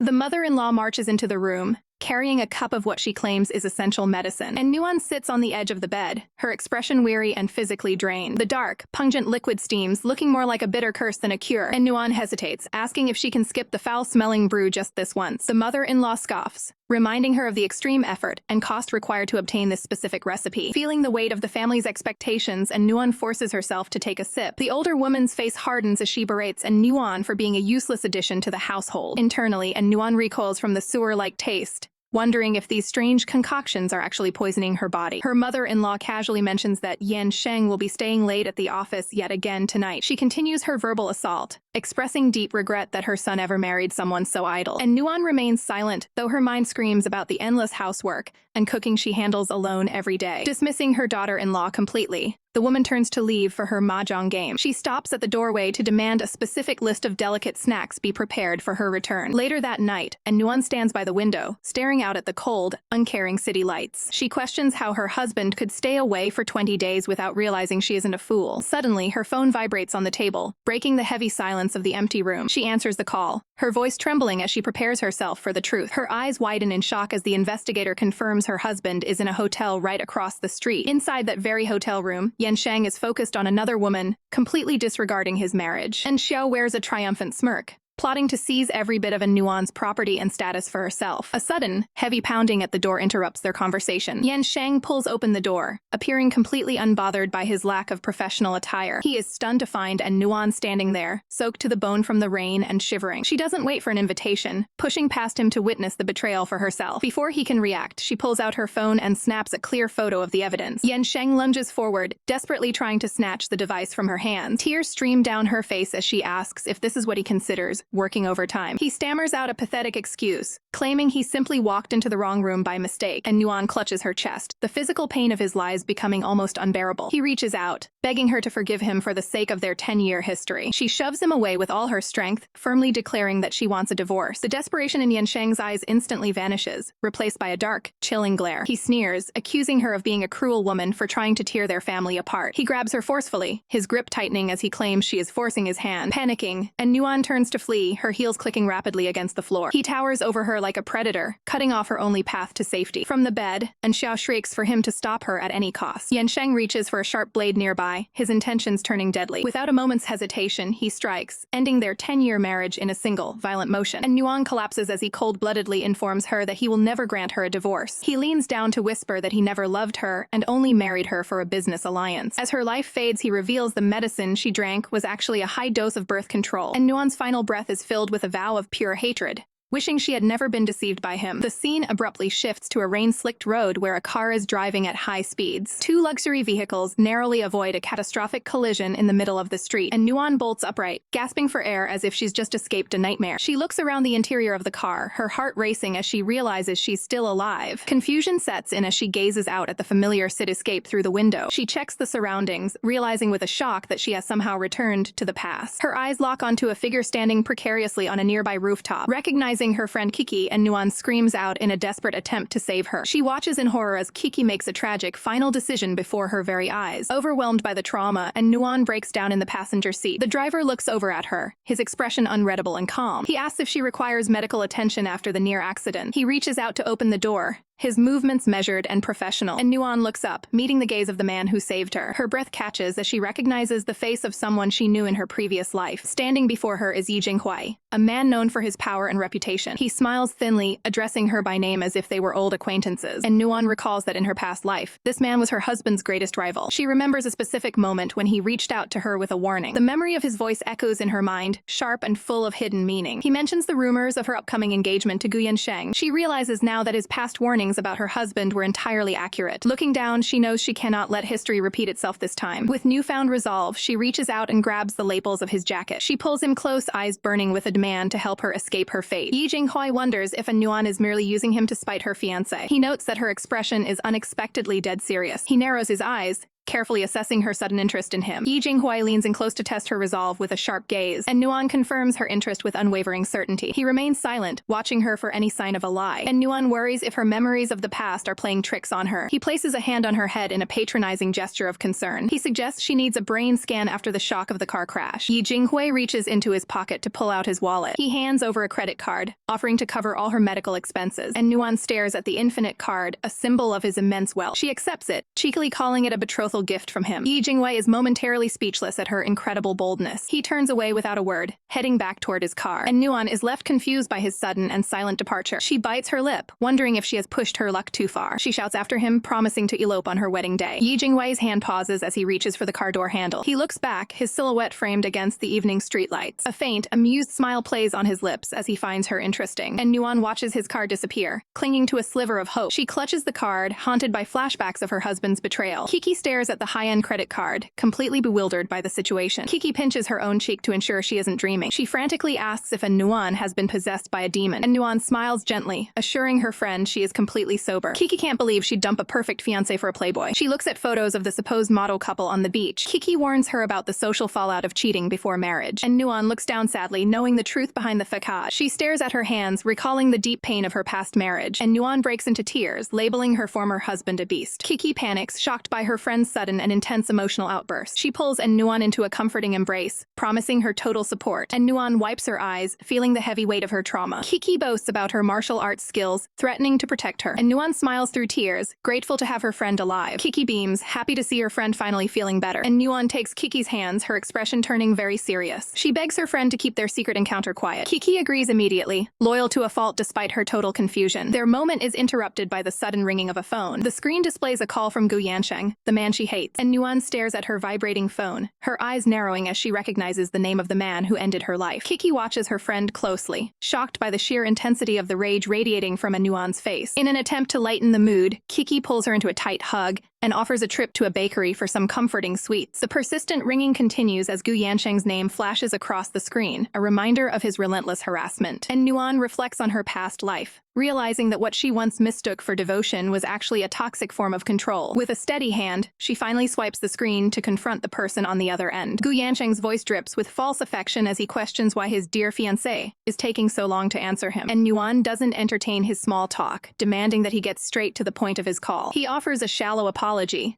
The mother-in-law marches into the room, carrying a cup of what she claims is essential medicine, and Nuan sits on the edge of the bed, her expression weary and physically drained. The dark, pungent liquid steams, looking more like a bitter curse than a cure, and Nuan hesitates, asking if she can skip the foul-smelling brew just this once. The mother-in-law scoffs, reminding her of the extreme effort and cost required to obtain this specific recipe. Feeling the weight of the family's expectations, and Nuan forces herself to take a sip. The older woman's face hardens as she berates and Nuan for being a useless addition to the household. Internally, and Nuan recoils from the sewer-like taste, wondering if these strange concoctions are actually poisoning her body. Her mother-in-law casually mentions that Yan Sheng will be staying late at the office yet again tonight. She continues her verbal assault, expressing deep regret that her son ever married someone so idle. And Nuan remains silent, though her mind screams about the endless housework and cooking she handles alone every day. Dismissing her daughter-in-law completely, the woman turns to leave for her mahjong game. She stops at the doorway to demand a specific list of delicate snacks be prepared for her return. Later that night, and Nuan stands by the window, staring out at the cold, uncaring city lights. She questions how her husband could stay away for 20 days without realizing she isn't a fool. Suddenly, her phone vibrates on the table, breaking the heavy silence of the empty room. She answers the call, her voice trembling as she prepares herself for the truth. Her eyes widen in shock as the investigator confirms her husband is in a hotel right across the street. Inside that very hotel room, Yan Sheng is focused on another woman, completely disregarding his marriage. And Xiao wears a triumphant smirk, plotting to seize every bit of a Nuan's property and status for herself. A sudden, heavy pounding at the door interrupts their conversation. Yan Sheng pulls open the door, appearing completely unbothered by his lack of professional attire. He is stunned to find and Nuan standing there, soaked to the bone from the rain and shivering. She doesn't wait for an invitation, pushing past him to witness the betrayal for herself. Before he can react, she pulls out her phone and snaps a clear photo of the evidence. Yan Sheng lunges forward, desperately trying to snatch the device from her hand. Tears stream down her face as she asks if this is what he considers working overtime. He stammers out a pathetic excuse, claiming he simply walked into the wrong room by mistake, and Nuan clutches her chest, the physical pain of his lies becoming almost unbearable. He reaches out, begging her to forgive him for the sake of their 10-year history. She shoves him away with all her strength, firmly declaring that she wants a divorce. The desperation in Yan Sheng's eyes instantly vanishes, replaced by a dark, chilling glare. He sneers, accusing her of being a cruel woman for trying to tear their family apart. He grabs her forcefully, his grip tightening as he claims she is forcing his hand. Panicking, and Nuan turns to flee, her heels clicking rapidly against the floor. He towers over her like a predator, cutting off her only path to safety. From the bed, and Xiao shrieks for him to stop her at any cost. Yan Sheng reaches for a sharp blade nearby, his intentions turning deadly. Without a moment's hesitation, he strikes, ending their 10-year marriage in a single, violent motion. And Nuan collapses as he cold-bloodedly informs her that he will never grant her a divorce. He leans down to whisper that he never loved her and only married her for a business alliance. As her life fades, he reveals the medicine she drank was actually a high dose of birth control, and Nuan's final breath is filled with a vow of pure hatred, wishing she had never been deceived by him. The scene abruptly shifts to a rain-slicked road where a car is driving at high speeds. Two luxury vehicles narrowly avoid a catastrophic collision in the middle of the street, and Nuan bolts upright, gasping for air as if she's just escaped a nightmare. She looks around the interior of the car, her heart racing as she realizes she's still alive. Confusion sets in as she gazes out at the familiar cityscape through the window. She checks the surroundings, realizing with a shock that she has somehow returned to the past. Her eyes lock onto a figure standing precariously on a nearby rooftop. Recognizing her friend Kiki, and Nuan screams out in a desperate attempt to save her. She watches in horror as Kiki makes a tragic final decision before her very eyes. Overwhelmed by the trauma, and Nuan breaks down in the passenger seat. The driver looks over at her, his expression unreadable and calm. He asks if she requires medical attention after the near accident. He reaches out to open the door, his movements measured and professional, and Nuan looks up, meeting the gaze of the man who saved her. Her breath catches as she recognizes the face of someone she knew in her previous life. Standing before her is Jinghuai, a man known for his power and reputation. He smiles thinly, addressing her by name as if they were old acquaintances, and Nuan recalls that in her past life, this man was her husband's greatest rival. She remembers a specific moment when he reached out to her with a warning. The memory of his voice echoes in her mind, sharp and full of hidden meaning. He mentions the rumors of her upcoming engagement to Yan Sheng. She realizes now that his past warnings about her husband were entirely accurate. Looking down, she knows she cannot let history repeat itself this time. With newfound resolve, she reaches out and grabs the lapels of his jacket. She pulls him close, eyes burning with a demand to help her escape her fate. Yi Jinghuai wonders if Nuan is merely using him to spite her fiancé. He notes that her expression is unexpectedly dead serious. He narrows his eyes, carefully assessing her sudden interest in him. Jinghuai leans in close to test her resolve with a sharp gaze, and Nuan confirms her interest with unwavering certainty. He remains silent, watching her for any sign of a lie, and Nuan worries if her memories of the past are playing tricks on her. He places a hand on her head in a patronizing gesture of concern. He suggests she needs a brain scan after the shock of the car crash. Jinghuai reaches into his pocket to pull out his wallet. He hands over a credit card, offering to cover all her medical expenses, and Nuan stares at the infinite card, a symbol of his immense wealth. She accepts it, cheekily calling it a betrothal gift from him. Jinghuai is momentarily speechless at her incredible boldness. He turns away without a word, heading back toward his car, and Nuan is left confused by his sudden and silent departure. She bites her lip, wondering if she has pushed her luck too far. She shouts after him, promising to elope on her wedding day. Jinghuai's hand pauses as he reaches for the car door handle. He looks back, his silhouette framed against the evening streetlights. A faint, amused smile plays on his lips as he finds her interesting, and Nuan watches his car disappear, clinging to a sliver of hope. She clutches the card, haunted by flashbacks of her husband's betrayal. Kiki stares at the high-end credit card, completely bewildered by the situation. Kiki pinches her own cheek to ensure she isn't dreaming. She frantically asks if a Nuan has been possessed by a demon, and Nuan smiles gently, assuring her friend she is completely sober. Kiki can't believe she'd dump a perfect fiancé for a playboy. She looks at photos of the supposed model couple on the beach. Kiki warns her about the social fallout of cheating before marriage, and Nuan looks down sadly, knowing the truth behind the facade. She stares at her hands, recalling the deep pain of her past marriage, and Nuan breaks into tears, labeling her former husband a beast. Kiki panics, shocked by her friend's sudden and intense emotional outburst. She pulls Nuan into a comforting embrace, promising her total support, and Nuan wipes her eyes, feeling the heavy weight of her trauma. Kiki boasts about her martial arts skills, threatening to protect her, and Nuan smiles through tears, grateful to have her friend alive. Kiki beams, happy to see her friend finally feeling better, and Nuan takes Kiki's hands, her expression turning very serious. She begs her friend to keep their secret encounter quiet. Kiki agrees immediately, loyal to a fault despite her total confusion. Their moment is interrupted by the sudden ringing of a phone. The screen displays a call from Gu Yansheng, the man she hates, and Nuan stares at her vibrating phone, her eyes narrowing as she recognizes the name of the man who ended her life. Kiki watches her friend closely, shocked by the sheer intensity of the rage radiating from Nuan's face. In an attempt to lighten the mood, Kiki pulls her into a tight hug and offers a trip to a bakery for some comforting sweets. The persistent ringing continues as Gu Yansheng's name flashes across the screen, a reminder of his relentless harassment. And Nuan reflects on her past life, realizing that what she once mistook for devotion was actually a toxic form of control. With a steady hand, she finally swipes the screen to confront the person on the other end. Gu Yansheng's voice drips with false affection as he questions why his dear fiancé is taking so long to answer him. And Nuan doesn't entertain his small talk, demanding that he gets straight to the point of his call. He offers a shallow apology,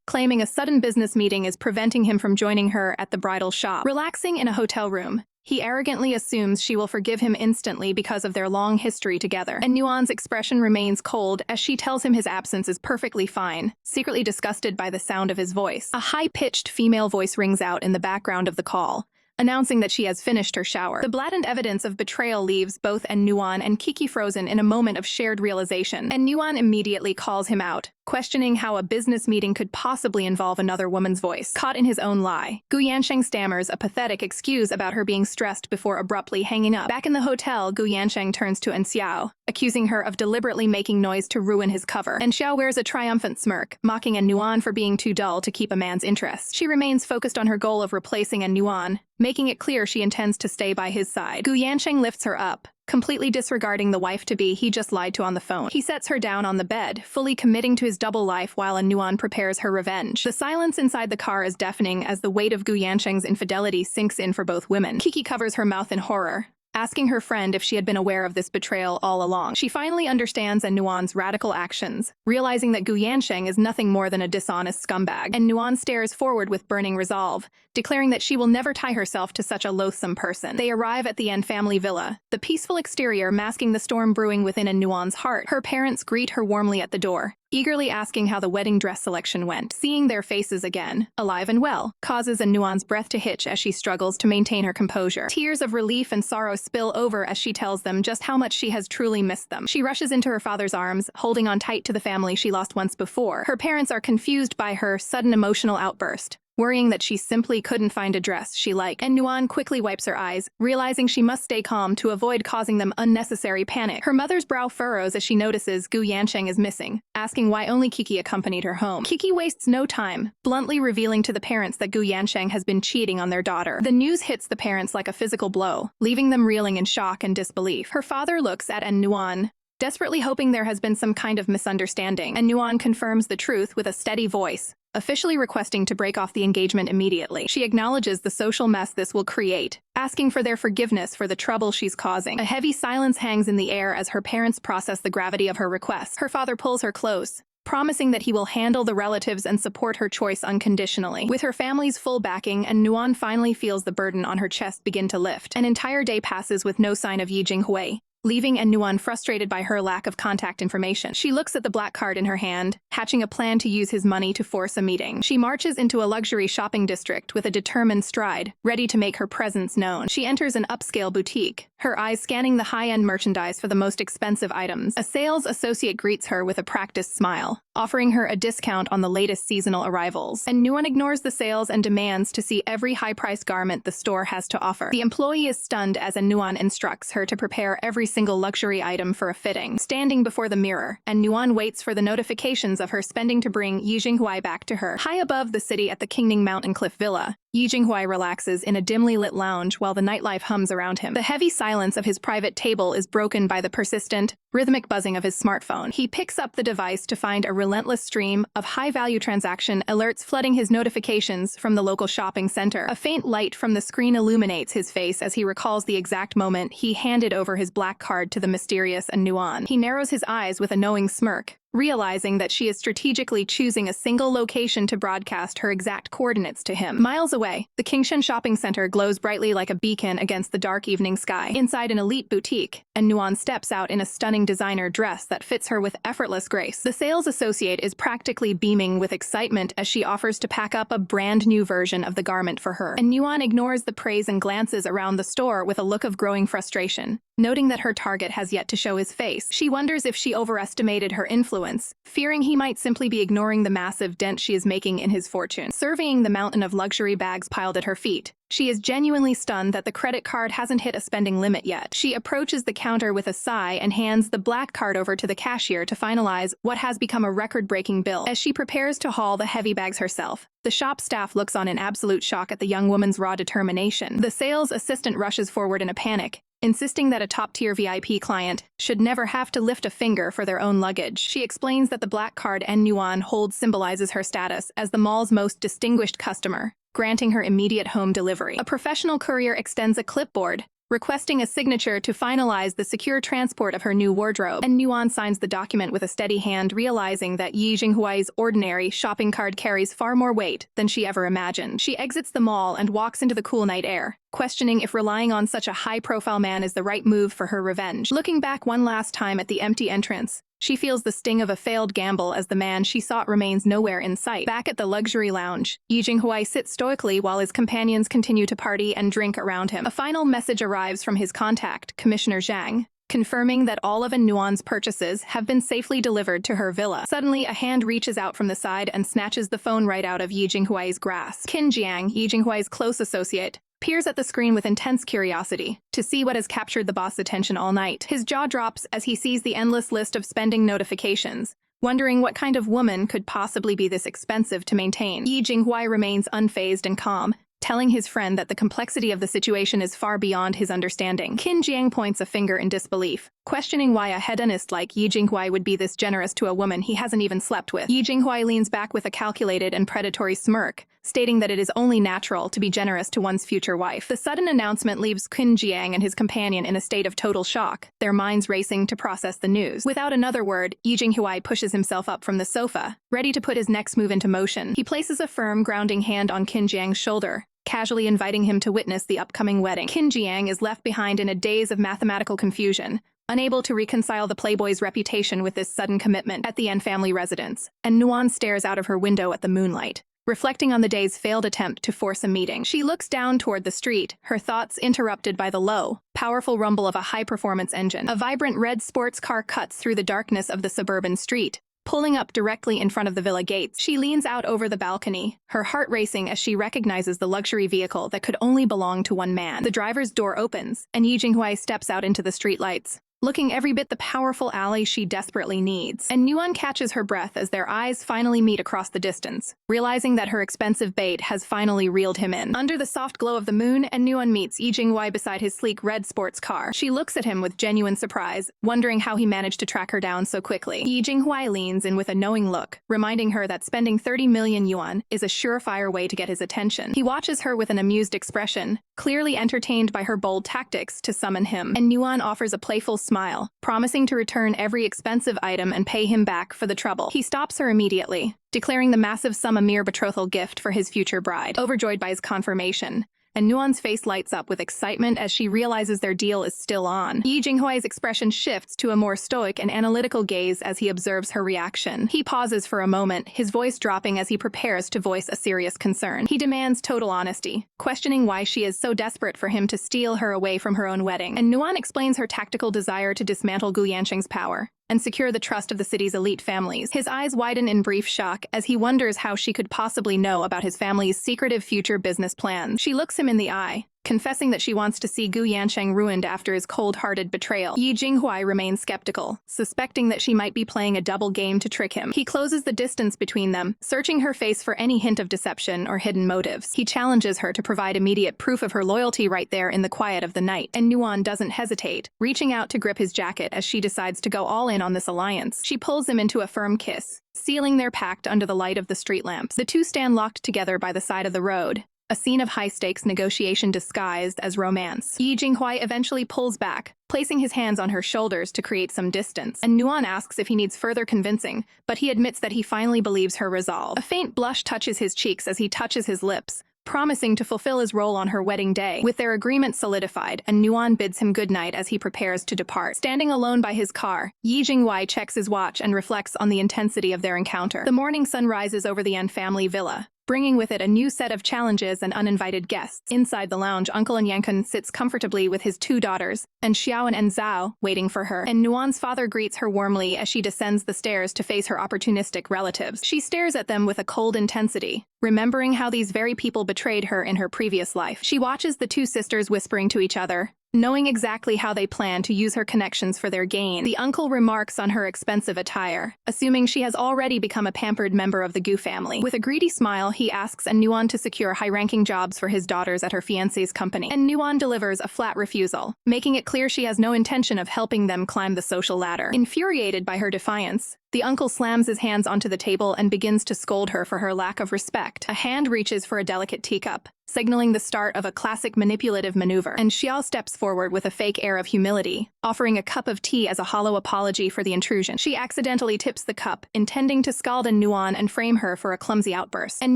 claiming a sudden business meeting is preventing him from joining her at the bridal shop. Relaxing in a hotel room, he arrogantly assumes she will forgive him instantly because of their long history together. And Nuan's expression remains cold as she tells him his absence is perfectly fine, secretly disgusted by the sound of his voice. A high-pitched female voice rings out in the background of the call, announcing that she has finished her shower. The blatant evidence of betrayal leaves both Nuan and Kiki frozen in a moment of shared realization, and Nuan immediately calls him out, questioning how a business meeting could possibly involve another woman's voice. Caught in his own lie, Gu Yansheng stammers a pathetic excuse about her being stressed before abruptly hanging up. Back in the hotel, Gu Yansheng turns to Xiao, accusing her of deliberately making noise to ruin his cover. And Xiao wears a triumphant smirk, mocking Nuan for being too dull to keep a man's interest. She remains focused on her goal of replacing Nuan, making it clear she intends to stay by his side. Gu Yansheng lifts her up, completely disregarding the wife-to-be he just lied to on the phone. He sets her down on the bed, fully committing to his double life while Nuan prepares her revenge. The silence inside the car is deafening as the weight of Gu Yansheng's infidelity sinks in for both women. Kiki covers her mouth in horror, asking her friend if she had been aware of this betrayal all along. She finally understands Nuan's radical actions, realizing that Gu Yansheng is nothing more than a dishonest scumbag. And Nuan stares forward with burning resolve, declaring that she will never tie herself to such a loathsome person. They arrive at the N family villa, the peaceful exterior masking the storm brewing within Nuan's heart. Her parents greet her warmly at the door, eagerly asking how the wedding dress selection went. Seeing their faces again, alive and well, causes Nuan's breath to hitch as she struggles to maintain her composure. Tears of relief and sorrow spill over as she tells them just how much she has truly missed them. She rushes into her father's arms, holding on tight to the family she lost once before. Her parents are confused by her sudden emotional outburst, worrying that she simply couldn't find a dress she liked. And Nuan quickly wipes her eyes, realizing she must stay calm to avoid causing them unnecessary panic. Her mother's brow furrows as she notices Gu Yansheng is missing, asking why only Kiki accompanied her home. Kiki wastes no time, bluntly revealing to the parents that Gu Yansheng has been cheating on their daughter. The news hits the parents like a physical blow, leaving them reeling in shock and disbelief. Her father looks at Nuan, desperately hoping there has been some kind of misunderstanding, and Nuan confirms the truth with a steady voice, officially requesting to break off the engagement immediately. She acknowledges the social mess this will create, asking for their forgiveness for the trouble she's causing. A heavy silence hangs in the air as her parents process the gravity of her request. Her father pulls her close, promising that he will handle the relatives and support her choice unconditionally. With her family's full backing, and Nuan finally feels the burden on her chest begin to lift. An entire day passes with no sign of Jinghuai, leaving Nuan frustrated by her lack of contact information. She looks at the black card in her hand, hatching a plan to use his money to force a meeting. She marches into a luxury shopping district with a determined stride, ready to make her presence known. She enters an upscale boutique, her eyes scanning the high-end merchandise for the most expensive items. A sales associate greets her with a practiced smile, offering her a discount on the latest seasonal arrivals. And Nuan ignores the sales and demands to see every high-priced garment the store has to offer. The employee is stunned as Nuan instructs her to prepare every single luxury item for a fitting. Standing before the mirror, and Nuan waits for the notifications of her spending to bring Jinghuai back to her. High above the city at the Kingning Mountain Cliff Villa, Jinghuai relaxes in a dimly lit lounge while the nightlife hums around him. The heavy silence of his private table is broken by the persistent, rhythmic buzzing of his smartphone. He picks up the device to find a relentless stream of high-value transaction alerts flooding his notifications from the local shopping center. A faint light from the screen illuminates his face as he recalls the exact moment he handed over his black card to the mysterious Nuan. He narrows his eyes with a knowing smirk, realizing that she is strategically choosing a single location to broadcast her exact coordinates to him. Miles away, the Kingshan shopping center glows brightly like a beacon against the dark evening sky. Inside an elite boutique, Nuan steps out in a stunning designer dress that fits her with effortless grace. The sales associate is practically beaming with excitement as she offers to pack up a brand new version of the garment for her. And Nuan ignores the praise and glances around the store with a look of growing frustration. Noting that her target has yet to show his face, she wonders if she overestimated her influence, fearing he might simply be ignoring the massive dent she is making in his fortune. Surveying the mountain of luxury bags piled at her feet, she is genuinely stunned that the credit card hasn't hit a spending limit yet. She approaches the counter with a sigh and hands the black card over to the cashier to finalize what has become a record-breaking bill. As she prepares to haul the heavy bags herself, the shop staff looks on in absolute shock at the young woman's raw determination. The sales assistant rushes forward in a panic, insisting that a top-tier VIP client should never have to lift a finger for their own luggage. She explains that the black card Nuan holds symbolizes her status as the mall's most distinguished customer, granting her immediate home delivery. A professional courier extends a clipboard, requesting a signature to finalize the secure transport of her new wardrobe. And Nuan signs the document with a steady hand, realizing that Jinghuai's ordinary shopping cart carries far more weight than she ever imagined. She exits the mall and walks into the cool night air, questioning if relying on such a high-profile man is the right move for her revenge. Looking back one last time at the empty entrance, she feels the sting of a failed gamble as the man she sought remains nowhere in sight. Back at the luxury lounge, Jinghuai sits stoically while his companions continue to party and drink around him. A final message arrives from his contact, Commissioner Zhang, confirming that all of Nuan's purchases have been safely delivered to her villa. Suddenly, a hand reaches out from the side and snatches the phone right out of Jinghuai's grasp. Qin Jiang, Jinghuai's close associate, peers at the screen with intense curiosity to see what has captured the boss's attention all night. His jaw drops as he sees the endless list of spending notifications, wondering what kind of woman could possibly be this expensive to maintain. Jinghuai remains unfazed and calm, telling his friend that the complexity of the situation is far beyond his understanding. Qin Jiang points a finger in disbelief, questioning why a hedonist like Jinghuai would be this generous to a woman he hasn't even slept with. Jinghuai leans back with a calculated and predatory smirk, stating that it is only natural to be generous to one's future wife. The sudden announcement leaves Qin Jiang and his companion in a state of total shock, their minds racing to process the news. Without another word, Jinghuai pushes himself up from the sofa, ready to put his next move into motion. He places a firm, grounding hand on Qin Jiang's shoulder, casually inviting him to witness the upcoming wedding. Qin Jiang is left behind in a daze of mathematical confusion, unable to reconcile the playboy's reputation with this sudden commitment at the N family residence, and Nuan stares out of her window at the moonlight, reflecting on the day's failed attempt to force a meeting. She looks down toward the street, her thoughts interrupted by the low, powerful rumble of a high-performance engine. A vibrant red sports car cuts through the darkness of the suburban street, pulling up directly in front of the villa gates. She leans out over the balcony, her heart racing as she recognizes the luxury vehicle that could only belong to one man. The driver's door opens, and Jinghuai steps out into the streetlights, looking every bit the powerful ally she desperately needs. And Nuan catches her breath as their eyes finally meet across the distance, realizing that her expensive bait has finally reeled him in. Under the soft glow of the moon, and Nuan meets Jinghuai beside his sleek red sports car. She looks at him with genuine surprise, wondering how he managed to track her down so quickly. Jinghuai leans in with a knowing look, reminding her that spending 30 million yuan is a surefire way to get his attention. He watches her with an amused expression, clearly entertained by her bold tactics to summon him. And Nuan offers a playful smile, promising to return every expensive item and pay him back for the trouble. He stops her immediately, declaring the massive sum a mere betrothal gift for his future bride. Overjoyed by his confirmation, and Nuan's face lights up with excitement as she realizes their deal is still on. Jinghuai's expression shifts to a more stoic and analytical gaze as he observes her reaction. He pauses for a moment, his voice dropping as he prepares to voice a serious concern. He demands total honesty, questioning why she is so desperate for him to steal her away from her own wedding. And Nuan explains her tactical desire to dismantle Gu Yansheng's power and secure the trust of the city's elite families. His eyes widen in brief shock as he wonders how she could possibly know about his family's secretive future business plans. She looks him in the eye, confessing that she wants to see Gu Yansheng ruined after his cold-hearted betrayal. Jinghuai remains skeptical, suspecting that she might be playing a double game to trick him. He closes the distance between them, searching her face for any hint of deception or hidden motives. He challenges her to provide immediate proof of her loyalty right there in the quiet of the night. And Nuan doesn't hesitate, reaching out to grip his jacket as she decides to go all in on this alliance. She pulls him into a firm kiss, sealing their pact under the light of the street lamps. The two stand locked together by the side of the road, a scene of high-stakes negotiation disguised as romance. Jinghuai eventually pulls back, placing his hands on her shoulders to create some distance. And Nuan asks if he needs further convincing, but he admits that he finally believes her resolve. A faint blush touches his cheeks as he touches his lips, promising to fulfill his role on her wedding day. With their agreement solidified, and Nuan bids him goodnight as he prepares to depart. Standing alone by his car, Jinghuai checks his watch and reflects on the intensity of their encounter. The morning sun rises over the An family villa, bringing with it a new set of challenges and uninvited guests. Inside the lounge, Uncle Yankan sits comfortably with his two daughters, and Xiao and Zhao waiting for her. And Nuan's father greets her warmly as she descends the stairs to face her opportunistic relatives. She stares at them with a cold intensity, remembering how these very people betrayed her in her previous life. She watches the two sisters whispering to each other, knowing exactly how they plan to use her connections for their gain. The uncle remarks on her expensive attire, assuming she has already become a pampered member of the Gu family. With a greedy smile, he asks Nuan to secure high-ranking jobs for his daughters at her fiancé's company. And Nuan delivers a flat refusal, making it clear she has no intention of helping them climb the social ladder. Infuriated by her defiance, the uncle slams his hands onto the table and begins to scold her for her lack of respect. A hand reaches for a delicate teacup, signaling the start of a classic manipulative maneuver. And Xiao steps forward with a fake air of humility, offering a cup of tea as a hollow apology for the intrusion. She accidentally tips the cup, intending to scald Nuan and frame her for a clumsy outburst. And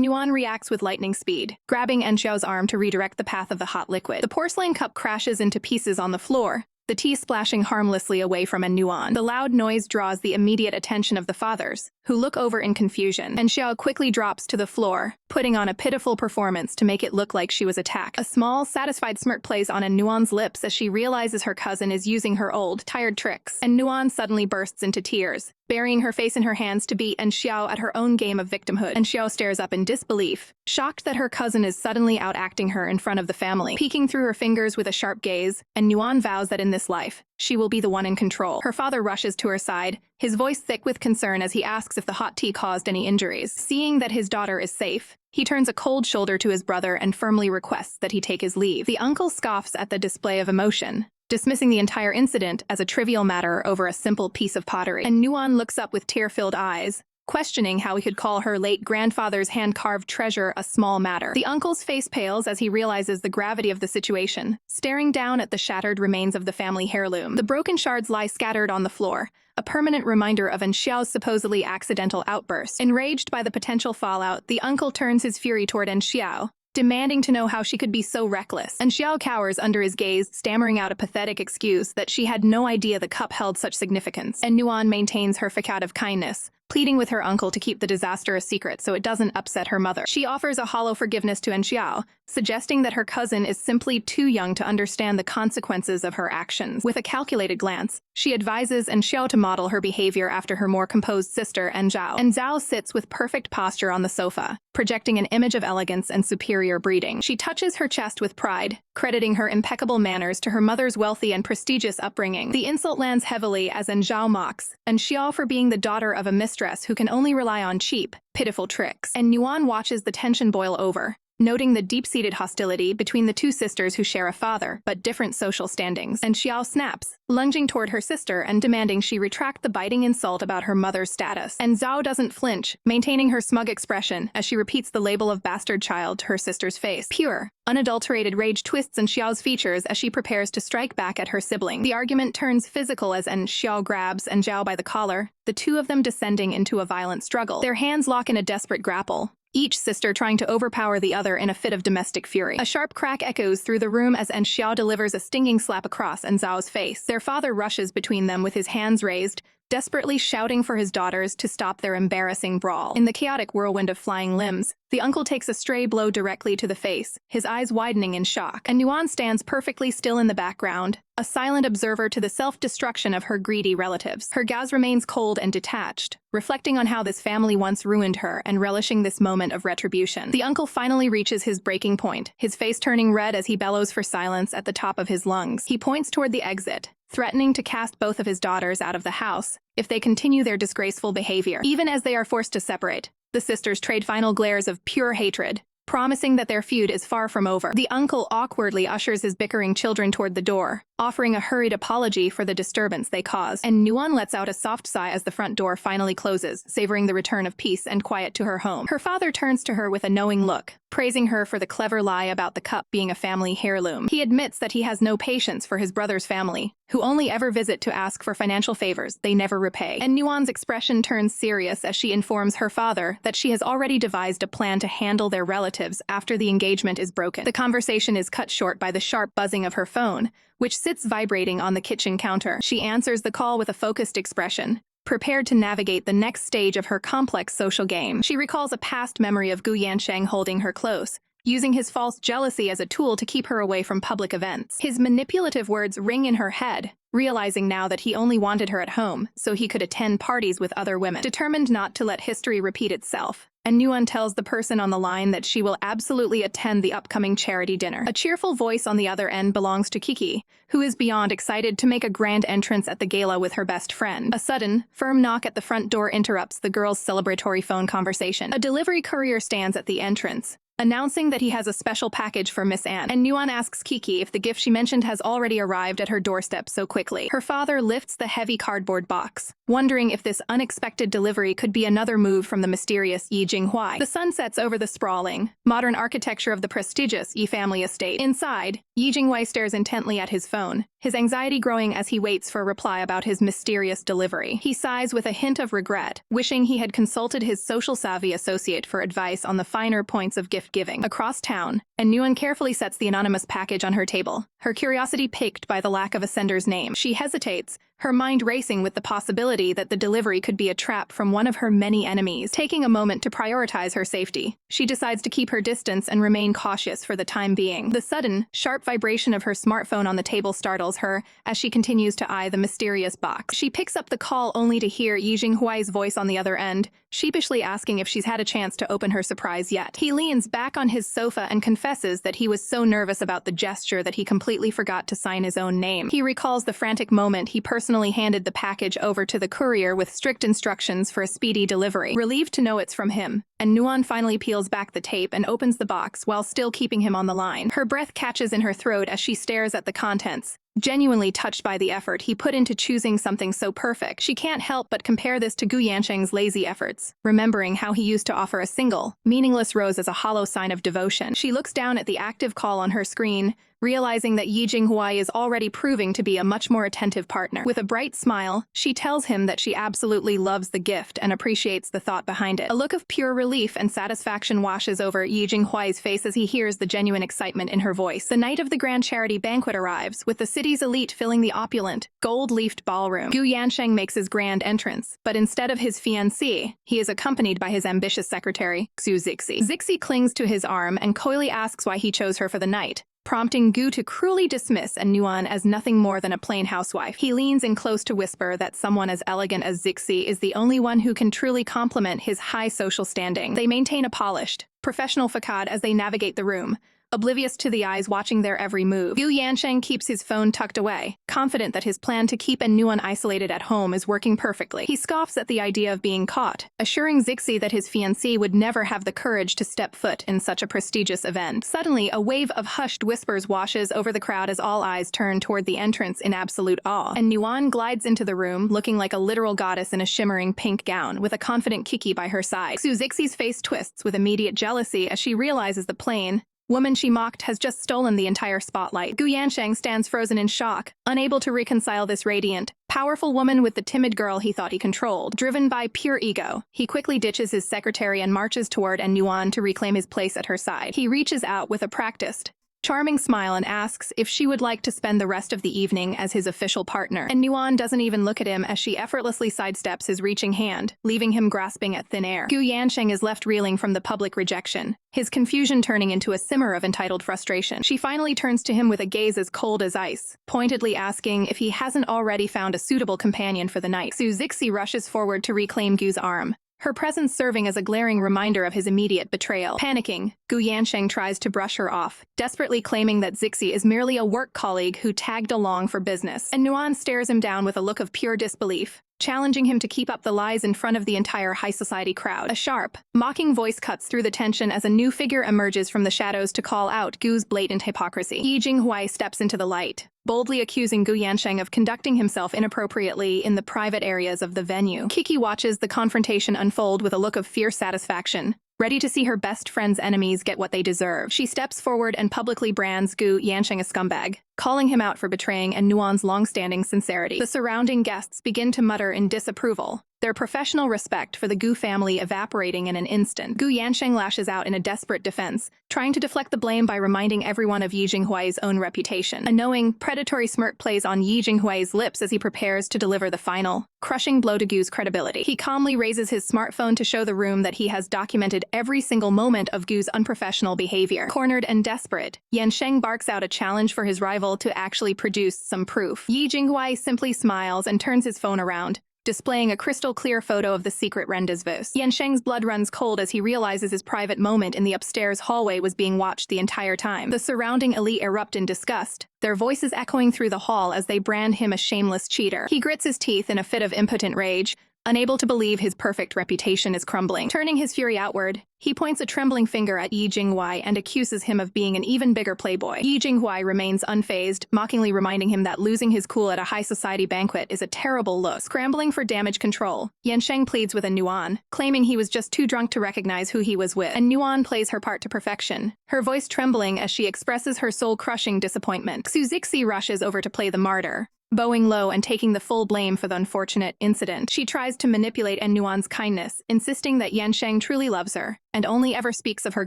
Nuan reacts with lightning speed, grabbing Xiao's arm to redirect the path of the hot liquid. The porcelain cup crashes into pieces on the floor, the tea splashing harmlessly away from Nuan. The loud noise draws the immediate attention of the fathers, who look over in confusion, and Xiao quickly drops to the floor, putting on a pitiful performance to make it look like she was attacked. A small, satisfied smirk plays on Nuan's lips as she realizes her cousin is using her old, tired tricks, and Nuan suddenly bursts into tears, burying her face in her hands to beat Xiao at her own game of victimhood. And Xiao stares up in disbelief, shocked that her cousin is suddenly outacting her in front of the family. Peeking through her fingers with a sharp gaze, and Nuan vows that in this life, she will be the one in control. Her father rushes to her side, his voice thick with concern as he asks if the hot tea caused any injuries. Seeing that his daughter is safe, he turns a cold shoulder to his brother and firmly requests that he take his leave. The uncle scoffs at the display of emotion, dismissing the entire incident as a trivial matter over a simple piece of pottery. And Nuan looks up with tear-filled eyes, questioning how he could call her late grandfather's hand-carved treasure a small matter. The uncle's face pales as he realizes the gravity of the situation, staring down at the shattered remains of the family heirloom. The broken shards lie scattered on the floor, a permanent reminder of Xiao's supposedly accidental outburst. Enraged by the potential fallout, the uncle turns his fury toward Xiao, demanding to know how she could be so reckless. And Xiao cowers under his gaze, stammering out a pathetic excuse that she had no idea the cup held such significance. And Nuan maintains her facade of kindness, pleading with her uncle to keep the disaster a secret so it doesn't upset her mother. She offers a hollow forgiveness to Xiao, suggesting that her cousin is simply too young to understand the consequences of her actions. With a calculated glance, she advises Xiao to model her behavior after her more composed sister, Zhao. And Zhao sits with perfect posture on the sofa, projecting an image of elegance and superior breeding. She touches her chest with pride, crediting her impeccable manners to her mother's wealthy and prestigious upbringing. The insult lands heavily as Zhao mocks Xiao for being the daughter of a mistress who can only rely on cheap, pitiful tricks. And Nuan watches the tension boil over, noting the deep-seated hostility between the two sisters who share a father, but different social standings. And Xiao snaps, lunging toward her sister and demanding she retract the biting insult about her mother's status. And Zhao doesn't flinch, maintaining her smug expression as she repeats the label of bastard child to her sister's face. Pure, unadulterated rage twists in Xiao's features as she prepares to strike back at her sibling. The argument turns physical as Xiao grabs Zhao by the collar, the two of them descending into a violent struggle. Their hands lock in a desperate grapple, each sister trying to overpower the other in a fit of domestic fury. A sharp crack echoes through the room as Xiao delivers a stinging slap across Zhao's face. Their father rushes between them with his hands raised, desperately shouting for his daughters to stop their embarrassing brawl. In the chaotic whirlwind of flying limbs, the uncle takes a stray blow directly to the face, his eyes widening in shock. And Nuan stands perfectly still in the background, a silent observer to the self-destruction of her greedy relatives. Her gaze remains cold and detached, reflecting on how this family once ruined her and relishing this moment of retribution. The uncle finally reaches his breaking point, his face turning red as he bellows for silence at the top of his lungs. He points toward the exit, threatening to cast both of his daughters out of the house if they continue their disgraceful behavior. Even as they are forced to separate, the sisters trade final glares of pure hatred, promising that their feud is far from over. The uncle awkwardly ushers his bickering children toward the door, offering a hurried apology for the disturbance they caused. And Nuan lets out a soft sigh as the front door finally closes, savoring the return of peace and quiet to her home. Her father turns to her with a knowing look, praising her for the clever lie about the cup being a family heirloom. He admits that he has no patience for his brother's family, who only ever visit to ask for financial favors they never repay. And Nuan's expression turns serious as she informs her father that she has already devised a plan to handle their relatives after the engagement is broken. The conversation is cut short by the sharp buzzing of her phone, which sits vibrating on the kitchen counter. She answers the call with a focused expression, prepared to navigate the next stage of her complex social game. She recalls a past memory of Gu Yansheng holding her close, using his false jealousy as a tool to keep her away from public events. His manipulative words ring in her head, realizing now that he only wanted her at home so he could attend parties with other women. Determined not to let history repeat itself, and Nuan tells the person on the line that she will absolutely attend the upcoming charity dinner. A cheerful voice on the other end belongs to Kiki, who is beyond excited to make a grand entrance at the gala with her best friend. A sudden, firm knock at the front door interrupts the girls' celebratory phone conversation. A delivery courier stands at the entrance, announcing that he has a special package for Miss Anne. And Nuan asks Kiki if the gift she mentioned has already arrived at her doorstep so quickly. Her father lifts the heavy cardboard box, wondering if this unexpected delivery could be another move from the mysterious Yi Jinghuai. The sun sets over the sprawling, modern architecture of the prestigious Yi family estate. Inside, Yi Jinghuai stares intently at his phone, his anxiety growing as he waits for a reply about his mysterious delivery. He sighs with a hint of regret, wishing he had consulted his social savvy associate for advice on the finer points of gift-giving. Across town, and Nuan carefully sets the anonymous package on her table, her curiosity piqued by the lack of a sender's name. She hesitates, her mind racing with the possibility that the delivery could be a trap from one of her many enemies. Taking a moment to prioritize her safety, she decides to keep her distance and remain cautious for the time being. The sudden, sharp vibration of her smartphone on the table startles her as she continues to eye the mysterious box. She picks up the call only to hear Yi Jinghuai's voice on the other end, sheepishly asking if she's had a chance to open her surprise yet. He leans back on his sofa and confesses that he was so nervous about the gesture that he completely forgot to sign his own name. He recalls the frantic moment he personally handed the package over to the courier with strict instructions for a speedy delivery. Relieved to know it's from him, and Nuan finally peels back the tape and opens the box while still keeping him on the line. Her breath catches in her throat as she stares at the contents, genuinely touched by the effort he put into choosing something so perfect. She can't help but compare this to Gu Yansheng's lazy efforts, remembering how he used to offer a single, meaningless rose as a hollow sign of devotion. She looks down at the active call on her screen, realizing that Yi Jinghuai is already proving to be a much more attentive partner. With a bright smile, she tells him that she absolutely loves the gift and appreciates the thought behind it. A look of pure relief and satisfaction washes over Yi Jinghuai's face as he hears the genuine excitement in her voice. The night of the grand charity banquet arrives, with the city's elite filling the opulent, gold-leafed ballroom. Gu Yansheng makes his grand entrance, but instead of his fiancé, he is accompanied by his ambitious secretary, Xu Zixi. Zixi clings to his arm and coyly asks why he chose her for the night, prompting Gu to cruelly dismiss Nuan as nothing more than a plain housewife. He leans in close to whisper that someone as elegant as Zixi is the only one who can truly complement his high social standing. They maintain a polished, professional facade as they navigate the room, oblivious to the eyes watching their every move. Gu Yansheng keeps his phone tucked away, confident that his plan to keep Nuan isolated at home is working perfectly. He scoffs at the idea of being caught, assuring Zixi that his fiancé would never have the courage to step foot in such a prestigious event. Suddenly, a wave of hushed whispers washes over the crowd as all eyes turn toward the entrance in absolute awe, and Nuan glides into the room looking like a literal goddess in a shimmering pink gown, with a confident Kiki by her side. Zixi's face twists with immediate jealousy as she realizes the plain woman she mocked has just stolen the entire spotlight. Gu Yansheng stands frozen in shock, unable to reconcile this radiant, powerful woman with the timid girl he thought he controlled. Driven by pure ego, he quickly ditches his secretary and marches toward Nuan to reclaim his place at her side. He reaches out with a practiced, charming smile and asks if she would like to spend the rest of the evening as his official partner. And Nuan doesn't even look at him as she effortlessly sidesteps his reaching hand, leaving him grasping at thin air. Gu Yansheng is left reeling from the public rejection, his confusion turning into a simmer of entitled frustration. She finally turns to him with a gaze as cold as ice, pointedly asking if he hasn't already found a suitable companion for the night. Zixi rushes forward to reclaim Gu's arm, her presence serving as a glaring reminder of his immediate betrayal. Panicking, Gu Yansheng tries to brush her off, desperately claiming that Zixi is merely a work colleague who tagged along for business. And Nuan stares him down with a look of pure disbelief, challenging him to keep up the lies in front of the entire high society crowd. A sharp, mocking voice cuts through the tension as a new figure emerges from the shadows to call out Gu's blatant hypocrisy. Jinghuai steps into the light, boldly accusing Gu Yansheng of conducting himself inappropriately in the private areas of the venue. Kiki watches the confrontation unfold with a look of fierce satisfaction, ready to see her best friend's enemies get what they deserve. She steps forward and publicly brands Gu Yansheng a scumbag, calling him out for betraying Nuan's long-standing sincerity. The surrounding guests begin to mutter in disapproval, their professional respect for the Gu family evaporating in an instant. Gu Yansheng lashes out in a desperate defense, trying to deflect the blame by reminding everyone of Jinghuai's own reputation. A knowing, predatory smirk plays on Jinghuai's lips as he prepares to deliver the final, crushing blow to Gu's credibility. He calmly raises his smartphone to show the room that he has documented every single moment of Gu's unprofessional behavior. Cornered and desperate, Yansheng barks out a challenge for his rival to actually produce some proof. Jinghuai simply smiles and turns his phone around, displaying a crystal-clear photo of the secret rendezvous. Yansheng's blood runs cold as he realizes his private moment in the upstairs hallway was being watched the entire time. The surrounding elite erupt in disgust, their voices echoing through the hall as they brand him a shameless cheater. He grits his teeth in a fit of impotent rage, unable to believe his perfect reputation is crumbling. Turning his fury outward, he points a trembling finger at Jinghuai and accuses him of being an even bigger playboy. Jinghuai remains unfazed, mockingly reminding him that losing his cool at a high society banquet is a terrible look. Scrambling for damage control, Yansheng pleads with Nuan, claiming he was just too drunk to recognize who he was with. And Nuan plays her part to perfection, her voice trembling as she expresses her soul-crushing disappointment. Zixi rushes over to play the martyr, bowing low and taking the full blame for the unfortunate incident. She tries to manipulate Nuan's kindness, insisting that Yansheng truly loves her, and only ever speaks of her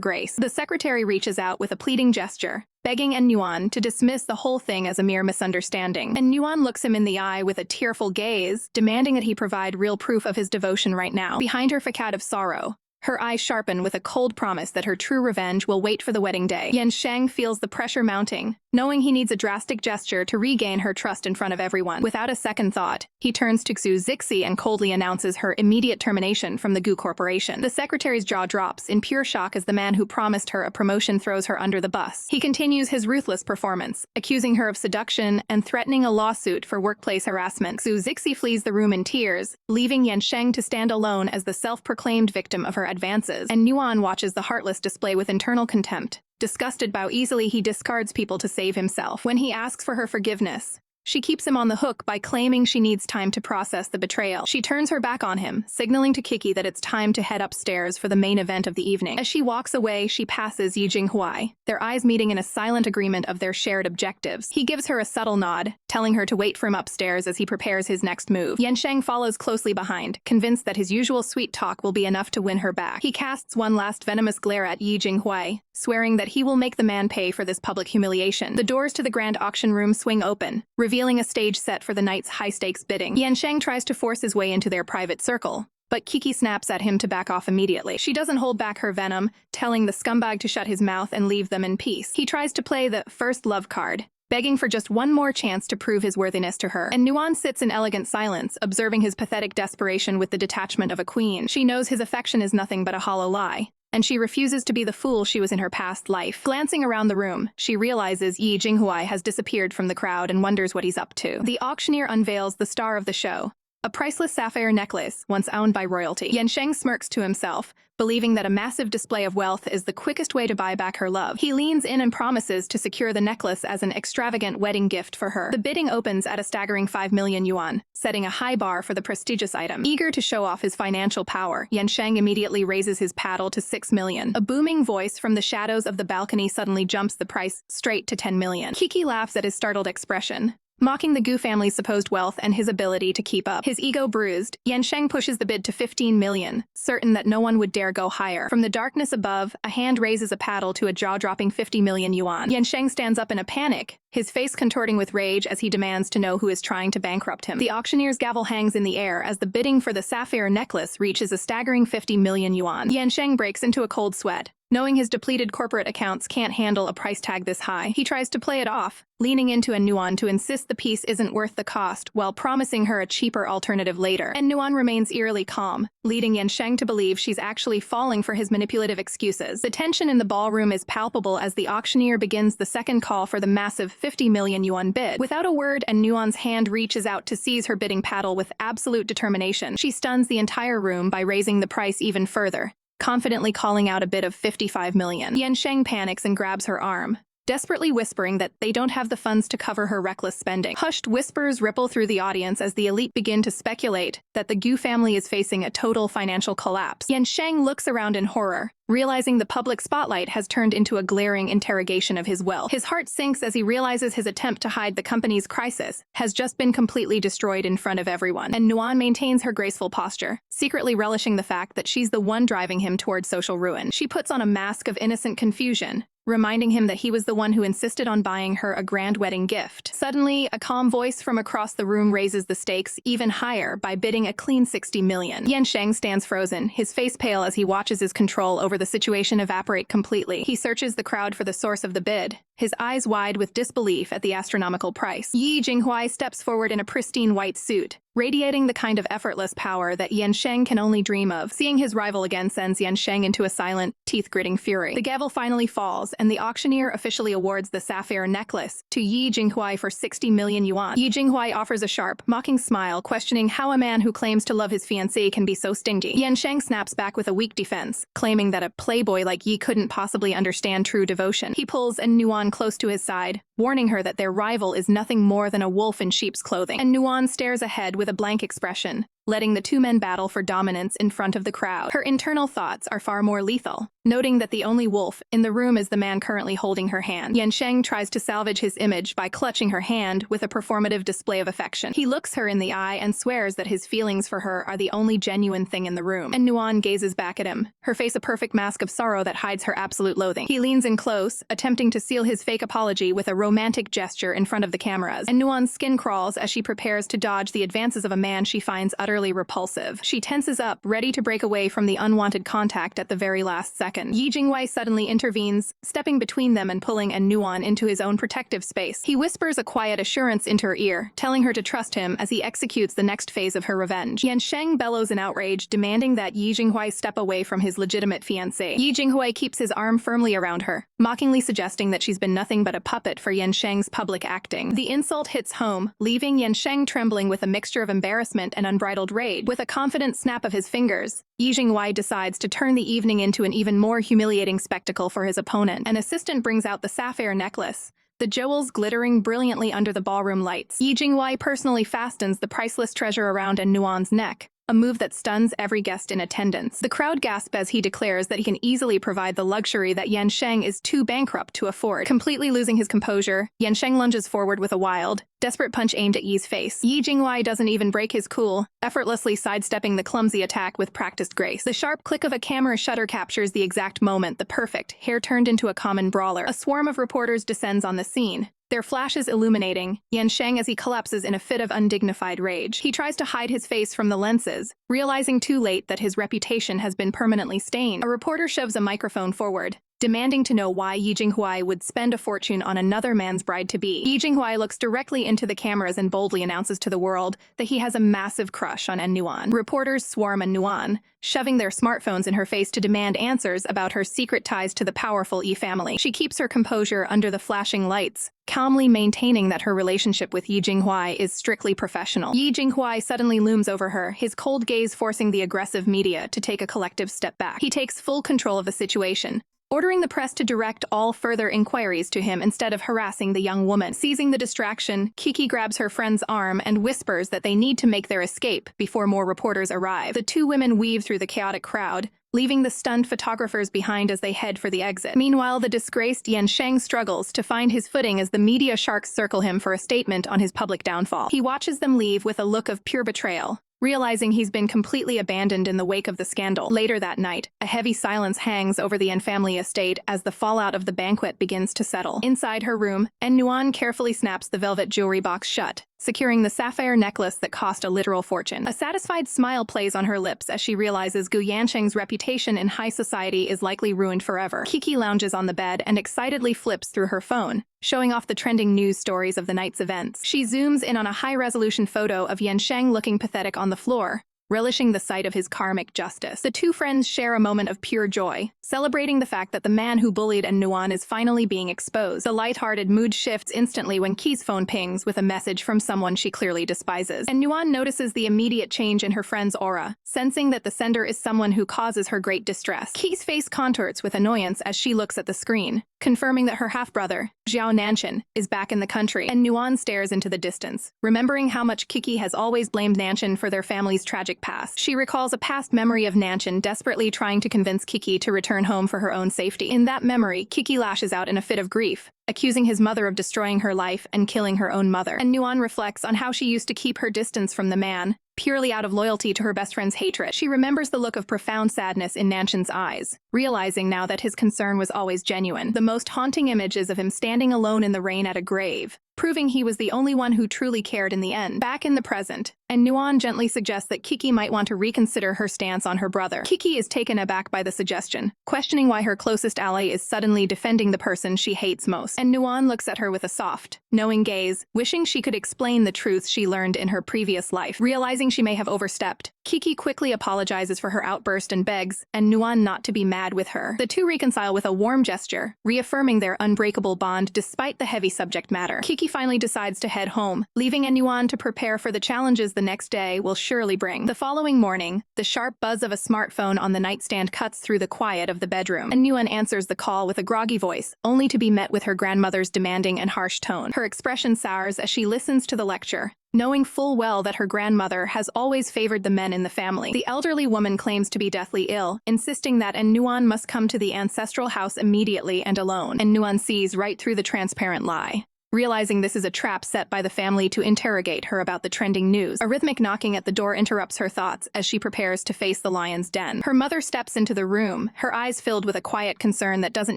grace. The secretary reaches out with a pleading gesture, begging Nuan to dismiss the whole thing as a mere misunderstanding. And Nuan looks him in the eye with a tearful gaze, demanding that he provide real proof of his devotion right now. Behind her facade of sorrow, her eyes sharpen with a cold promise that her true revenge will wait for the wedding day. Yansheng feels the pressure mounting, knowing he needs a drastic gesture to regain her trust in front of everyone. Without a second thought, he turns to Zixi and coldly announces her immediate termination from the Gu Corporation. The secretary's jaw drops in pure shock as the man who promised her a promotion throws her under the bus. He continues his ruthless performance, accusing her of seduction and threatening a lawsuit for workplace harassment. Zixi flees the room in tears, leaving Yansheng to stand alone as the self-proclaimed victim of her advances. And Nuan watches the heartless display with internal contempt, disgusted by how easily he discards people to save himself. When he asks for her forgiveness, she keeps him on the hook by claiming she needs time to process the betrayal. She turns her back on him, signaling to Kiki that it's time to head upstairs for the main event of the evening. As she walks away, she passes Jinghuai, their eyes meeting in a silent agreement of their shared objectives. He gives her a subtle nod, telling her to wait for him upstairs as he prepares his next move. Yansheng follows closely behind, convinced that his usual sweet talk will be enough to win her back. He casts one last venomous glare at Jinghuai, swearing that he will make the man pay for this public humiliation. The doors to the grand auction room swing open, revealing a stage set for the night's high-stakes bidding. Yansheng tries to force his way into their private circle, but Kiki snaps at him to back off immediately. She doesn't hold back her venom, telling the scumbag to shut his mouth and leave them in peace. He tries to play the first love card, begging for just one more chance to prove his worthiness to her. And Nuan sits in elegant silence, observing his pathetic desperation with the detachment of a queen. She knows his affection is nothing but a hollow lie, and she refuses to be the fool she was in her past life. Glancing around the room, she realizes Jinghuai has disappeared from the crowd and wonders what he's up to. The auctioneer unveils the star of the show, a priceless sapphire necklace once owned by royalty. Yansheng smirks to himself, believing that a massive display of wealth is the quickest way to buy back her love. He leans in and promises to secure the necklace as an extravagant wedding gift for her. The bidding opens at a staggering 5 million yuan, setting a high bar for the prestigious item. Eager to show off his financial power, Yansheng immediately raises his paddle to 6 million. A booming voice from the shadows of the balcony suddenly jumps the price straight to 10 million. Kiki laughs at his startled expression, mocking the Gu family's supposed wealth and his ability to keep up. His ego bruised, Yansheng pushes the bid to 15 million, certain that no one would dare go higher. From the darkness above, a hand raises a paddle to a jaw-dropping 50 million yuan. Yansheng stands up in a panic, his face contorting with rage as he demands to know who is trying to bankrupt him. The auctioneer's gavel hangs in the air as the bidding for the sapphire necklace reaches a staggering 50 million yuan. Yansheng breaks into a cold sweat, knowing his depleted corporate accounts can't handle a price tag this high. He tries to play it off, leaning into Nuan to insist the piece isn't worth the cost while promising her a cheaper alternative later. And Nuan remains eerily calm, leading Yansheng to believe she's actually falling for his manipulative excuses. The tension in the ballroom is palpable as the auctioneer begins the second call for the massive 50 million yuan bid. Without a word, Nuan's hand reaches out to seize her bidding paddle with absolute determination. She stuns the entire room by raising the price even further, confidently calling out a bid of 55 million. Yansheng panics and grabs her arm, desperately whispering that they don't have the funds to cover her reckless spending. Hushed whispers ripple through the audience as the elite begin to speculate that the Gu family is facing a total financial collapse. Yansheng looks around in horror, realizing the public spotlight has turned into a glaring interrogation of his wealth. His heart sinks as he realizes his attempt to hide the company's crisis has just been completely destroyed in front of everyone. And Nuan maintains her graceful posture, secretly relishing the fact that she's the one driving him toward social ruin. She puts on a mask of innocent confusion, reminding him that he was the one who insisted on buying her a grand wedding gift. Suddenly, a calm voice from across the room raises the stakes even higher by bidding a clean 60 million. Yansheng stands frozen, his face pale as he watches his control over the situation evaporate completely. He searches the crowd for the source of the bid, his eyes wide with disbelief at the astronomical price. Jinghuai steps forward in a pristine white suit, radiating the kind of effortless power that Yansheng can only dream of. Seeing his rival again sends Yansheng into a silent, teeth-gritting fury. The gavel finally falls, and the auctioneer officially awards the sapphire necklace to Jinghuai for 60 million yuan. Jinghuai offers a sharp, mocking smile, questioning how a man who claims to love his fiancée can be so stingy. Yansheng snaps back with a weak defense, claiming that a playboy like Yi couldn't possibly understand true devotion. He pulls Nuan close to his side, warning her that their rival is nothing more than a wolf in sheep's clothing. And Nuan stares ahead with a blank expression, letting the two men battle for dominance in front of the crowd. Her internal thoughts are far more lethal, noting that the only wolf in the room is the man currently holding her hand. Yansheng tries to salvage his image by clutching her hand with a performative display of affection. He looks her in the eye and swears that his feelings for her are the only genuine thing in the room. And Nuan gazes back at him, her face a perfect mask of sorrow that hides her absolute loathing. He leans in close, attempting to seal his fake apology with a romantic gesture in front of the cameras. And Nuan's skin crawls as she prepares to dodge the advances of a man she finds utterly repulsive. She tenses up, ready to break away from the unwanted contact at the very last second. Jinghuai suddenly intervenes, stepping between them and pulling Nuan into his own protective space. He whispers a quiet assurance into her ear, telling her to trust him as he executes the next phase of her revenge. Yansheng bellows in outrage, demanding that Jinghuai step away from his legitimate fiancé. Jinghuai keeps his arm firmly around her, mockingly suggesting that she's been nothing but a puppet for Yansheng's public acting. The insult hits home, leaving Yansheng trembling with a mixture of embarrassment and unbridled rage. With a confident snap of his fingers, Jinghuai decides to turn the evening into an even more humiliating spectacle for his opponent. An assistant brings out the sapphire necklace, the jewels glittering brilliantly under the ballroom lights. Jinghuai personally fastens the priceless treasure around Nuan's neck, a move that stuns every guest in attendance. The crowd gasps as he declares that he can easily provide the luxury that Yansheng is too bankrupt to afford. Completely losing his composure, Yansheng lunges forward with a wild, desperate punch aimed at Yi's face. Jinghuai doesn't even break his cool, effortlessly sidestepping the clumsy attack with practiced grace. The sharp click of a camera shutter captures the exact moment the perfect hair turned into a common brawler. A swarm of reporters descends on the scene, their flashes illuminating Yansheng as he collapses in a fit of undignified rage. He tries to hide his face from the lenses, realizing too late that his reputation has been permanently stained. A reporter shoves a microphone forward, demanding to know why Jinghuai would spend a fortune on another man's bride-to-be. Jinghuai looks directly into the cameras and boldly announces to the world that he has a massive crush on Nuan. Reporters swarm Nuan, shoving their smartphones in her face to demand answers about her secret ties to the powerful family. She keeps her composure under the flashing lights, calmly maintaining that her relationship with Jinghuai is strictly professional. Jinghuai suddenly looms over her, his cold gaze forcing the aggressive media to take a collective step back. He takes full control of the situation, ordering the press to direct all further inquiries to him instead of harassing the young woman. Seizing the distraction, Kiki grabs her friend's arm and whispers that they need to make their escape before more reporters arrive. The two women weave through the chaotic crowd, leaving the stunned photographers behind as they head for the exit. Meanwhile, the disgraced Yansheng struggles to find his footing as the media sharks circle him for a statement on his public downfall. He watches them leave with a look of pure betrayal, realizing he's been completely abandoned in the wake of the scandal. Later that night, a heavy silence hangs over the N family estate as the fallout of the banquet begins to settle. Inside her room, Nuan carefully snaps the velvet jewelry box shut, securing the sapphire necklace that cost a literal fortune. A satisfied smile plays on her lips as she realizes Gu Yansheng's reputation in high society is likely ruined forever. Kiki lounges on the bed and excitedly flips through her phone, showing off the trending news stories of the night's events. She zooms in on a high-resolution photo of Yansheng looking pathetic on the floor, relishing the sight of his karmic justice. The two friends share a moment of pure joy, celebrating the fact that the man who bullied Nuan is finally being exposed. The lighthearted mood shifts instantly when Ki's phone pings with a message from someone she clearly despises. Nuan notices the immediate change in her friend's aura, sensing that the sender is someone who causes her great distress. Ki's face contorts with annoyance as she looks at the screen, confirming that her half-brother, Zhao Nanshan, is back in the country. Nuan stares into the distance, remembering how much Kiki has always blamed Nanshan for their family's tragic past. She recalls a past memory of Nanshan desperately trying to convince Kiki to return home for her own safety. In that memory, Kiki lashes out in a fit of grief, accusing his mother of destroying her life and killing her own mother. Nuan reflects on how she used to keep her distance from the man, purely out of loyalty to her best friend's hatred. She remembers the look of profound sadness in Nanshan's eyes, realizing now that his concern was always genuine. The most haunting image is of him standing alone in the rain at a grave, proving he was the only one who truly cared in the end. Back in the present, Nuan gently suggests that Kiki might want to reconsider her stance on her brother. Kiki is taken aback by the suggestion, questioning why her closest ally is suddenly defending the person she hates most. Nuan looks at her with a soft, knowing gaze, wishing she could explain the truths she learned in her previous life. Realizing she may have overstepped, Kiki quickly apologizes for her outburst and begs Nuan not to be mad with her. The two reconcile with a warm gesture, reaffirming their unbreakable bond despite the heavy subject matter. Kiki finally decides to head home, leaving Nuan to prepare for the challenges the next day will surely bring. The following morning, the sharp buzz of a smartphone on the nightstand cuts through the quiet of the bedroom. Nuan answers the call with a groggy voice, only to be met with her grandmother's demanding and harsh tone. Her expression sours as she listens to the lecture, knowing full well that her grandmother has always favored the men in the family. The elderly woman claims to be deathly ill, insisting that Nuan must come to the ancestral house immediately and alone. Nuan sees right through the transparent lie, realizing this is a trap set by the family to interrogate her about the trending news. A rhythmic knocking at the door interrupts her thoughts as she prepares to face the lion's den. Her mother steps into the room, her eyes filled with a quiet concern that doesn't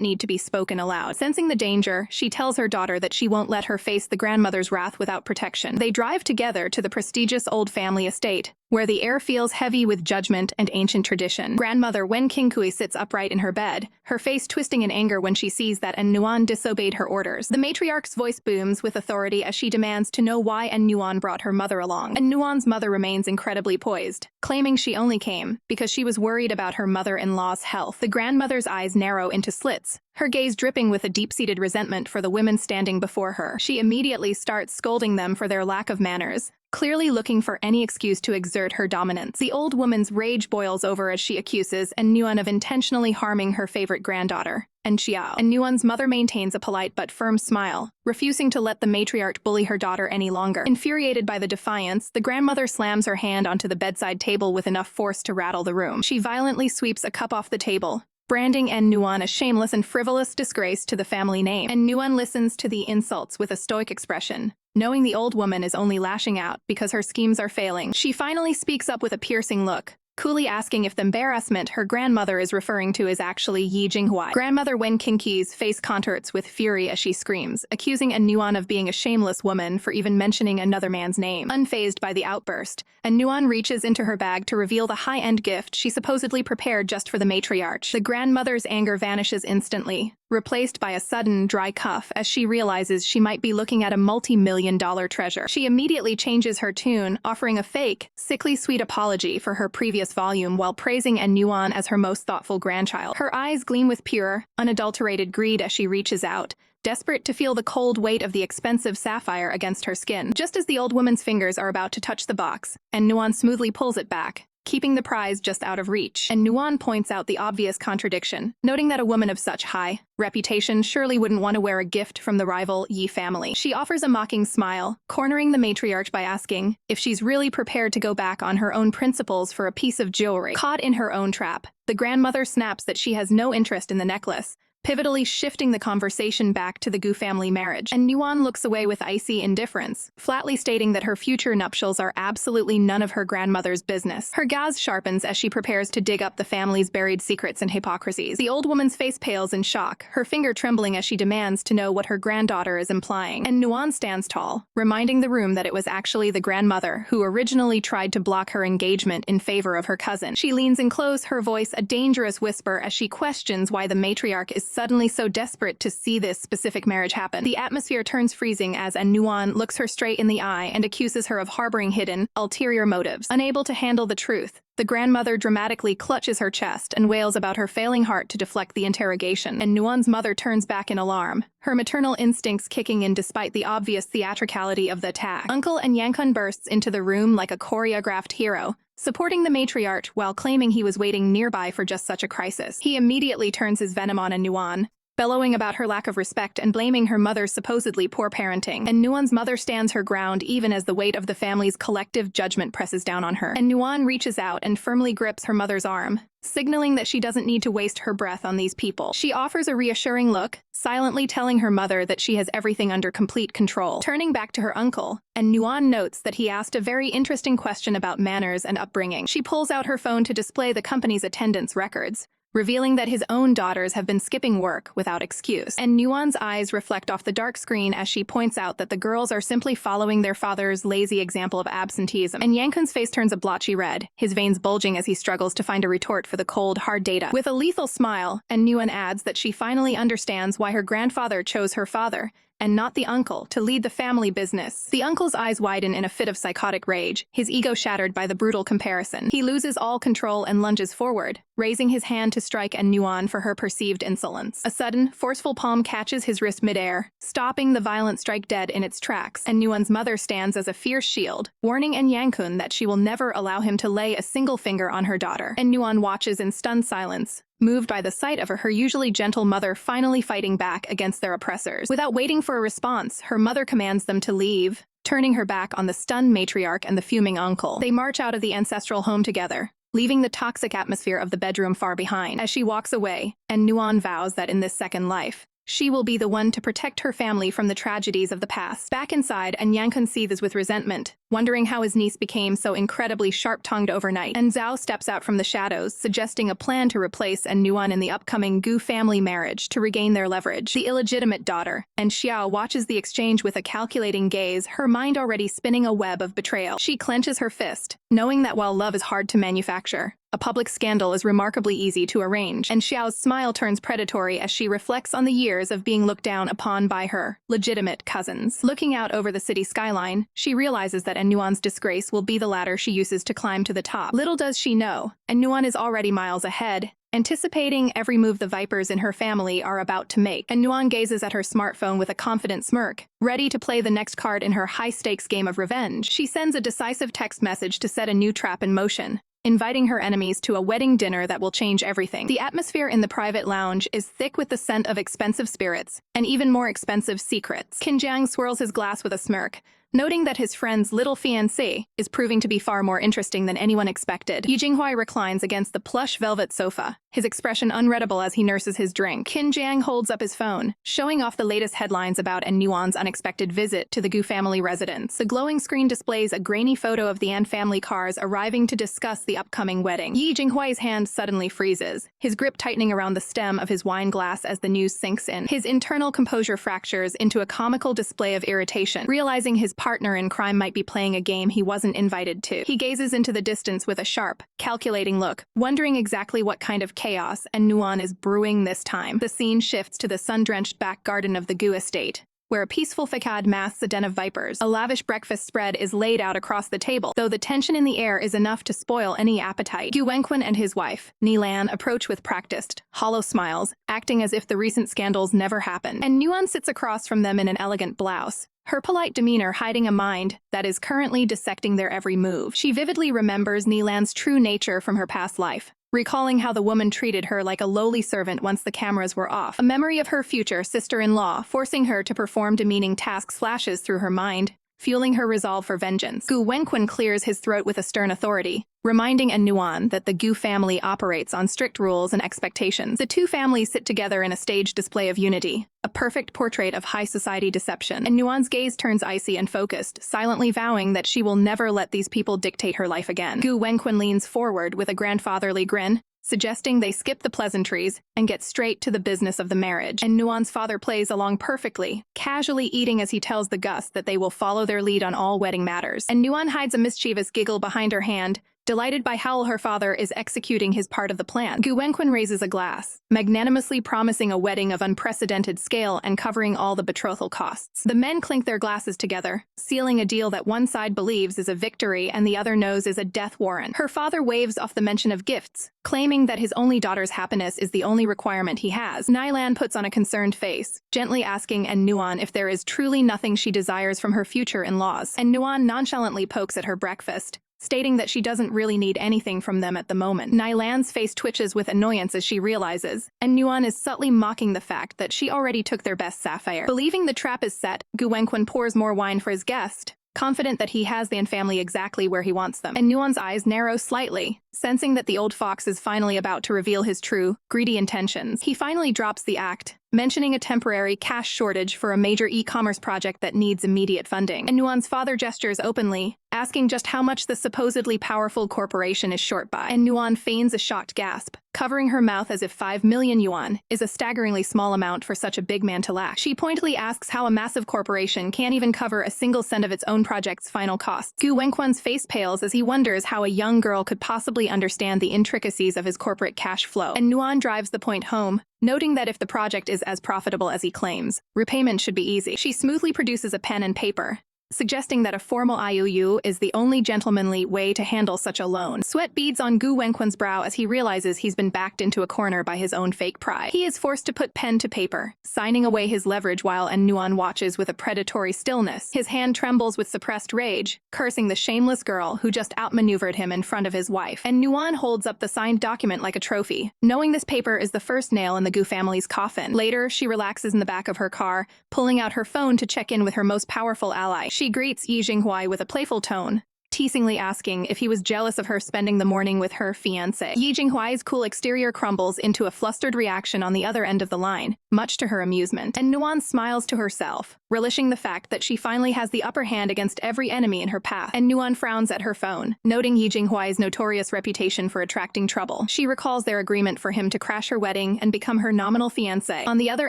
need to be spoken aloud. Sensing the danger, she tells her daughter that she won't let her face the grandmother's wrath without protection. They drive together to the prestigious old family estate, where the air feels heavy with judgment and ancient tradition. Grandmother Wen Qingkui sits upright in her bed, her face twisting in anger when she sees that Nuan disobeyed her orders. The matriarch's voice booms with authority as she demands to know why Nuan brought her mother along. Nuan's mother remains incredibly poised, claiming she only came because she was worried about her mother-in-law's health. The grandmother's eyes narrow into slits, her gaze dripping with a deep-seated resentment for the women standing before her. She immediately starts scolding them for their lack of manners, clearly looking for any excuse to exert her dominance. The old woman's rage boils over as she accuses Nuan of intentionally harming her favorite granddaughter, Xiao. Nuan's mother maintains a polite but firm smile, refusing to let the matriarch bully her daughter any longer. Infuriated by the defiance, the grandmother slams her hand onto the bedside table with enough force to rattle the room. She violently sweeps a cup off the table, branding Nuan a shameless and frivolous disgrace to the family name. Nuan listens to the insults with a stoic expression, knowing the old woman is only lashing out because her schemes are failing. She finally speaks up with a piercing look, coolly asking if the embarrassment her grandmother is referring to is actually Yi Jinghuai. Grandmother Wen Kinki's face contorts with fury as she screams, accusing Nuan of being a shameless woman for even mentioning another man's name. Unfazed by the outburst, Nuan reaches into her bag to reveal the high-end gift she supposedly prepared just for the matriarch. The grandmother's anger vanishes instantly, replaced by a sudden, dry cough as she realizes she might be looking at a multi-million-dollar treasure. She immediately changes her tune, offering a fake, sickly sweet apology for her previous volume while praising Nuan as her most thoughtful grandchild. Her eyes gleam with pure, unadulterated greed as she reaches out, desperate to feel the cold weight of the expensive sapphire against her skin. Just as the old woman's fingers are about to touch the box, Nuan smoothly pulls it back, keeping the prize just out of reach. And Nuan points out the obvious contradiction, noting that a woman of such high reputation surely wouldn't want to wear a gift from the rival Yi family. She offers a mocking smile, cornering the matriarch by asking if she's really prepared to go back on her own principles for a piece of jewelry. Caught in her own trap, the grandmother snaps that she has no interest in the necklace, pivotally shifting the conversation back to the Gu family marriage. And Nuan looks away with icy indifference, flatly stating that her future nuptials are absolutely none of her grandmother's business. Her gaze sharpens as she prepares to dig up the family's buried secrets and hypocrisies. The old woman's face pales in shock, her finger trembling as she demands to know what her granddaughter is implying. And Nuan stands tall, reminding the room that it was actually the grandmother who originally tried to block her engagement in favor of her cousin. She leans in close, her voice a dangerous whisper as she questions why the matriarch is suddenly so desperate to see this specific marriage happen. The atmosphere turns freezing as Nuan looks her straight in the eye and accuses her of harboring hidden, ulterior motives. Unable to handle the truth, the grandmother dramatically clutches her chest and wails about her failing heart to deflect the interrogation. And Nuan's mother turns back in alarm, her maternal instincts kicking in despite the obvious theatricality of the attack. Uncle Yankun bursts into the room like a choreographed hero, supporting the matriarch while claiming he was waiting nearby for just such a crisis. He immediately turns his venom on Nuan, bellowing about her lack of respect and blaming her mother's supposedly poor parenting. And Nuan's mother stands her ground even as the weight of the family's collective judgment presses down on her. And Nuan reaches out and firmly grips her mother's arm, signaling that she doesn't need to waste her breath on these people. She offers a reassuring look, silently telling her mother that she has everything under complete control. Turning back to her uncle, and Nuan notes that he asked a very interesting question about manners and upbringing. She pulls out her phone to display the company's attendance records, revealing that his own daughters have been skipping work without excuse. And Nuan's eyes reflect off the dark screen as she points out that the girls are simply following their father's lazy example of absenteeism. And Yankun's face turns a blotchy red, his veins bulging as he struggles to find a retort for the cold, hard data. With a lethal smile, and Nuan adds that she finally understands why her grandfather chose her father, and not the uncle, to lead the family business. The uncle's eyes widen in a fit of psychotic rage, his ego shattered by the brutal comparison. He loses all control and lunges forward, raising his hand to strike Nuan for her perceived insolence. A sudden, forceful palm catches his wrist midair, stopping the violent strike dead in its tracks. And Nuan's mother stands as a fierce shield, warning Yankun that she will never allow him to lay a single finger on her daughter. And Nuan watches in stunned silence, moved by the sight of her usually gentle mother finally fighting back against their oppressors. Without waiting for a response, her mother commands them to leave, turning her back on the stunned matriarch and the fuming uncle. They march out of the ancestral home together, leaving the toxic atmosphere of the bedroom far behind. As she walks away, and Nuan vows that in this second life, she will be the one to protect her family from the tragedies of the past. Back inside, and Yankun seethes with resentment, wondering how his niece became so incredibly sharp-tongued overnight. And Zhao steps out from the shadows, suggesting a plan to replace Nuan in the upcoming Gu family marriage to regain their leverage. The illegitimate daughter, and Xiao watches the exchange with a calculating gaze, her mind already spinning a web of betrayal. She clenches her fist, knowing that while love is hard to manufacture, a public scandal is remarkably easy to arrange. And Xiao's smile turns predatory as she reflects on the years of being looked down upon by her legitimate cousins. Looking out over the city skyline, she realizes that Nuan's disgrace will be the ladder she uses to climb to the top. Little does she know, Nuan is already miles ahead, anticipating every move the vipers in her family are about to make. And Nuan gazes at her smartphone with a confident smirk, ready to play the next card in her high-stakes game of revenge. She sends a decisive text message to set a new trap in motion, inviting her enemies to a wedding dinner that will change everything. The atmosphere in the private lounge is thick with the scent of expensive spirits and even more expensive secrets. Qin Jiang swirls his glass with a smirk, noting that his friend's little fiancé is proving to be far more interesting than anyone expected. Jinghuai reclines against the plush velvet sofa, his expression unreadable as he nurses his drink. Qin Jiang holds up his phone, showing off the latest headlines about Nuan's unexpected visit to the Gu family residence. The glowing screen displays a grainy photo of the An family cars arriving to discuss the upcoming wedding. Jinghuai's hand suddenly freezes, his grip tightening around the stem of his wine glass as the news sinks in. His internal composure fractures into a comical display of irritation, realizing his partner in crime might be playing a game he wasn't invited to. He gazes into the distance with a sharp, calculating look, wondering exactly what kind of chaos Nuan is brewing this time. The scene shifts to the sun-drenched back garden of the Gu estate, where a peaceful facade masks a den of vipers. A lavish breakfast spread is laid out across the table, though the tension in the air is enough to spoil any appetite. Gu Wenquan and his wife, Nilan, approach with practiced, hollow smiles, acting as if the recent scandals never happened. And Nuan sits across from them in an elegant blouse, her polite demeanor hiding a mind that is currently dissecting their every move. She vividly remembers Nilan's true nature from her past life, recalling how the woman treated her like a lowly servant once the cameras were off. A memory of her future sister-in-law forcing her to perform demeaning tasks flashes through her mind, fueling her resolve for vengeance. Gu Wenquan clears his throat with a stern authority, reminding Nuan that the Gu family operates on strict rules and expectations. The two families sit together in a staged display of unity, a perfect portrait of high society deception. And Nuan's gaze turns icy and focused, silently vowing that she will never let these people dictate her life again. Gu Wenquan leans forward with a grandfatherly grin, suggesting they skip the pleasantries and get straight to the business of the marriage. And Nuan's father plays along perfectly, casually eating as he tells the Gus that they will follow their lead on all wedding matters. And Nuan hides a mischievous giggle behind her hand, delighted by how her father is executing his part of the plan. Gu Wenquan raises a glass, magnanimously promising a wedding of unprecedented scale and covering all the betrothal costs. The men clink their glasses together, sealing a deal that one side believes is a victory and the other knows is a death warrant. Her father waves off the mention of gifts, claiming that his only daughter's happiness is the only requirement he has. Nilan puts on a concerned face, gently asking Nuan if there is truly nothing she desires from her future in-laws. And Nuan nonchalantly pokes at her breakfast, stating that she doesn't really need anything from them at the moment. Nilan's face twitches with annoyance as she realizes, and Nuan is subtly mocking the fact that she already took their best sapphire. Believing the trap is set, Gu Wenquan pours more wine for his guest, confident that he has the An family exactly where he wants them. And Nuan's eyes narrow slightly, sensing that the old fox is finally about to reveal his true, greedy intentions. He finally drops the act, mentioning a temporary cash shortage for a major e-commerce project that needs immediate funding. And Nuan's father gestures openly, asking just how much the supposedly powerful corporation is short by. And Nuan feigns a shocked gasp, covering her mouth as if 5 million yuan is a staggeringly small amount for such a big man to lack. She pointedly asks how a massive corporation can't even cover a single cent of its own project's final costs. Gu Wenquan's face pales as he wonders how a young girl could possibly understand the intricacies of his corporate cash flow. And Nuan drives the point home, noting that if the project is as profitable as he claims, repayment should be easy. She smoothly produces a pen and paper, suggesting that a formal IOU is the only gentlemanly way to handle such a loan. Sweat beads on Gu Wenquan's brow as he realizes he's been backed into a corner by his own fake pride. He is forced to put pen to paper, signing away his leverage while Nuan watches with a predatory stillness. His hand trembles with suppressed rage, cursing the shameless girl who just outmaneuvered him in front of his wife. And Nuan holds up the signed document like a trophy, knowing this paper is the first nail in the Gu family's coffin. Later, she relaxes in the back of her car, pulling out her phone to check in with her most powerful ally. She greets Jinghuai with a playful tone, teasingly asking if he was jealous of her spending the morning with her fiancé. Jinghuai's cool exterior crumbles into a flustered reaction on the other end of the line, much to her amusement. And Nuan smiles to herself, relishing the fact that she finally has the upper hand against every enemy in her path. And Nuan frowns at her phone, noting Jinghuai's notorious reputation for attracting trouble. She recalls their agreement for him to crash her wedding and become her nominal fiancé. On the other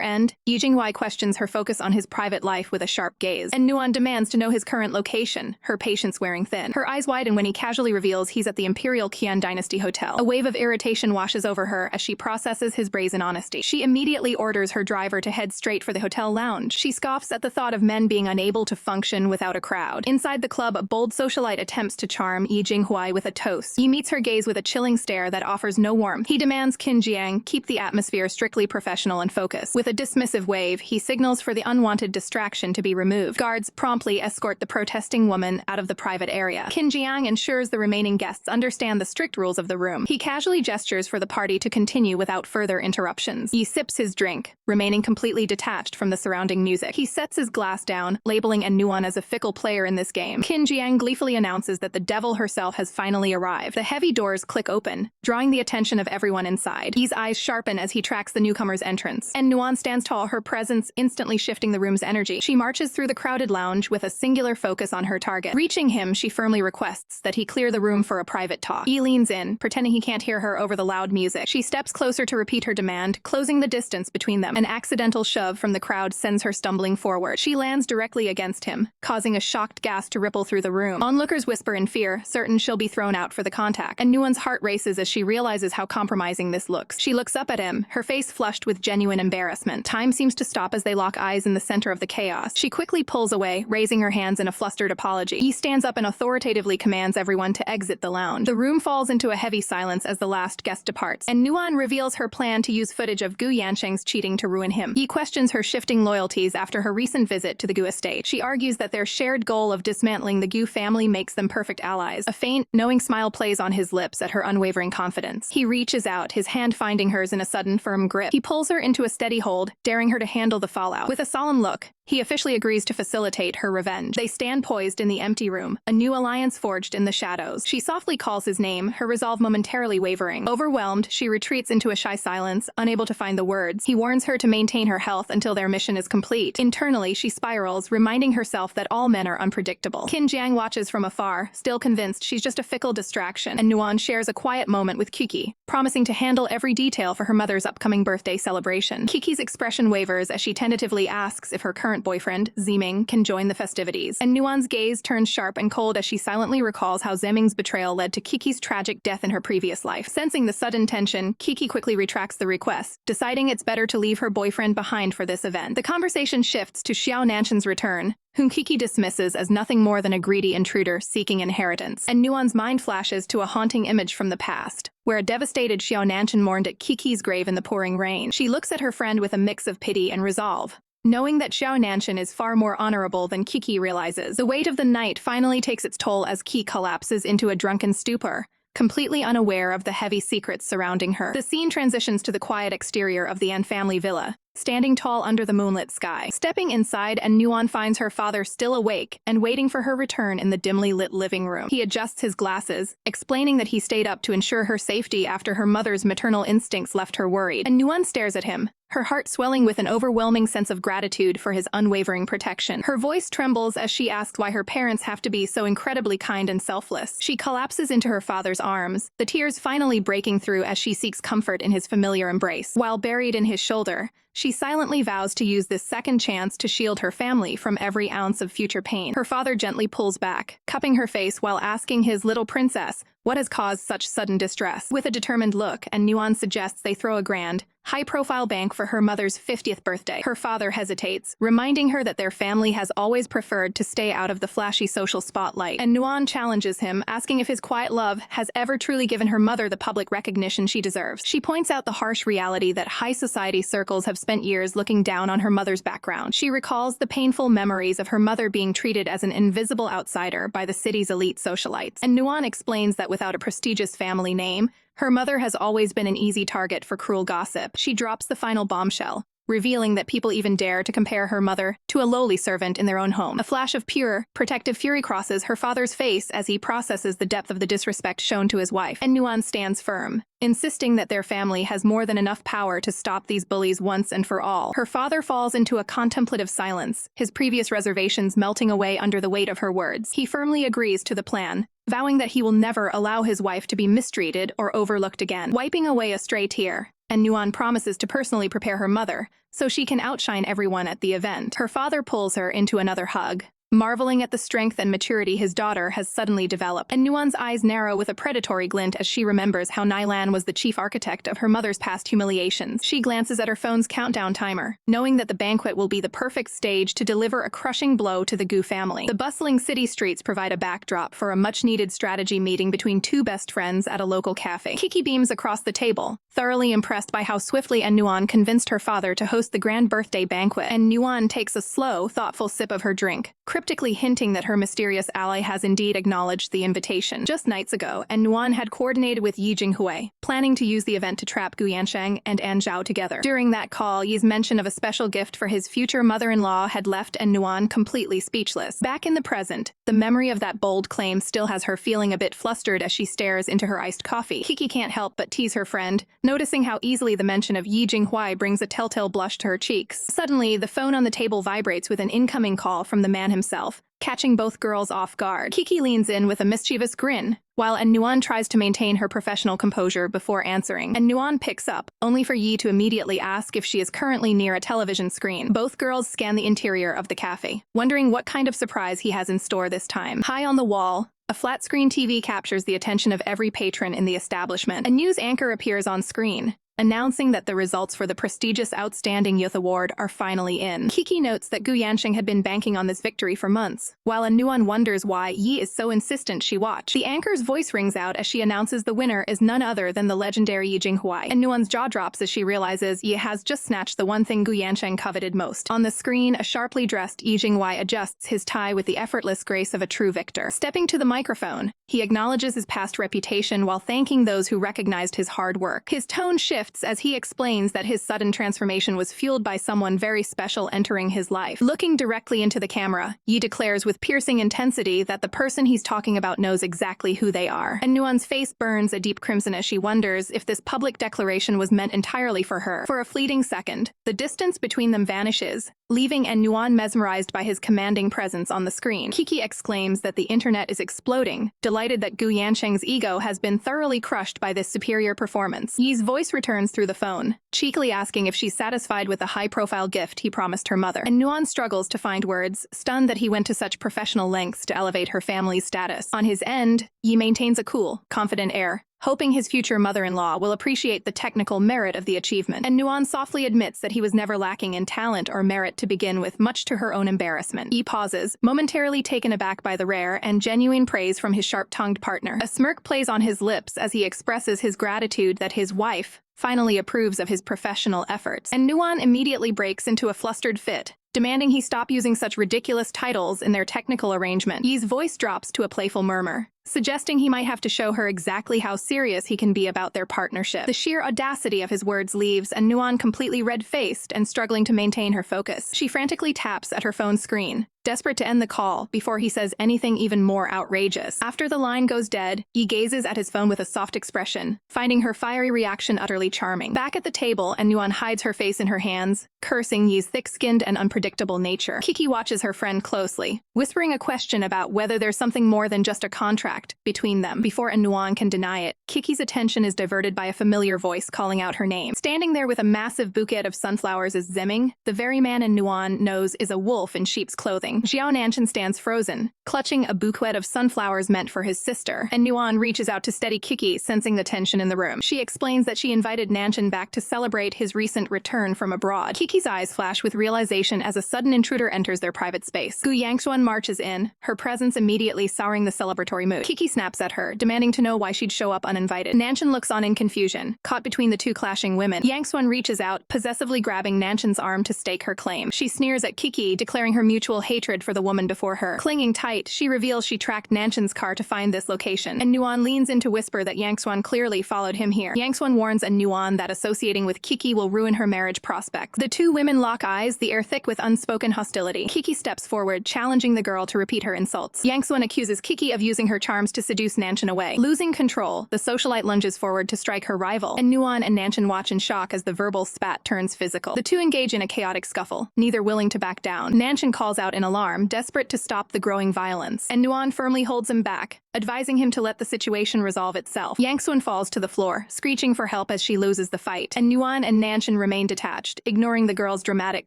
end, Jinghuai questions her focus on his private life with a sharp gaze, and Nuan demands to know his current location, her patience wearing thin. Her eyes widen when he casually reveals he's at the Imperial Qian Dynasty Hotel. A wave of irritation washes over her as she processes his brazen honesty. She immediately orders her driver to head straight for the hotel lounge. She scoffs at the thought of men being unable to function without a crowd. Inside the club, a bold socialite attempts to charm Jinghuai with a toast. He meets her gaze with a chilling stare that offers no warmth. He demands Qin Jiang keep the atmosphere strictly professional and focused. With a dismissive wave, he signals for the unwanted distraction to be removed. Guards promptly escort the protesting woman out of the private area. Qin Jiang ensures the remaining guests understand the strict rules of the room. He casually gestures for the party to continue without further interruptions. He sips his drink, remaining completely detached from the surrounding music. He sets his glass down, labeling Nuan as a fickle player in this game. Qin Jiang gleefully announces that the devil herself has finally arrived. The heavy doors click open, drawing the attention of everyone inside. Yi's eyes sharpen as he tracks the newcomer's entrance. And Nuan stands tall, her presence instantly shifting the room's energy. She marches through the crowded lounge with a singular focus on her target. Reaching him, she firmly requests that he clear the room for a private talk. Yi leans in, pretending he can't hear her over the loud music. She steps closer to repeat her demand, closing the distance between them. An accidental shove from the crowd sends her stumbling forward. She lands directly against him, causing a shocked gasp to ripple through the room. Onlookers whisper in fear, certain she'll be thrown out for the contact. And Nuan's heart races as she realizes how compromising this looks. She looks up at him, her face flushed with genuine embarrassment. Time seems to stop as they lock eyes in the center of the chaos. She quickly pulls away, raising her hands in a flustered apology. He stands up and authoritatively commands everyone to exit the lounge. The room falls into a heavy silence as the last guest departs, and Nuan reveals her plan to use footage of Gu Yansheng's cheating to ruin him. He questions her shifting loyalties after her recent visit to the Gu estate. She argues that their shared goal of dismantling the Gu family makes them perfect allies. A faint, knowing smile plays on his lips at her unwavering confidence. He reaches out, his hand finding hers in a sudden firm grip. He pulls her into a steady hold, daring her to handle the fallout. With a solemn look, he officially agrees to facilitate her revenge. They stand poised in the empty room, a new alliance forged in the shadows. She softly calls his name, her resolve momentarily wavering. Overwhelmed, she retreats into a shy silence, unable to find the words. He warns her to maintain her health until their mission is complete. Internally, she spirals, reminding herself that all men are unpredictable. Qin Jiang watches from afar, still convinced she's just a fickle distraction, and Nuan shares a quiet moment with Kiki, promising to handle every detail for her mother's upcoming birthday celebration. Kiki's expression wavers as she tentatively asks if her current boyfriend, Ziming, can join the festivities, and Nuan's gaze turns sharp and cold as she silently recalls how Ziming's betrayal led to Kiki's tragic death in her previous life. Sensing the sudden tension, Kiki quickly retracts the request, deciding it's better to leave her boyfriend behind for this event. The conversation shifts to Xiao Nanshan's return, whom Kiki dismisses as nothing more than a greedy intruder seeking inheritance. And Nuan's mind flashes to a haunting image from the past, where a devastated Xiao Nanshan mourned at Kiki's grave in the pouring rain. She looks at her friend with a mix of pity and resolve, knowing that Xiao Nanshan is far more honorable than Kiki realizes. The weight of the night finally takes its toll as Ki collapses into a drunken stupor, completely unaware of the heavy secrets surrounding her. The scene transitions to the quiet exterior of the An family villa, standing tall under the moonlit sky. Stepping inside, and Nuan finds her father still awake and waiting for her return in the dimly lit living room. He adjusts his glasses, explaining that he stayed up to ensure her safety after her mother's maternal instincts left her worried. And Nuan stares at him, her heart swelling with an overwhelming sense of gratitude for his unwavering protection. Her voice trembles as she asks why her parents have to be so incredibly kind and selfless. She collapses into her father's arms, the tears finally breaking through as she seeks comfort in his familiar embrace. While buried in his shoulder, she silently vows to use this second chance to shield her family from every ounce of future pain. Her father gently pulls back, cupping her face while asking his little princess what has caused such sudden distress. With a determined look, and Nuan suggests they throw a grand, high-profile bank for her mother's 50th birthday. Her father hesitates, reminding her that their family has always preferred to stay out of the flashy social spotlight. And Nuan challenges him, asking if his quiet love has ever truly given her mother the public recognition she deserves. She points out the harsh reality that high society circles have spent years looking down on her mother's background. She recalls the painful memories of her mother being treated as an invisible outsider by the city's elite socialites. And Nuan explains that without a prestigious family name, her mother has always been an easy target for cruel gossip. She drops the final bombshell, revealing that people even dare to compare her mother to a lowly servant in their own home. A flash of pure, protective fury crosses her father's face as he processes the depth of the disrespect shown to his wife. And Nuan stands firm, insisting that their family has more than enough power to stop these bullies once and for all. Her father falls into a contemplative silence, his previous reservations melting away under the weight of her words. He firmly agrees to the plan, vowing that he will never allow his wife to be mistreated or overlooked again. Wiping away a stray tear, and Nuan promises to personally prepare her mother so she can outshine everyone at the event. Her father pulls her into another hug, marveling at the strength and maturity his daughter has suddenly developed. And Nuan's eyes narrow with a predatory glint as she remembers how Nailan was the chief architect of her mother's past humiliations. She glances at her phone's countdown timer, knowing that the banquet will be the perfect stage to deliver a crushing blow to the Gu family. The bustling city streets provide a backdrop for a much-needed strategy meeting between two best friends at a local cafe. Kiki beams across the table, thoroughly impressed by how swiftly Nuan convinced her father to host the grand birthday banquet. And Nuan takes a slow, thoughtful sip of her drink, cryptically hinting that her mysterious ally has indeed acknowledged the invitation. Just nights ago, Nuan had coordinated with Jinghuai, planning to use the event to trap Gu Yansheng and An Zhao together. During that call, Yi's mention of a special gift for his future mother-in-law had left Nuan completely speechless. Back in the present, the memory of that bold claim still has her feeling a bit flustered as she stares into her iced coffee. Kiki can't help but tease her friend, noticing how easily the mention of Yi Jinghuai brings a telltale blush to her cheeks. Suddenly, the phone on the table vibrates with an incoming call from the man himself, catching both girls off guard. Kiki leans in with a mischievous grin, while Nuan tries to maintain her professional composure before answering. Nuan picks up, only for Yi to immediately ask if she is currently near a television screen. Both girls scan the interior of the cafe, wondering what kind of surprise he has in store this time. High on the wall, a flat-screen TV captures the attention of every patron in the establishment. A news anchor appears on screen, announcing that the results for the prestigious Outstanding Youth Award are finally in. Kiki notes that Gu Yansheng had been banking on this victory for months, while Nuan wonders why Yi is so insistent she watch. The anchor's voice rings out as she announces the winner is none other than the legendary Yi Jinghuai, and Nuan's jaw drops as she realizes Yi has just snatched the one thing Gu Yansheng coveted most. On the screen, a sharply dressed Yi Jinghuai adjusts his tie with the effortless grace of a true victor. Stepping to the microphone, he acknowledges his past reputation while thanking those who recognized his hard work. His tone shifts as he explains that his sudden transformation was fueled by someone very special entering his life. Looking directly into the camera, Yi declares with piercing intensity that the person he's talking about knows exactly who they are. And Nuan's face burns a deep crimson as she wonders if this public declaration was meant entirely for her. For a fleeting second, the distance between them vanishes, leaving Nuan mesmerized by his commanding presence on the screen. Kiki exclaims that the internet is exploding, delighted that Gu Yansheng's ego has been thoroughly crushed by this superior performance. Yi's voice returns through the phone, cheekily asking if she's satisfied with the high-profile gift he promised her mother. And Nuan struggles to find words, stunned that he went to such professional lengths to elevate her family's status. On his end, Yi maintains a cool, confident air, hoping his future mother-in-law will appreciate the technical merit of the achievement. And Nuan softly admits that he was never lacking in talent or merit to begin with, much to her own embarrassment. Yi pauses, momentarily taken aback by the rare and genuine praise from his sharp-tongued partner. A smirk plays on his lips as he expresses his gratitude that his wife finally approves of his professional efforts. And Nuan immediately breaks into a flustered fit, demanding he stop using such ridiculous titles in their technical arrangement. Yi's voice drops to a playful murmur, suggesting he might have to show her exactly how serious he can be about their partnership. The sheer audacity of his words leaves Nuan completely red-faced and struggling to maintain her focus. She frantically taps at her phone screen, desperate to end the call before he says anything even more outrageous. After the line goes dead, Yi gazes at his phone with a soft expression, finding her fiery reaction utterly charming. Back at the table, Nuan hides her face in her hands, cursing Yi's thick-skinned and unpredictable nature. Kiki watches her friend closely, whispering a question about whether there's something more than just a contract between them. Before Nuan can deny it, Kiki's attention is diverted by a familiar voice calling out her name. Standing there with a massive bouquet of sunflowers is Zemming, the very man Nuan knows is a wolf in sheep's clothing. Xiao Nanshan stands frozen, clutching a bouquet of sunflowers meant for his sister, and Nuan reaches out to steady Kiki, sensing the tension in the room. She explains that she invited Nanshan back to celebrate his recent return from abroad. Kiki's eyes flash with realization as a sudden intruder enters their private space. Gu Yanxuan marches in, her presence immediately souring the celebratory mood. Kiki snaps at her, demanding to know why she'd show up uninvited. Nanshan looks on in confusion, caught between the two clashing women. Yanxuan reaches out, possessively grabbing Nanshan's arm to stake her claim. She sneers at Kiki, declaring her mutual hatred for the woman before her. Clinging tight, she reveals she tracked Nanshan's car to find this location, and Nuan leans in to whisper that Yanxuan clearly followed him here. Yanxuan warns Nuan that associating with Kiki will ruin her marriage prospects. The two women lock eyes, the air thick with unspoken hostility. Kiki steps forward, challenging the girl to repeat her insults. Yanxuan accuses Kiki of using her charms to seduce Nanshan away. Losing control, the socialite lunges forward to strike her rival, and Nuan and Nanshan watch in shock as the verbal spat turns physical. The two engage in a chaotic scuffle, neither willing to back down. Nanshan calls out in alarm, desperate to stop the growing violence, and Nuan firmly holds him back, advising him to let the situation resolve itself. Yanxuan falls to the floor, screeching for help as she loses the fight, and Nuan and Nanshan remain detached, ignoring the girl's dramatic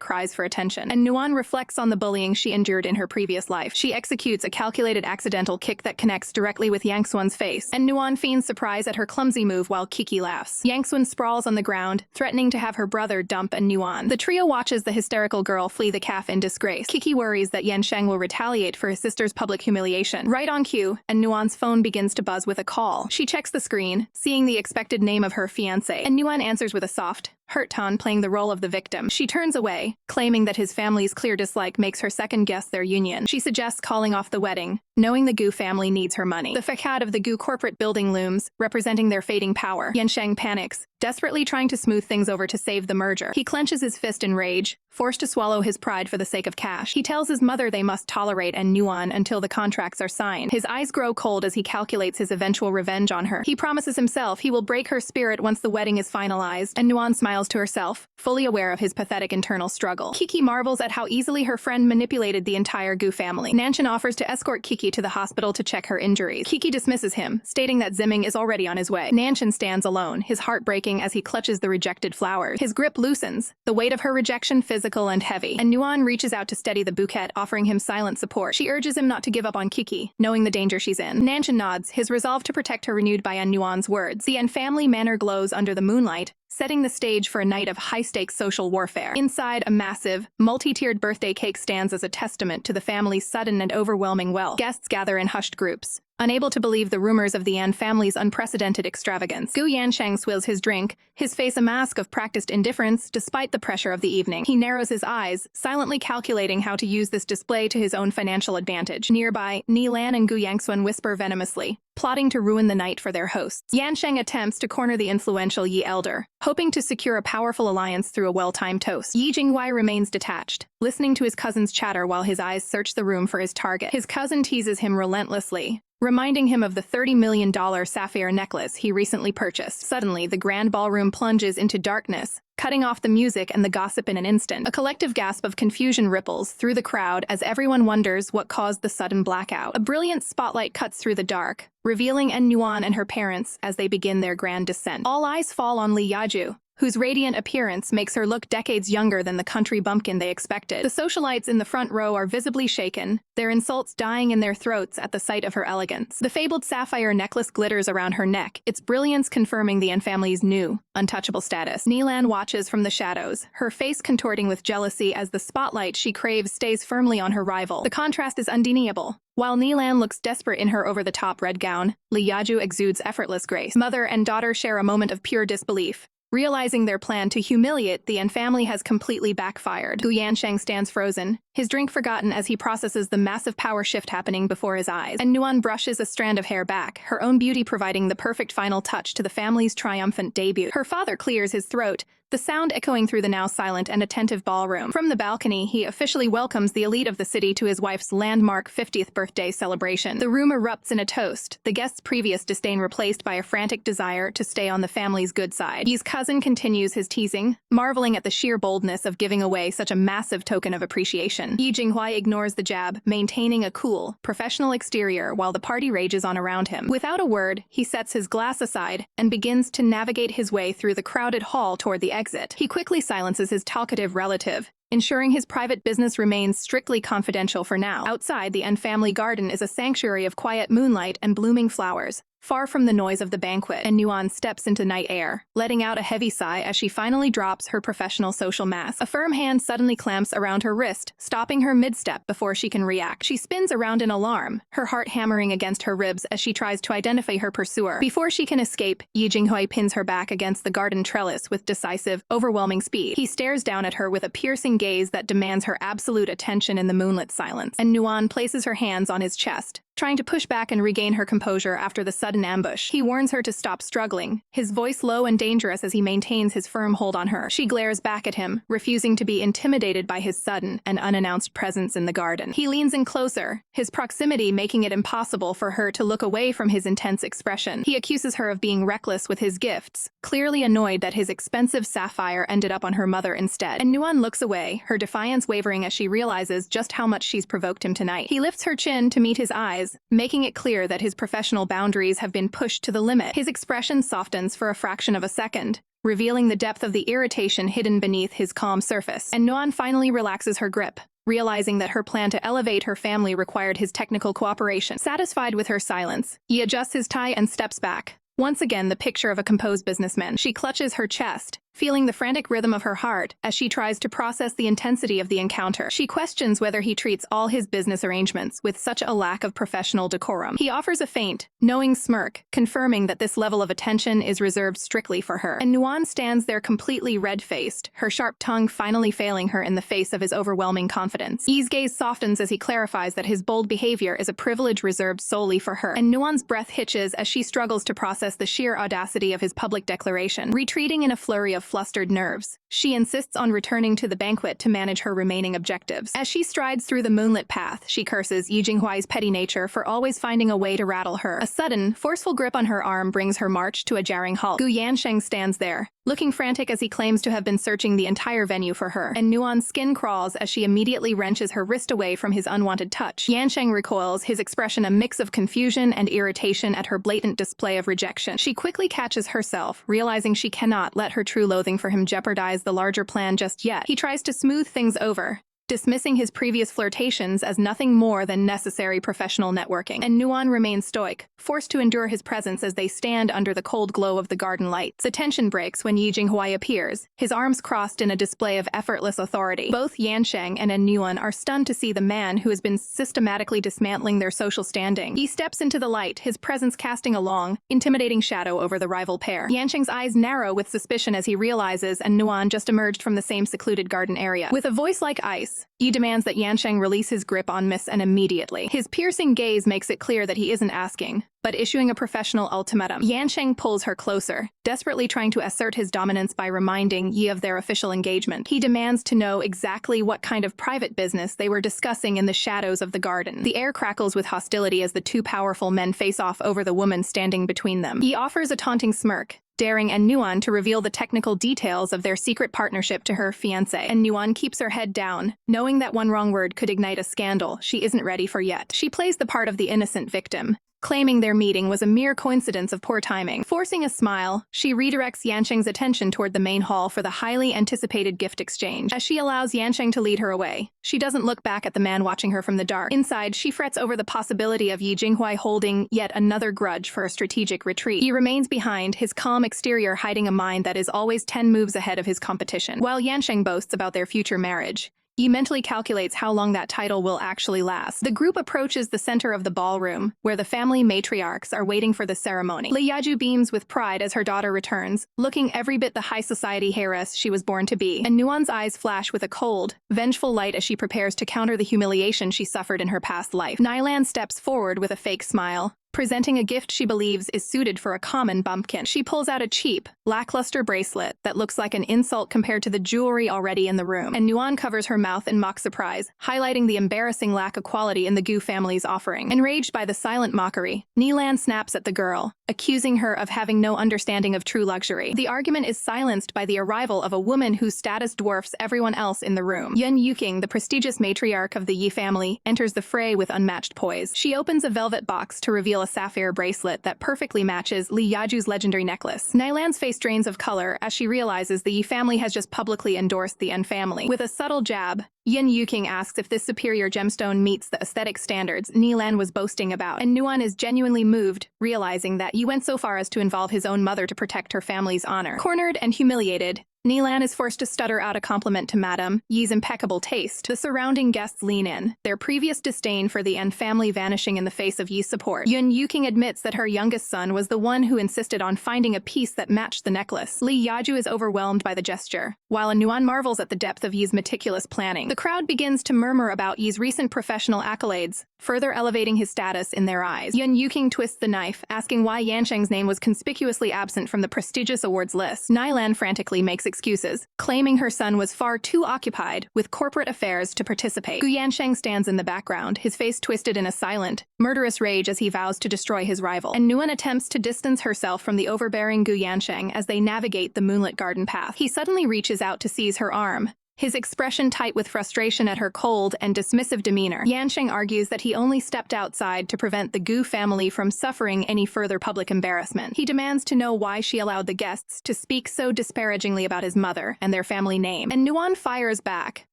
cries for attention. And Nuan reflects on the bullying she endured in her previous life. She executes a calculated accidental kick that connects directly with Yanxuan's face, and Nuan feigns surprise at her clumsy move while Kiki laughs. Yanxuan sprawls on the ground, threatening to have her brother dump Nuan. The trio watches the hysterical girl flee the cafe in disgrace. Kiki worries that Yansheng will retaliate for his sister's public humiliation. Right on cue, and Nuan's phone begins to buzz with a call. She checks the screen, seeing the expected name of her fiancé, and Nuan answers with a soft, Hurton playing the role of the victim. She turns away, claiming that his family's clear dislike makes her second-guess their union. She suggests calling off the wedding, knowing the Gu family needs her money. The facade of the Gu corporate building looms, representing their fading power. Yansheng panics, desperately trying to smooth things over to save the merger. He clenches his fist in rage, forced to swallow his pride for the sake of cash. He tells his mother they must tolerate and Nuan until the contracts are signed. His eyes grow cold as he calculates his eventual revenge on her. He promises himself he will break her spirit once the wedding is finalized, and Nuan smiles to herself, fully aware of his pathetic internal struggle. Kiki marvels at how easily her friend manipulated the entire Gu family. Nanshan offers to escort Kiki to the hospital to check her injuries. Kiki dismisses him, stating that Zimming is already on his way. Nanshan stands alone, his heart breaking as he clutches the rejected flowers. His grip loosens, the weight of her rejection physical and heavy, and Nuan reaches out to steady the bouquet, offering him silent support. She urges him not to give up on Kiki, knowing the danger she's in. Nanshan nods, his resolve to protect her renewed by Nuan's words. The family manor glows under the moonlight, setting the stage for a night of high-stakes social warfare. Inside, a massive, multi-tiered birthday cake stands as a testament to the family's sudden and overwhelming wealth. Guests gather in hushed groups, unable to believe the rumors of the Yan family's unprecedented extravagance. Gu Yansheng swills his drink, his face a mask of practiced indifference despite the pressure of the evening. He narrows his eyes, silently calculating how to use this display to his own financial advantage. Nearby, Nilan and Gu Yangxuan whisper venomously, plotting to ruin the night for their hosts. Yansheng attempts to corner the influential Yi elder, hoping to secure a powerful alliance through a well-timed toast. Yi Jinghuai remains detached, listening to his cousin's chatter while his eyes search the room for his target. His cousin teases him relentlessly, reminding him of the $30 million sapphire necklace he recently purchased. Suddenly, the grand ballroom plunges into darkness, cutting off the music and the gossip in an instant. A collective gasp of confusion ripples through the crowd as everyone wonders what caused the sudden blackout. A brilliant spotlight cuts through the dark, revealing Nuan and her parents as they begin their grand descent. All eyes fall on Li Yaju, whose radiant appearance makes her look decades younger than the country bumpkin they expected. The socialites in the front row are visibly shaken, their insults dying in their throats at the sight of her elegance. The fabled sapphire necklace glitters around her neck, its brilliance confirming the Yan family's new, untouchable status. Nilan watches from the shadows, her face contorting with jealousy as the spotlight she craves stays firmly on her rival. The contrast is undeniable. While Nilan looks desperate in her over-the-top red gown, Li Yaju exudes effortless grace. Mother and daughter share a moment of pure disbelief, realizing their plan to humiliate the Yan family has completely backfired. Gu Yansheng stands frozen, his drink forgotten as he processes the massive power shift happening before his eyes. And Nuan brushes a strand of hair back, her own beauty providing the perfect final touch to the family's triumphant debut. Her father clears his throat, the sound echoing through the now silent and attentive ballroom. From the balcony, he officially welcomes the elite of the city to his wife's landmark 50th birthday celebration. The room erupts in a toast, the guests' previous disdain replaced by a frantic desire to stay on the family's good side. Yi's cousin continues his teasing, marveling at the sheer boldness of giving away such a massive token of appreciation. Yi Jinghuai ignores the jab, maintaining a cool, professional exterior while the party rages on around him. Without a word, he sets his glass aside and begins to navigate his way through the crowded hall toward the exit. He quickly silences his talkative relative, ensuring his private business remains strictly confidential for now. Outside, the Yan family garden is a sanctuary of quiet moonlight and blooming flowers, far from the noise of the banquet. And Nuan steps into night air, letting out a heavy sigh as she finally drops her professional social mask. A firm hand suddenly clamps around her wrist, stopping her mid-step before she can react. She spins around in alarm, her heart hammering against her ribs as she tries to identify her pursuer. Before she can escape, Yi Jinghuai pins her back against the garden trellis with decisive, overwhelming speed. He stares down at her with a piercing gaze that demands her absolute attention in the moonlit silence. And Nuan places her hands on his chest, trying to push back and regain her composure after the sudden ambush. He warns her to stop struggling, his voice low and dangerous as he maintains his firm hold on her. She glares back at him, refusing to be intimidated by his sudden and unannounced presence in the garden. He leans in closer, his proximity making it impossible for her to look away from his intense expression. He accuses her of being reckless with his gifts, clearly annoyed that his expensive sapphire ended up on her mother instead. And Nuan looks away, her defiance wavering as she realizes just how much she's provoked him tonight. He lifts her chin to meet his eyes, making it clear that his professional boundaries have been pushed to the limit. His expression softens for a fraction of a second, revealing the depth of the irritation hidden beneath his calm surface. And Nuan finally relaxes her grip, realizing that her plan to elevate her family required his technical cooperation. Satisfied with her silence, he adjusts his tie and steps back, once again the picture of a composed businessman. She clutches her chest, feeling the frantic rhythm of her heart as she tries to process the intensity of the encounter. She questions whether he treats all his business arrangements with such a lack of professional decorum. He offers a faint, knowing smirk, confirming that this level of attention is reserved strictly for her. And Nuan stands there completely red-faced, her sharp tongue finally failing her in the face of his overwhelming confidence. Yi's gaze softens as he clarifies that his bold behavior is a privilege reserved solely for her, and Nuan's breath hitches as she struggles to process the sheer audacity of his public declaration. Retreating in a flurry of flustered nerves, she insists on returning to the banquet to manage her remaining objectives. As she strides through the moonlit path, she curses Jinghuai's petty nature for always finding a way to rattle her. A sudden, forceful grip on her arm brings her march to a jarring halt. Gu Yansheng stands there, looking frantic as he claims to have been searching the entire venue for her, and Nuan's skin crawls as she immediately wrenches her wrist away from his unwanted touch. Yansheng recoils, his expression a mix of confusion and irritation at her blatant display of rejection. She quickly catches herself, realizing she cannot let her true loathing for him jeopardize the larger plan just yet. He tries to smooth things over, dismissing his previous flirtations as nothing more than necessary professional networking, and Nuan remains stoic, forced to endure his presence as they stand under the cold glow of the garden lights. The tension breaks when Jinghuai appears, his arms crossed in a display of effortless authority. Both Yansheng and Nuan are stunned to see the man who has been systematically dismantling their social standing. He steps into the light, his presence casting a long, intimidating shadow over the rival pair. Yansheng's eyes narrow with suspicion as he realizes Nuan just emerged from the same secluded garden area. With a voice like ice, Yi demands that Yansheng release his grip on Miss N immediately. His piercing gaze makes it clear that he isn't asking, but issuing a professional ultimatum. Yansheng pulls her closer, desperately trying to assert his dominance by reminding Yi of their official engagement. He demands to know exactly what kind of private business they were discussing in the shadows of the garden. The air crackles with hostility as the two powerful men face off over the woman standing between them. He offers a taunting smirk, daring Nuan to reveal the technical details of their secret partnership to her fiancé. And Nuan keeps her head down, knowing that one wrong word could ignite a scandal she isn't ready for yet. She plays the part of the innocent victim, claiming their meeting was a mere coincidence of poor timing. Forcing a smile, she redirects Yansheng's attention toward the main hall for the highly anticipated gift exchange. As she allows Yansheng to lead her away, she doesn't look back at the man watching her from the dark. Inside, she frets over the possibility of Yi Jinghuai holding yet another grudge for a strategic retreat. He remains behind, his calm exterior hiding a mind that is always 10 moves ahead of his competition. While Yansheng boasts about their future marriage, Yi mentally calculates how long that title will actually last. The group approaches the center of the ballroom, where the family matriarchs are waiting for the ceremony. Li Yaju beams with pride as her daughter returns, looking every bit the high society heiress she was born to be. And Nuan's eyes flash with a cold, vengeful light as she prepares to counter the humiliation she suffered in her past life. Nilan steps forward with a fake smile, presenting a gift she believes is suited for a common bumpkin. She pulls out a cheap, lackluster bracelet that looks like an insult compared to the jewelry already in the room, and Nuan covers her mouth in mock surprise, highlighting the embarrassing lack of quality in the Gu family's offering. Enraged by the silent mockery, Nilan snaps at the girl, accusing her of having no understanding of true luxury. The argument is silenced by the arrival of a woman whose status dwarfs everyone else in the room. Yun Yuking, the prestigious matriarch of the Yi family, enters the fray with unmatched poise. She opens a velvet box to reveal a sapphire bracelet that perfectly matches Li Yaju's legendary necklace. Nilan's face drains of color as she realizes the Yi family has just publicly endorsed the N family. With a subtle jab, Yin Yuking asks if this superior gemstone meets the aesthetic standards Nilan was boasting about, and Nuan is genuinely moved, realizing that Yi went so far as to involve his own mother to protect her family's honor. Cornered and humiliated, Nilan is forced to stutter out a compliment to Madame Yi's impeccable taste. The surrounding guests lean in, their previous disdain for the N family vanishing in the face of Yi's support. Yun Yuking admits that her youngest son was the one who insisted on finding a piece that matched the necklace. Li Yaju is overwhelmed by the gesture, while Nuan marvels at the depth of Yi's meticulous planning. The crowd begins to murmur about Yi's recent professional accolades, further elevating his status in their eyes. Yun Yuking twists the knife, asking why Yansheng's name was conspicuously absent from the prestigious awards list. Nilan frantically makes excuses, claiming her son was far too occupied with corporate affairs to participate. Gu Yansheng stands in the background, his face twisted in a silent, murderous rage as he vows to destroy his rival. And Nuan attempts to distance herself from the overbearing Gu Yansheng as they navigate the moonlit garden path. He suddenly reaches out to seize her arm, his expression tight with frustration at her cold and dismissive demeanor. Yansheng argues that he only stepped outside to prevent the Gu family from suffering any further public embarrassment. He demands to know why she allowed the guests to speak so disparagingly about his mother and their family name. And Nuan fires back,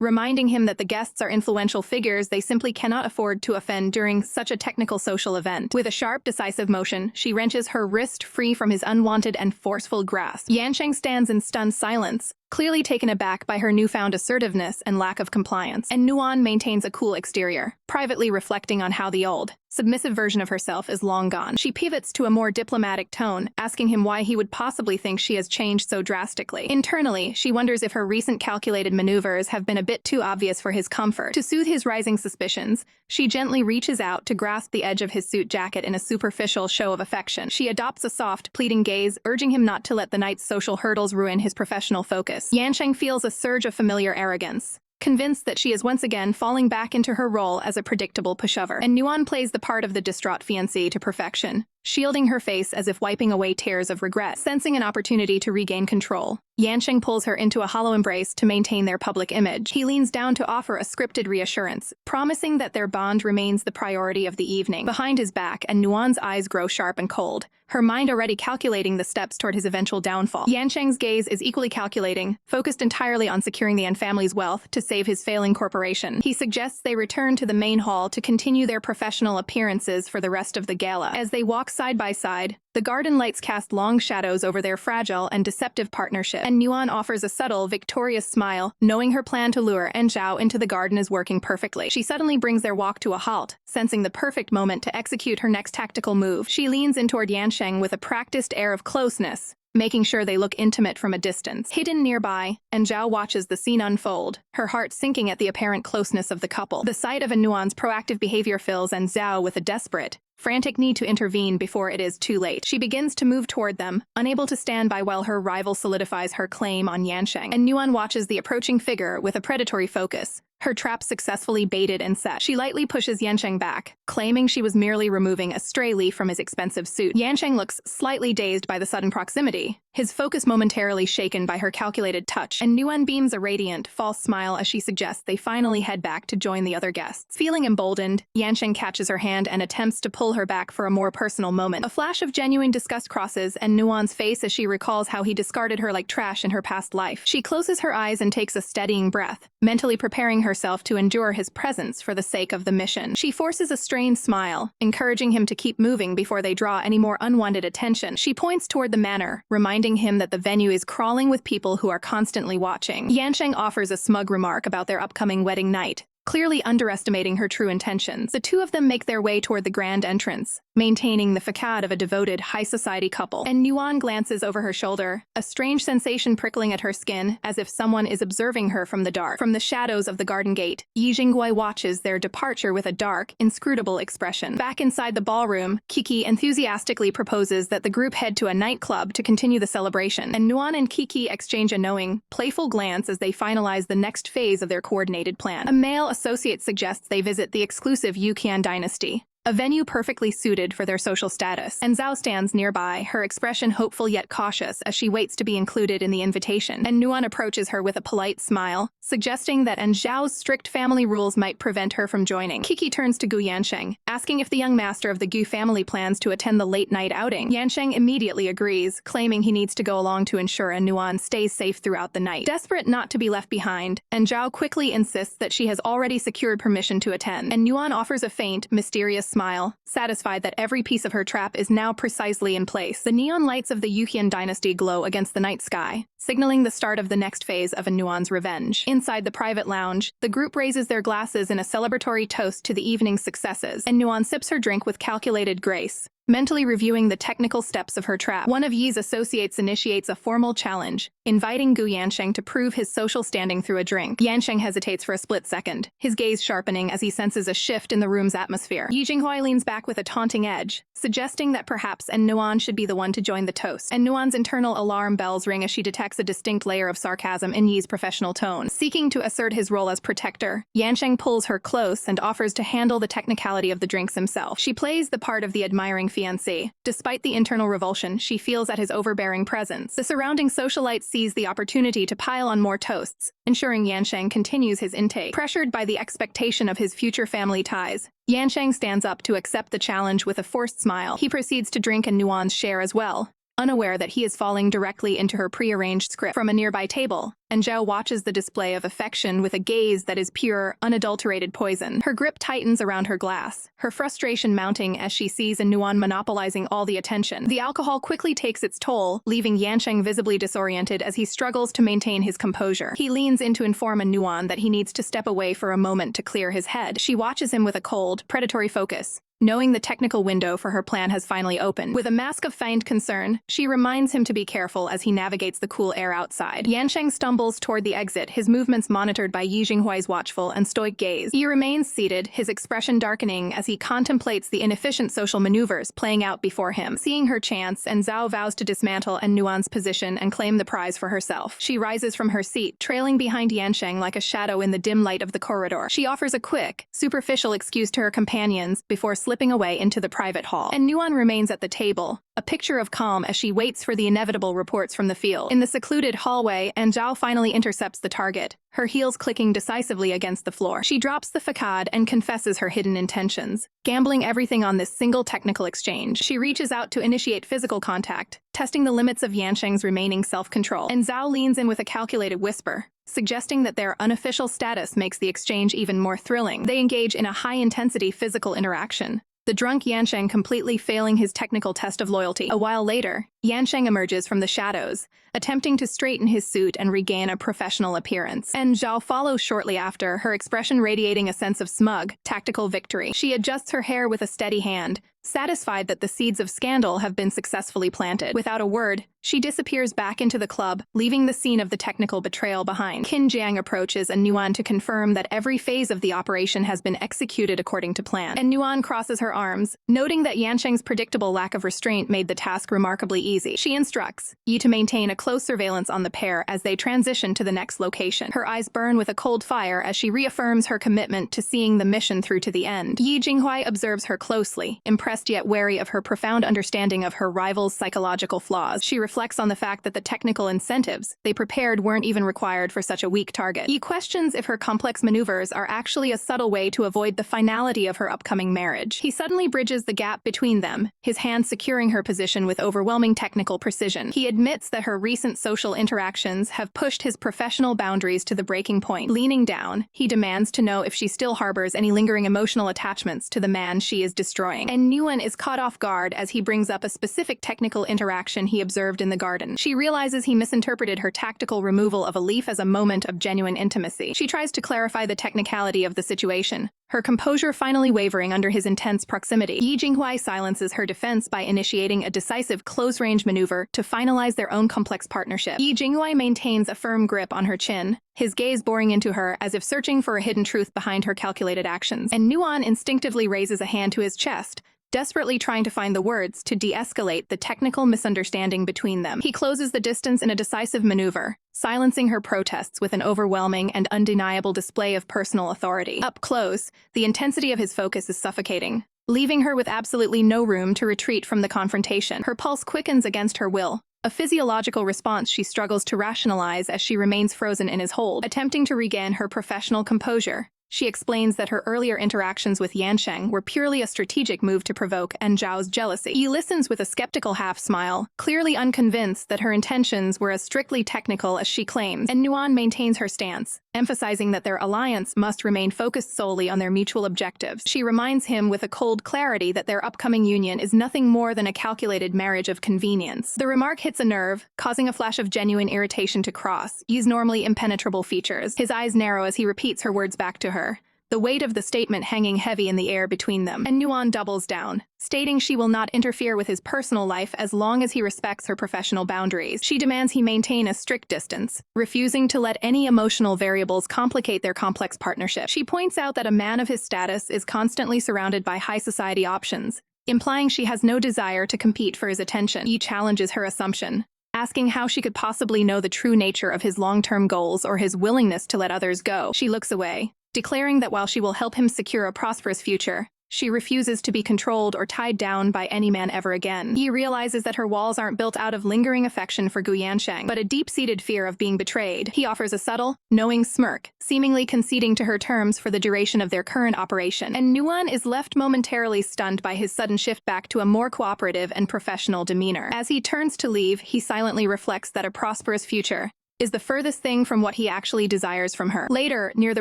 reminding him that the guests are influential figures they simply cannot afford to offend during such a technical social event. With a sharp, decisive motion, she wrenches her wrist free from his unwanted and forceful grasp. Yansheng stands in stunned silence, clearly taken aback by her newfound assertiveness and lack of compliance, and Nuan maintains a cool exterior, privately reflecting on how the old, submissive version of herself is long gone. She pivots to a more diplomatic tone, asking him why he would possibly think she has changed so drastically. Internally, she wonders if her recent calculated maneuvers have been a bit too obvious for his comfort. To soothe his rising suspicions, she gently reaches out to grasp the edge of his suit jacket in a superficial show of affection. She adopts a soft, pleading gaze, urging him not to let the night's social hurdles ruin his professional focus. Yansheng feels a surge of familiar arrogance, convinced that she is once again falling back into her role as a predictable pushover. And Nuan plays the part of the distraught fiancé to perfection, shielding her face as if wiping away tears of regret. Sensing an opportunity to regain control, Yansheng pulls her into a hollow embrace to maintain their public image. He leans down to offer a scripted reassurance, promising that their bond remains the priority of the evening. Behind his back, and Nuan's eyes grow sharp and cold, her mind already calculating the steps toward his eventual downfall. Yansheng's gaze is equally calculating, focused entirely on securing the An family's wealth to save his failing corporation. He suggests they return to the main hall to continue their professional appearances for the rest of the gala. As they walk side by side, the garden lights cast long shadows over their fragile and deceptive partnership, and Nuan offers a subtle, victorious smile, knowing her plan to lure Zhao into the garden is working perfectly. She suddenly brings their walk to a halt, sensing the perfect moment to execute her next tactical move. She leans in toward Yansheng with a practiced air of closeness, making sure they look intimate from a distance. Hidden nearby, Zhao watches the scene unfold, her heart sinking at the apparent closeness of the couple. The sight of Nuan's proactive behavior fills Zhao with a desperate, frantic need to intervene before it is too late. She begins to move toward them, unable to stand by while her rival solidifies her claim on Yansheng. And Nuan watches the approaching figure with a predatory focus, her trap successfully baited and set. She lightly pushes Yansheng back, claiming she was merely removing a stray leaf from his expensive suit. Yansheng looks slightly dazed by the sudden proximity, his focus momentarily shaken by her calculated touch, and Nuan beams a radiant, false smile as she suggests they finally head back to join the other guests. Feeling emboldened, Yansheng catches her hand and attempts to pull her back for a more personal moment. A flash of genuine disgust crosses and Nuan's face as she recalls how he discarded her like trash in her past life. She closes her eyes and takes a steadying breath, mentally preparing herself to endure his presence for the sake of the mission. She forces a strained smile, encouraging him to keep moving before they draw any more unwanted attention. She points toward the manor, reminding him that the venue is crawling with people who are constantly watching. Yansheng offers a smug remark about their upcoming wedding night, clearly underestimating her true intentions. The two of them make their way toward the grand entrance, maintaining the facade of a devoted, high-society couple. And Nuan glances over her shoulder, a strange sensation prickling at her skin, as if someone is observing her from the dark. From the shadows of the garden gate, Jinghuai watches their departure with a dark, inscrutable expression. Back inside the ballroom, Kiki enthusiastically proposes that the group head to a nightclub to continue the celebration, and Nuan and Kiki exchange a knowing, playful glance as they finalize the next phase of their coordinated plan. A male associate suggests they visit the exclusive Yuqian dynasty, a venue perfectly suited for their social status. And Zhao stands nearby, her expression hopeful yet cautious as she waits to be included in the invitation. And Nuan approaches her with a polite smile, suggesting that Zhao's strict family rules might prevent her from joining. Kiki turns to Gu Yansheng, asking if the young master of the Gu family plans to attend the late-night outing. Yansheng immediately agrees, claiming he needs to go along to ensure Nuan stays safe throughout the night. Desperate not to be left behind, Zhao quickly insists that she has already secured permission to attend, and Nuan offers a faint, mysterious smile, satisfied that every piece of her trap is now precisely in place. The neon lights of the Yuqian dynasty glow against the night sky, signaling the start of the next phase of Nuan's revenge. Inside the private lounge, the group raises their glasses in a celebratory toast to the evening's successes, and Nuan sips her drink with calculated grace, mentally reviewing the technical steps of her trap. One of Yi's associates initiates a formal challenge, inviting Gu Yansheng to prove his social standing through a drink. Yansheng hesitates for a split second, his gaze sharpening as he senses a shift in the room's atmosphere. Jinghuai leans back with a taunting edge, suggesting that perhaps Nuan should be the one to join the toast. And Nuan's internal alarm bells ring as she detects a distinct layer of sarcasm in Yi's professional tone. Seeking to assert his role as protector, Yansheng pulls her close and offers to handle the technicality of the drinks himself. She plays the part of the admiring fiancé. Despite the internal revulsion she feels at his overbearing presence, the surrounding socialites sees the opportunity to pile on more toasts, ensuring Yansheng continues his intake. Pressured by the expectation of his future family ties, Yansheng stands up to accept the challenge with a forced smile. He proceeds to drink Nuan's share as well, unaware that he is falling directly into her prearranged script from a nearby table, and Zhao watches the display of affection with a gaze that is pure, unadulterated poison. Her grip tightens around her glass, her frustration mounting as she sees Nuan monopolizing all the attention. The alcohol quickly takes its toll, leaving Yansheng visibly disoriented as he struggles to maintain his composure. He leans in to inform Nuan that he needs to step away for a moment to clear his head. She watches him with a cold, predatory focus, knowing the technical window for her plan has finally opened. With a mask of feigned concern, she reminds him to be careful as he navigates the cool air outside. Yansheng stumbles toward the exit, his movements monitored by Jinghuai's watchful and stoic gaze. He remains seated, his expression darkening as he contemplates the inefficient social maneuvers playing out before him. Seeing her chance, and Zhao vows to dismantle Nuan's position and claim the prize for herself. She rises from her seat, trailing behind Yansheng like a shadow in the dim light of the corridor. She offers a quick, superficial excuse to her companions before slipping away into the private hall. And Nuan remains at the table, a picture of calm as she waits for the inevitable reports from the field. In the secluded hallway, and Zhao finally intercepts the target, her heels clicking decisively against the floor. She drops the facade and confesses her hidden intentions, gambling everything on this single technical exchange. She reaches out to initiate physical contact, testing the limits of Yansheng's remaining self-control. And Zhao leans in with a calculated whisper, suggesting that their unofficial status makes the exchange even more thrilling. They engage in a high-intensity physical interaction, the drunk Yansheng completely failing his technical test of loyalty. A while later, Yansheng emerges from the shadows, attempting to straighten his suit and regain a professional appearance. And Zhao follows shortly after, her expression radiating a sense of smug, tactical victory. She adjusts her hair with a steady hand, satisfied that the seeds of scandal have been successfully planted. Without a word, she disappears back into the club, leaving the scene of the technical betrayal behind. Qin Jiang approaches Nuan to confirm that every phase of the operation has been executed according to plan. And Nuan crosses her arms, noting that Yansheng's predictable lack of restraint made the task remarkably easy. She instructs Yi to maintain a close surveillance on the pair as they transition to the next location. Her eyes burn with a cold fire as she reaffirms her commitment to seeing the mission through to the end. Yi Jinghuai observes her closely, impressed yet wary of her profound understanding of her rival's psychological flaws. She reflects on the fact that the technical incentives they prepared weren't even required for such a weak target. He questions if her complex maneuvers are actually a subtle way to avoid the finality of her upcoming marriage. He suddenly bridges the gap between them, his hand securing her position with overwhelming technical precision. He admits that her recent social interactions have pushed his professional boundaries to the breaking point. Leaning down, he demands to know if she still harbors any lingering emotional attachments to the man she is destroying. And Nuan is caught off guard as he brings up a specific technical interaction he observed in the garden. She realizes he misinterpreted her tactical removal of a leaf as a moment of genuine intimacy. She tries to clarify the technicality of the situation, her composure finally wavering under his intense proximity. Yi Jinghuai silences her defense by initiating a decisive close-range maneuver to finalize their own complex partnership. Yi Jinghuai maintains a firm grip on her chin, his gaze boring into her as if searching for a hidden truth behind her calculated actions. And Nuan instinctively raises a hand to his chest, desperately trying to find the words to de-escalate the technical misunderstanding between them. He closes the distance in a decisive maneuver, silencing her protests with an overwhelming and undeniable display of personal authority. Up close, the intensity of his focus is suffocating, leaving her with absolutely no room to retreat from the confrontation. Her pulse quickens against her will, a physiological response she struggles to rationalize as she remains frozen in his hold. Attempting to regain her professional composure, she explains that her earlier interactions with Yansheng were purely a strategic move to provoke Zhao's jealousy. He listens with a skeptical half-smile, clearly unconvinced that her intentions were as strictly technical as she claims, and Nuan maintains her stance, emphasizing that their alliance must remain focused solely on their mutual objectives. She reminds him with a cold clarity that their upcoming union is nothing more than a calculated marriage of convenience. The remark hits a nerve, causing a flash of genuine irritation to cross Yi's normally impenetrable features. His eyes narrow as he repeats her words back to her, the weight of the statement hanging heavy in the air between them. And Nuan doubles down, stating she will not interfere with his personal life as long as he respects her professional boundaries. She demands he maintain a strict distance, refusing to let any emotional variables complicate their complex partnership. She points out that a man of his status is constantly surrounded by high society options, implying she has no desire to compete for his attention. He challenges her assumption, asking how she could possibly know the true nature of his long-term goals or his willingness to let others go. She looks away, declaring that while she will help him secure a prosperous future, She refuses to be controlled or tied down by any man ever again. Yi realizes that her walls aren't built out of lingering affection for Gu Yansheng, but a deep-seated fear of being betrayed. He offers a subtle, knowing smirk, seemingly conceding to her terms for the duration of their current operation. And Nuan is left momentarily stunned by his sudden shift back to a more cooperative and professional demeanor. As he turns to leave, he silently reflects that a prosperous future is the furthest thing from what he actually desires from her. Later, near the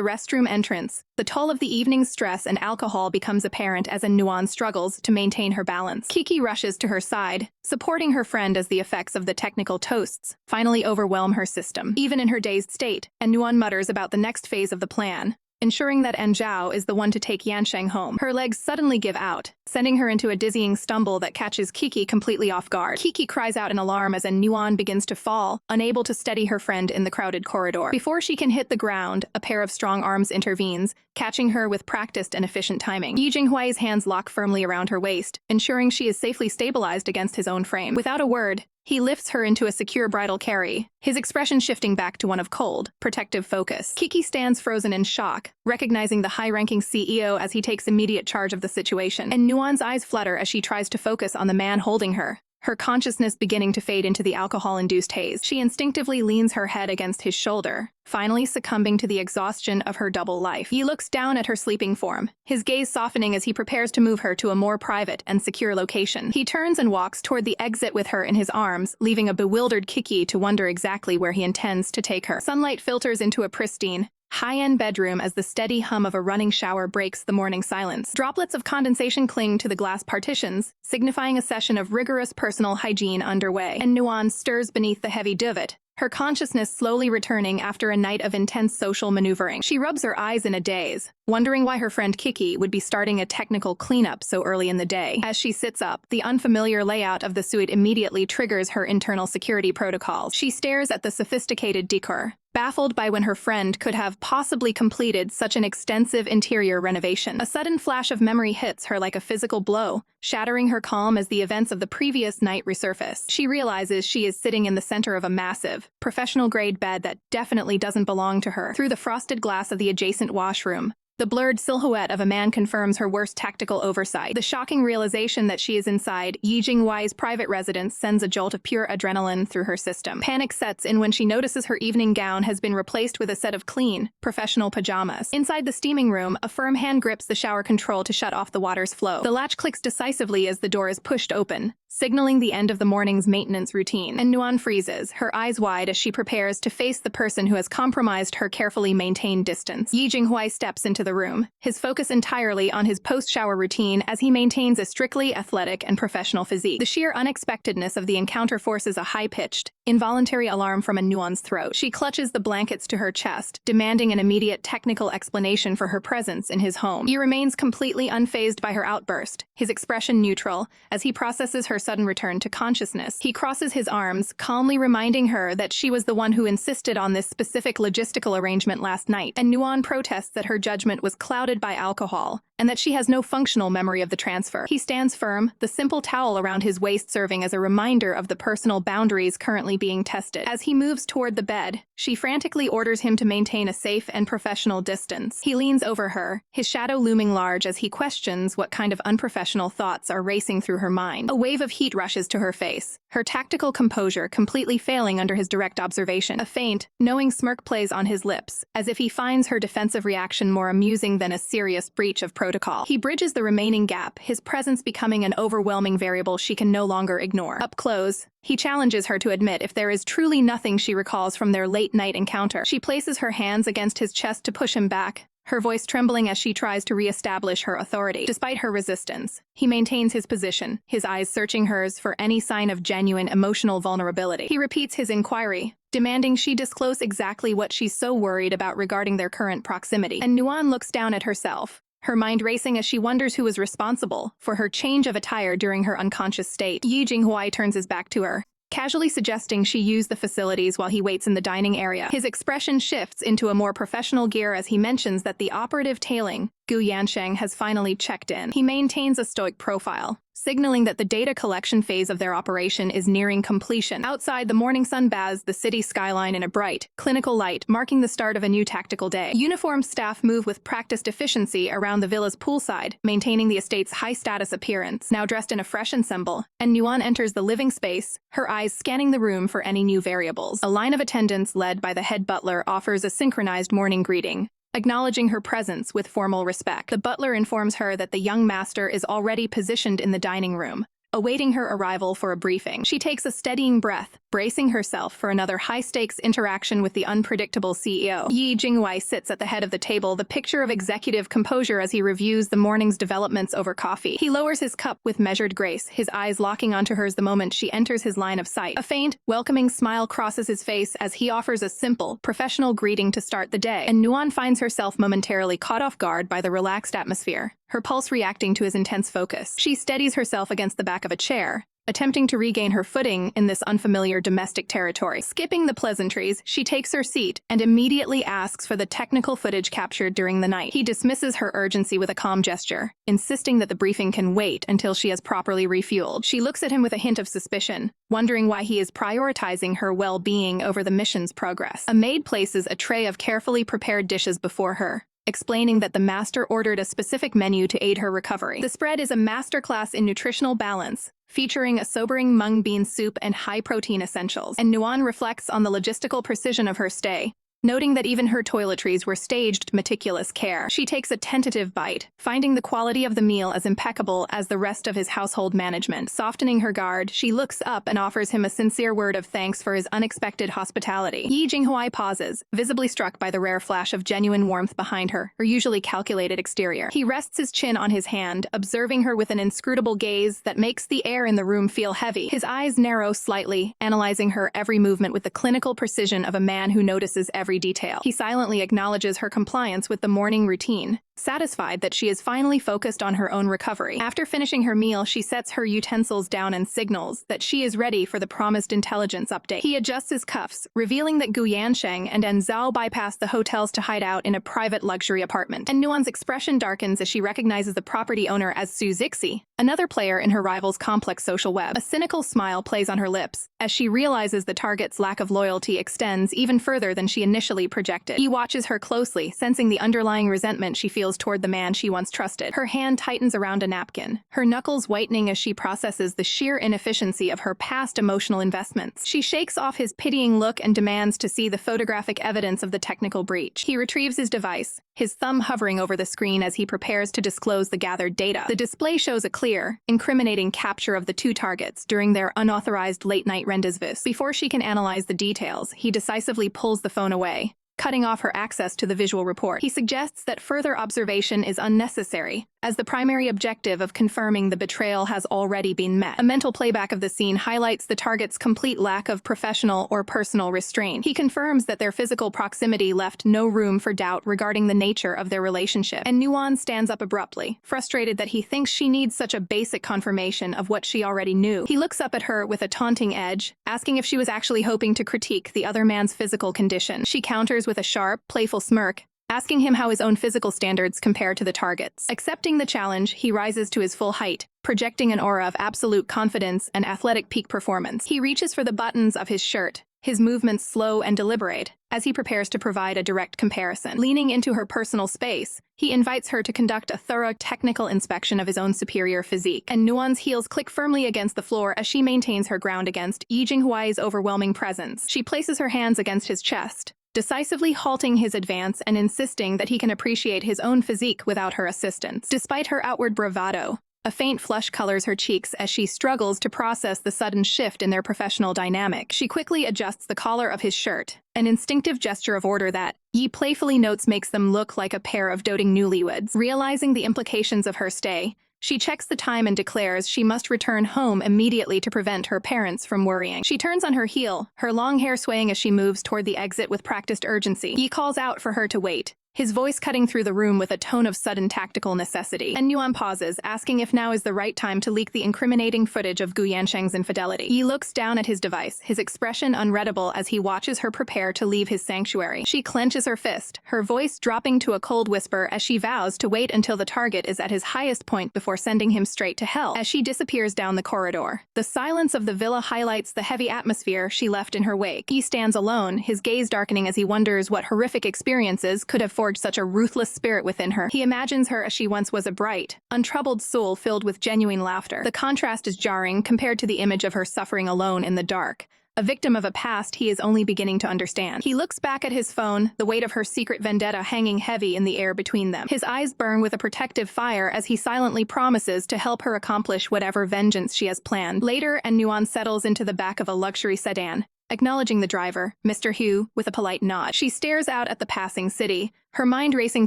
restroom entrance, the toll of the evening's stress and alcohol becomes apparent as Nuan struggles to maintain her balance. Kiki rushes to her side, supporting her friend as the effects of the technical toasts finally overwhelm her system. Even in her dazed state, Nuan mutters about the next phase of the plan, ensuring that Zhao is the one to take Yansheng home. Her legs suddenly give out, sending her into a dizzying stumble that catches Kiki completely off guard. Kiki cries out in alarm as Nuan begins to fall, unable to steady her friend in the crowded corridor. Before she can hit the ground, a pair of strong arms intervenes, catching her with practiced and efficient timing. Jinghuai's hands lock firmly around her waist, ensuring she is safely stabilized against his own frame. Without a word, he lifts her into a secure bridal carry, his expression shifting back to one of cold, protective focus. Kiki stands frozen in shock, recognizing the high-ranking CEO as he takes immediate charge of the situation. And Nuan's eyes flutter as she tries to focus on the man holding her, her consciousness beginning to fade into the alcohol-induced haze. She instinctively leans her head against his shoulder, finally succumbing to the exhaustion of her double life. He looks down at her sleeping form, his gaze softening as he prepares to move her to a more private and secure location. He turns and walks toward the exit with her in his arms, leaving a bewildered Kiki to wonder exactly where he intends to take her. Sunlight filters into a pristine, high-end bedroom as the steady hum of a running shower breaks the morning silence. Droplets of condensation cling to the glass partitions, signifying a session of rigorous personal hygiene underway. And Nuan stirs beneath the heavy duvet, her consciousness slowly returning after a night of intense social maneuvering. She rubs her eyes in a daze, wondering why her friend Kiki would be starting a technical cleanup so early in the day. As she sits up, the unfamiliar layout of the suite immediately triggers her internal security protocols. She stares at the sophisticated decor, baffled by when her friend could have possibly completed such an extensive interior renovation. A sudden flash of memory hits her like a physical blow, shattering her calm as the events of the previous night resurface. She realizes she is sitting in the center of a massive, professional-grade bed that definitely doesn't belong to her. Through the frosted glass of the adjacent washroom, the blurred silhouette of a man confirms her worst tactical oversight. The shocking realization that she is inside Yi Jinghuai's private residence sends a jolt of pure adrenaline through her system. Panic sets in when she notices her evening gown has been replaced with a set of clean, professional pajamas. Inside the steaming room, a firm hand grips the shower control to shut off the water's flow. The latch clicks decisively as the door is pushed open, signaling the end of the morning's maintenance routine. And Nuan freezes, her eyes wide as she prepares to face the person who has compromised her carefully maintained distance. Yi Jinghuai steps into the room, his focus entirely on his post-shower routine as he maintains a strictly athletic and professional physique. The sheer unexpectedness of the encounter forces a high-pitched, involuntary alarm from Nuan's throat. She clutches the blankets to her chest, demanding an immediate technical explanation for her presence in his home. He remains completely unfazed by her outburst, his expression neutral, as he processes her sudden return to consciousness. He crosses his arms, calmly reminding her that she was the one who insisted on this specific logistical arrangement last night, and Nuan protests that her judgment was clouded by alcohol, and that she has no functional memory of the transfer. He stands firm, the simple towel around his waist serving as a reminder of the personal boundaries currently being tested. As he moves toward the bed, she frantically orders him to maintain a safe and professional distance. He leans over her, his shadow looming large as he questions what kind of unprofessional thoughts are racing through her mind. A wave of heat rushes to her face, her tactical composure completely failing under his direct observation. A faint, knowing smirk plays on his lips, as if he finds her defensive reaction more amusing than a serious breach of protocol. He bridges the remaining gap, his presence becoming an overwhelming variable she can no longer ignore. Up close, he challenges her to admit if there is truly nothing she recalls from their late-night encounter. She places her hands against his chest to push him back, her voice trembling as she tries to re-establish her authority. Despite her resistance, he maintains his position, his eyes searching hers for any sign of genuine emotional vulnerability. He repeats his inquiry, demanding she disclose exactly what she's so worried about regarding their current proximity. And Nuan looks down at herself, her mind racing as she wonders who was responsible for her change of attire during her unconscious state. Yi Jinghuai turns his back to her, casually suggesting she use the facilities while he waits in the dining area. His expression shifts into a more professional gear as he mentions that the operative tailing Gu Yansheng has finally checked in. He maintains a stoic profile, signaling that the data collection phase of their operation is nearing completion. Outside, the morning sun bathes the city skyline in a bright, clinical light, marking the start of a new tactical day. Uniformed staff move with practiced efficiency around the villa's poolside, maintaining the estate's high-status appearance. Now dressed in a fresh ensemble, and Nuan enters the living space, her eyes scanning the room for any new variables. A line of attendants led by the head butler offers a synchronized morning greeting, acknowledging her presence with formal respect. The butler informs her that the young master is already positioned in the dining room, awaiting her arrival for a briefing. She takes a steadying breath, bracing herself for another high-stakes interaction with the unpredictable CEO. Jinghuai sits at the head of the table, the picture of executive composure as he reviews the morning's developments over coffee. He lowers his cup with measured grace, his eyes locking onto hers the moment she enters his line of sight. A faint, welcoming smile crosses his face as he offers a simple, professional greeting to start the day, and Nuan finds herself momentarily caught off guard by the relaxed atmosphere, her pulse reacting to his intense focus. She steadies herself against the back of a chair, attempting to regain her footing in this unfamiliar domestic territory. Skipping the pleasantries, she takes her seat and immediately asks for the technical footage captured during the night. He dismisses her urgency with a calm gesture, insisting that the briefing can wait until she has properly refueled. She looks at him with a hint of suspicion, wondering why he is prioritizing her well-being over the mission's progress. A maid places a tray of carefully prepared dishes before her, explaining that the master ordered a specific menu to aid her recovery. The spread is a masterclass in nutritional balance, featuring a sobering mung bean soup and high-protein essentials, and Nuan reflects on the logistical precision of her stay, noting that even her toiletries were staged with meticulous care. She takes a tentative bite, finding the quality of the meal as impeccable as the rest of his household management. Softening her guard, she looks up and offers him a sincere word of thanks for his unexpected hospitality. Jinghuai pauses, visibly struck by the rare flash of genuine warmth behind her usually calculated exterior. He rests his chin on his hand, observing her with an inscrutable gaze that makes the air in the room feel heavy. His eyes narrow slightly, analyzing her every movement with the clinical precision of a man who notices every detail. He silently acknowledges her compliance with the morning routine, satisfied that she is finally focused on her own recovery. After finishing her meal, she sets her utensils down and signals that she is ready for the promised intelligence update. He adjusts his cuffs, revealing that Gu Yansheng and Zhao bypassed the hotels to hide out in a private luxury apartment. And Nuan's expression darkens as she recognizes the property owner as Su Zixi, another player in her rival's complex social web. A cynical smile plays on her lips as she realizes the target's lack of loyalty extends even further than she initially projected. He watches her closely, sensing the underlying resentment she feels toward the man she once trusted. Her hand tightens around a napkin, her knuckles whitening as she processes the sheer inefficiency of her past emotional investments. She shakes off his pitying look and demands to see the photographic evidence of the technical breach. He retrieves his device, his thumb hovering over the screen as he prepares to disclose the gathered data. The display shows a clear, incriminating capture of the two targets during their unauthorized late-night rendezvous. Before she can analyze the details, he decisively pulls the phone away, cutting off her access to the visual report. He suggests that further observation is unnecessary, as the primary objective of confirming the betrayal has already been met. A mental playback of the scene highlights the target's complete lack of professional or personal restraint. He confirms that their physical proximity left no room for doubt regarding the nature of their relationship. And Nuan stands up abruptly, frustrated that he thinks she needs such a basic confirmation of what she already knew. He looks up at her with a taunting edge, asking if she was actually hoping to critique the other man's physical condition. She counters with a sharp, playful smirk, asking him how his own physical standards compare to the target's. Accepting the challenge, he rises to his full height, projecting an aura of absolute confidence and athletic peak performance. He reaches for the buttons of his shirt, his movements slow and deliberate, as he prepares to provide a direct comparison. Leaning into her personal space, he invites her to conduct a thorough technical inspection of his own superior physique. And Nuan's heels click firmly against the floor as she maintains her ground against Jinghuai's overwhelming presence. She places her hands against his chest, decisively halting his advance and insisting that he can appreciate his own physique without her assistance. Despite her outward bravado, a faint flush colors her cheeks as she struggles to process the sudden shift in their professional dynamic. She quickly adjusts the collar of his shirt, an instinctive gesture of order that, Yi playfully notes, makes them look like a pair of doting newlyweds. Realizing the implications of her stay, she checks the time and declares she must return home immediately to prevent her parents from worrying. She turns on her heel, her long hair swaying as she moves toward the exit with practiced urgency. Yi calls out for her to wait, his voice cutting through the room with a tone of sudden tactical necessity. And Nuan pauses, asking if now is the right time to leak the incriminating footage of Gu Yansheng's infidelity. Yi looks down at his device, his expression unreadable as he watches her prepare to leave his sanctuary. She clenches her fist, her voice dropping to a cold whisper as she vows to wait until the target is at his highest point before sending him straight to hell. As she disappears down the corridor, the silence of the villa highlights the heavy atmosphere she left in her wake. He stands alone, his gaze darkening as he wonders what horrific experiences could have forged such a ruthless spirit within her. He imagines her as she once was, a bright, untroubled soul filled with genuine laughter. The contrast is jarring compared to the image of her suffering alone in the dark, a victim of a past he is only beginning to understand. He looks back at his phone, the weight of her secret vendetta hanging heavy in the air between them. His eyes burn with a protective fire as he silently promises to help her accomplish whatever vengeance she has planned. Later, and Nuan settles into the back of a luxury sedan, acknowledging the driver, Mr. Hu, with a polite nod. She stares out at the passing city, her mind racing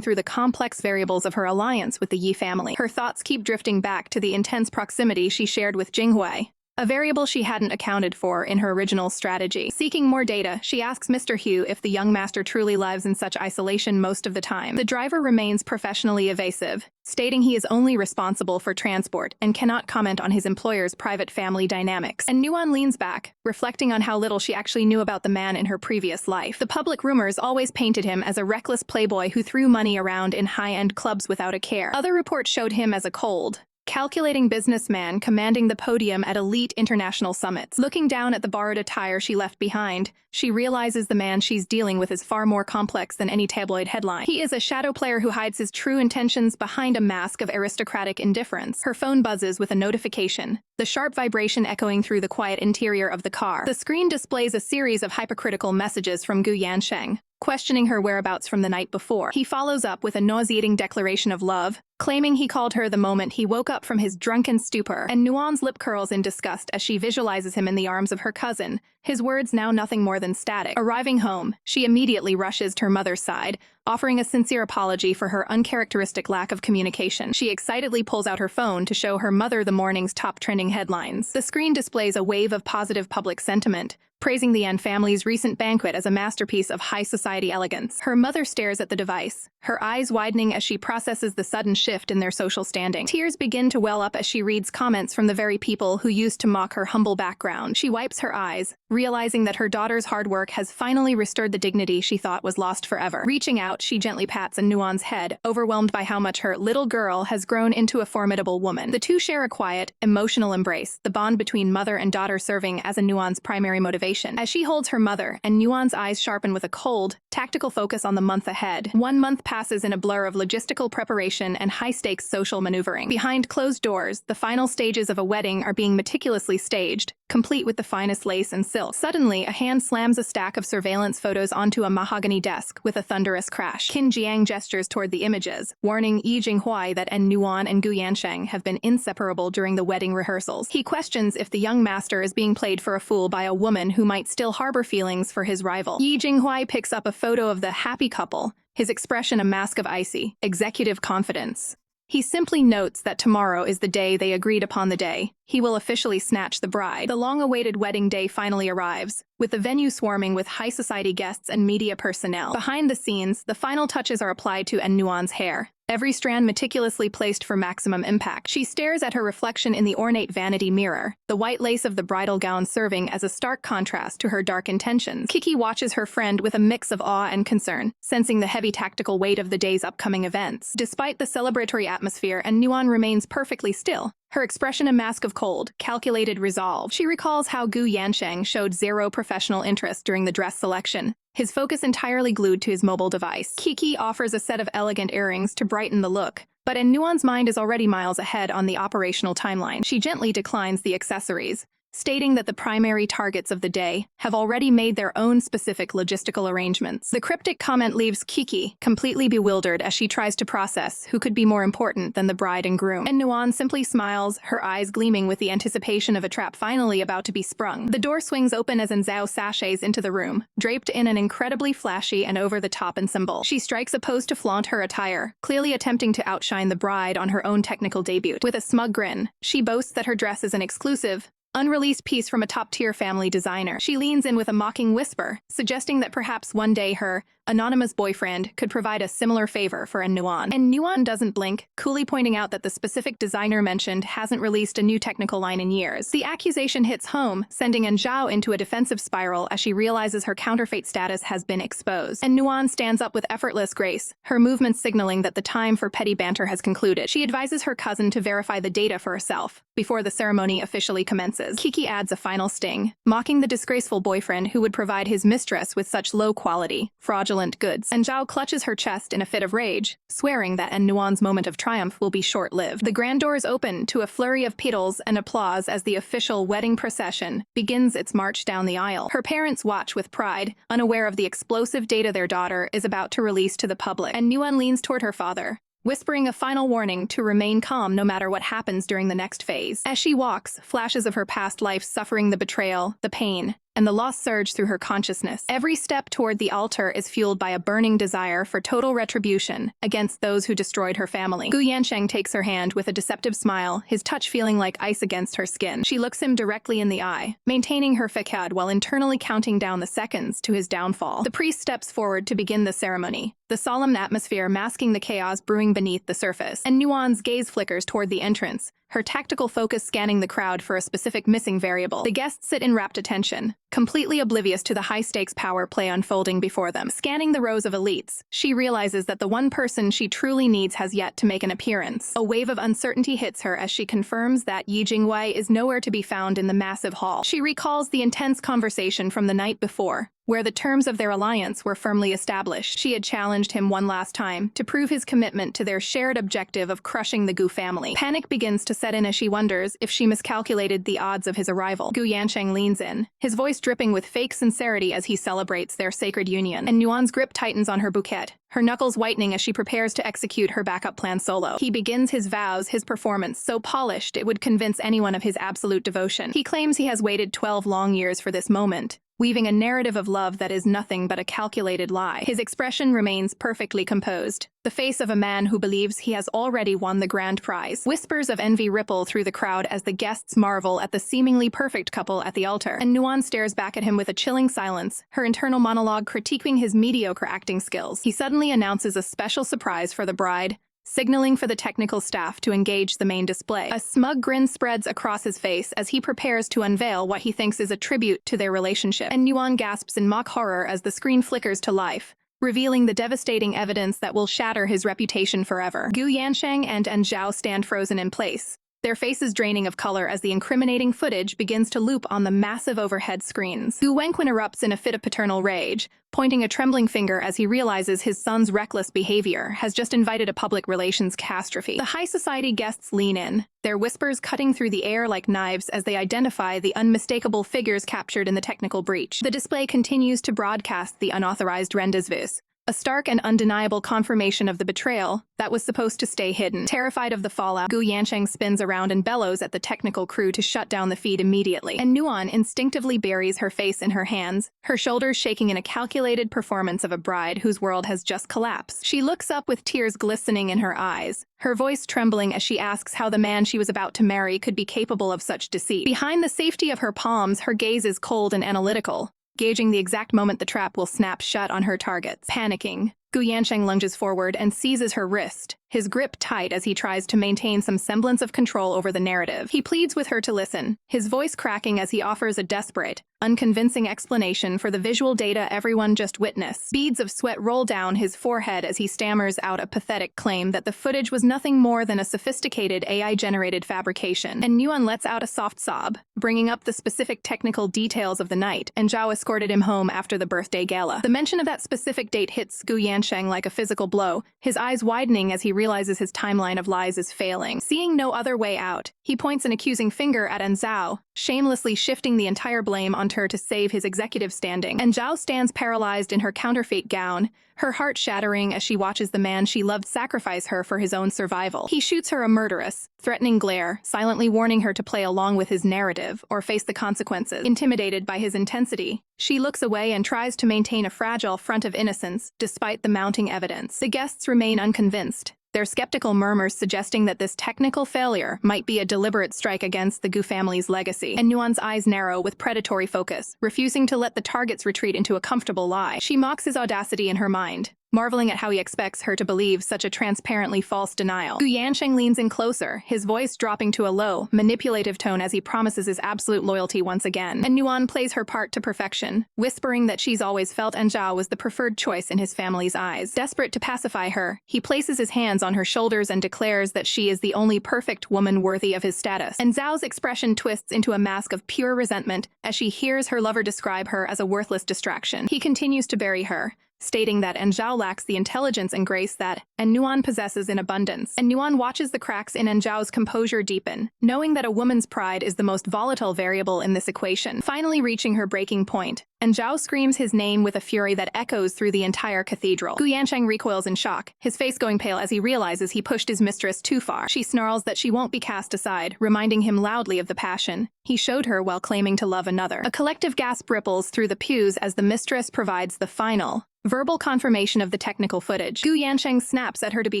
through the complex variables of her alliance with the Yi family. Her thoughts keep drifting back to the intense proximity she shared with Jinghuai, a variable she hadn't accounted for in her original strategy. Seeking more data, she asks Mr. Hu if the young master truly lives in such isolation most of the time. The driver remains professionally evasive, stating he is only responsible for transport and cannot comment on his employer's private family dynamics. And Nuan leans back, reflecting on how little she actually knew about the man in her previous life. The public rumors always painted him as a reckless playboy who threw money around in high-end clubs without a care. Other reports showed him as a cold, calculating businessman commanding the podium at elite international summits. Looking down at the borrowed attire she left behind, she realizes the man she's dealing with is far more complex than any tabloid headline. He is a shadow player who hides his true intentions behind a mask of aristocratic indifference. Her phone buzzes with a notification, the sharp vibration echoing through the quiet interior of the car. The screen displays a series of hypocritical messages from Gu Yansheng, questioning her whereabouts from the night before. He follows up with a nauseating declaration of love, claiming he called her the moment he woke up from his drunken stupor, and Nuan's lip curls in disgust as she visualizes him in the arms of her cousin, his words now nothing more than static. Arriving home, she immediately rushes to her mother's side, offering a sincere apology for her uncharacteristic lack of communication. She excitedly pulls out her phone to show her mother the morning's top trending headlines. The screen displays a wave of positive public sentiment, praising the Yan family's recent banquet as a masterpiece of high society elegance. Her mother stares at the device, her eyes widening as she processes the sudden shift in their social standing. Tears begin to well up as she reads comments from the very people who used to mock her humble background. She wipes her eyes, realizing that her daughter's hard work has finally restored the dignity she thought was lost forever. Reaching out, she gently pats Nuan's head, overwhelmed by how much her little girl has grown into a formidable woman. The two share a quiet, emotional embrace, the bond between mother and daughter serving as Nuan's primary motivation. As she holds her mother, and Nuan's eyes sharpen with a cold, tactical focus on the month ahead. 1 month passes in a blur of logistical preparation and high-stakes social maneuvering. Behind closed doors, the final stages of a wedding are being meticulously staged, complete with the finest lace and silk. Suddenly, a hand slams a stack of surveillance photos onto a mahogany desk with a thunderous crash. Qin Jiang gestures toward the images, warning Yi Jinghuai that Nuan and Gu Yansheng have been inseparable during the wedding rehearsals. He questions if the young master is being played for a fool by a woman who might still harbor feelings for his rival. Yi Jinghuai picks up a photo of the happy couple, his expression a mask of icy, executive confidence. He simply notes that tomorrow is the day they agreed upon. The day he will officially snatch the bride. The long-awaited wedding day finally arrives, with the venue swarming with high society guests and media personnel. Behind the scenes, the final touches are applied to Nuan's hair, every strand meticulously placed for maximum impact. She stares at her reflection in the ornate vanity mirror, the white lace of the bridal gown serving as a stark contrast to her dark intentions. Kiki watches her friend with a mix of awe and concern, sensing the heavy tactical weight of the day's upcoming events. Despite the celebratory atmosphere, Nuan remains perfectly still, her expression a mask of cold, calculated resolve. She recalls how Gu Yansheng showed zero professional interest during the dress selection, his focus entirely glued to his mobile device. Kiki offers a set of elegant earrings to brighten the look, but Nuan's mind is already miles ahead on the operational timeline. She gently declines the accessories, stating that the primary targets of the day have already made their own specific logistical arrangements. The cryptic comment leaves Kiki completely bewildered as she tries to process who could be more important than the bride and groom. And Nuan simply smiles, her eyes gleaming with the anticipation of a trap finally about to be sprung. The door swings open as Zhao sachets into the room, draped in an incredibly flashy and over-the-top ensemble. She strikes a pose to flaunt her attire, clearly attempting to outshine the bride on her own technical debut. With a smug grin, she boasts that her dress is an exclusive, unreleased piece from a top-tier family designer. She leans in with a mocking whisper, suggesting that perhaps one day her anonymous boyfriend, could provide a similar favor for Nuan. And Nuan doesn't blink, coolly pointing out that the specific designer mentioned hasn't released a new technical line in years. The accusation hits home, sending Zhao into a defensive spiral as she realizes her counterfeit status has been exposed. And Nuan stands up with effortless grace, her movements signaling that the time for petty banter has concluded. She advises her cousin to verify the data for herself before the ceremony officially commences. Kiki adds a final sting, mocking the disgraceful boyfriend who would provide his mistress with such low-quality, fraudulent goods. And Zhao clutches her chest in a fit of rage, swearing that Nuan's moment of triumph will be short-lived. The grand doors open to a flurry of petals and applause as the official wedding procession begins its march down the aisle. Her parents watch with pride, unaware of the explosive data their daughter is about to release to the public. And Nuan leans toward her father, whispering a final warning to remain calm no matter what happens during the next phase. As she walks, flashes of her past life suffering the betrayal, the pain, and the loss surge through her consciousness. Every step toward the altar is fueled by a burning desire for total retribution against those who destroyed her family. Gu Yansheng takes her hand with a deceptive smile, his touch feeling like ice against her skin. She looks him directly in the eye, maintaining her facade while internally counting down the seconds to his downfall. The priest steps forward to begin the ceremony, the solemn atmosphere masking the chaos brewing beneath the surface. And Nuan's gaze flickers toward the entrance, her tactical focus scanning the crowd for a specific missing variable. The guests sit in rapt attention, completely oblivious to the high-stakes power play unfolding before them. Scanning the rows of elites, she realizes that the one person she truly needs has yet to make an appearance. A wave of uncertainty hits her as she confirms that Jinghuai is nowhere to be found in the massive hall. She recalls the intense conversation from the night before, where the terms of their alliance were firmly established. She had challenged him one last time to prove his commitment to their shared objective of crushing the Gu family. Panic begins to set in as she wonders if she miscalculated the odds of his arrival. Gu Yansheng leans in, his voice dripping with fake sincerity as he celebrates their sacred union. And Nuan's grip tightens on her bouquet, her knuckles whitening as she prepares to execute her backup plan solo. He begins his vows, his performance so polished it would convince anyone of his absolute devotion. He claims he has waited 12 long years for this moment, weaving a narrative of love that is nothing but a calculated lie. His expression remains perfectly composed, the face of a man who believes he has already won the grand prize. Whispers of envy ripple through the crowd as the guests marvel at the seemingly perfect couple at the altar. And Nuan stares back at him with a chilling silence, her internal monologue critiquing his mediocre acting skills. He suddenly announces a special surprise for the bride, signaling for the technical staff to engage the main display. A smug grin spreads across his face as he prepares to unveil what he thinks is a tribute to their relationship. And Nuan gasps in mock horror as the screen flickers to life, revealing the devastating evidence that will shatter his reputation forever. Gu Yansheng and Zhao stand frozen in place, their faces draining of color as the incriminating footage begins to loop on the massive overhead screens. Gu Wenquin erupts in a fit of paternal rage, pointing a trembling finger as he realizes his son's reckless behavior has just invited a public relations catastrophe. The high society guests lean in, their whispers cutting through the air like knives as they identify the unmistakable figures captured in the technical breach. The display continues to broadcast the unauthorized rendezvous, a stark and undeniable confirmation of the betrayal that was supposed to stay hidden. Terrified of the fallout, Gu Yansheng spins around and bellows at the technical crew to shut down the feed immediately. And Nuan instinctively buries her face in her hands, her shoulders shaking in a calculated performance of a bride whose world has just collapsed. She looks up with tears glistening in her eyes, her voice trembling as she asks how the man she was about to marry could be capable of such deceit. Behind the safety of her palms, her gaze is cold and analytical, gauging the exact moment the trap will snap shut on her targets. Panicking, Gu Yansheng lunges forward and seizes her wrist, his grip tight as he tries to maintain some semblance of control over the narrative. He pleads with her to listen, his voice cracking as he offers a desperate, unconvincing explanation for the visual data everyone just witnessed. Beads of sweat roll down his forehead as he stammers out a pathetic claim that the footage was nothing more than a sophisticated AI-generated fabrication. And Nuan lets out a soft sob, bringing up the specific technical details of the night, and Zhao escorted him home after the birthday gala. The mention of that specific date hits Gu Yansheng like a physical blow, his eyes widening as he realizes his timeline of lies is failing. Seeing no other way out, he points an accusing finger at Zhao, shamelessly shifting the entire blame onto her to save his executive standing. And Zhao stands paralyzed in her counterfeit gown, her heart shattering as she watches the man she loved sacrifice her for his own survival. He shoots her a murderous, threatening glare, silently warning her to play along with his narrative or face the consequences. Intimidated by his intensity, she looks away and tries to maintain a fragile front of innocence despite the mounting evidence. The guests remain unconvinced, their skeptical murmurs suggesting that this technical failure might be a deliberate strike against the Gu family's legacy. And Nuan's eyes narrow with predatory focus, refusing to let the targets retreat into a comfortable lie. She mocks his audacity in her mind, marveling at how he expects her to believe such a transparently false denial. Gu Yansheng leans in closer, his voice dropping to a low, manipulative tone as he promises his absolute loyalty once again. And Nuan plays her part to perfection, whispering that she's always felt Zhao was the preferred choice in his family's eyes. Desperate to pacify her, he places his hands on her shoulders and declares that she is the only perfect woman worthy of his status. And Zhao's expression twists into a mask of pure resentment as she hears her lover describe her as a worthless distraction. He continues to bury her, stating that Zhao lacks the intelligence and grace that Nuan possesses in abundance. And Nuan watches the cracks in Zhao's composure deepen, knowing that a woman's pride is the most volatile variable in this equation. Finally reaching her breaking point, Zhao screams his name with a fury that echoes through the entire cathedral. Gu Yansheng recoils in shock, his face going pale as he realizes he pushed his mistress too far. She snarls that she won't be cast aside, reminding him loudly of the passion he showed her while claiming to love another. A collective gasp ripples through the pews as the mistress provides the final, verbal confirmation of the technical footage. Gu Yansheng snaps at her to be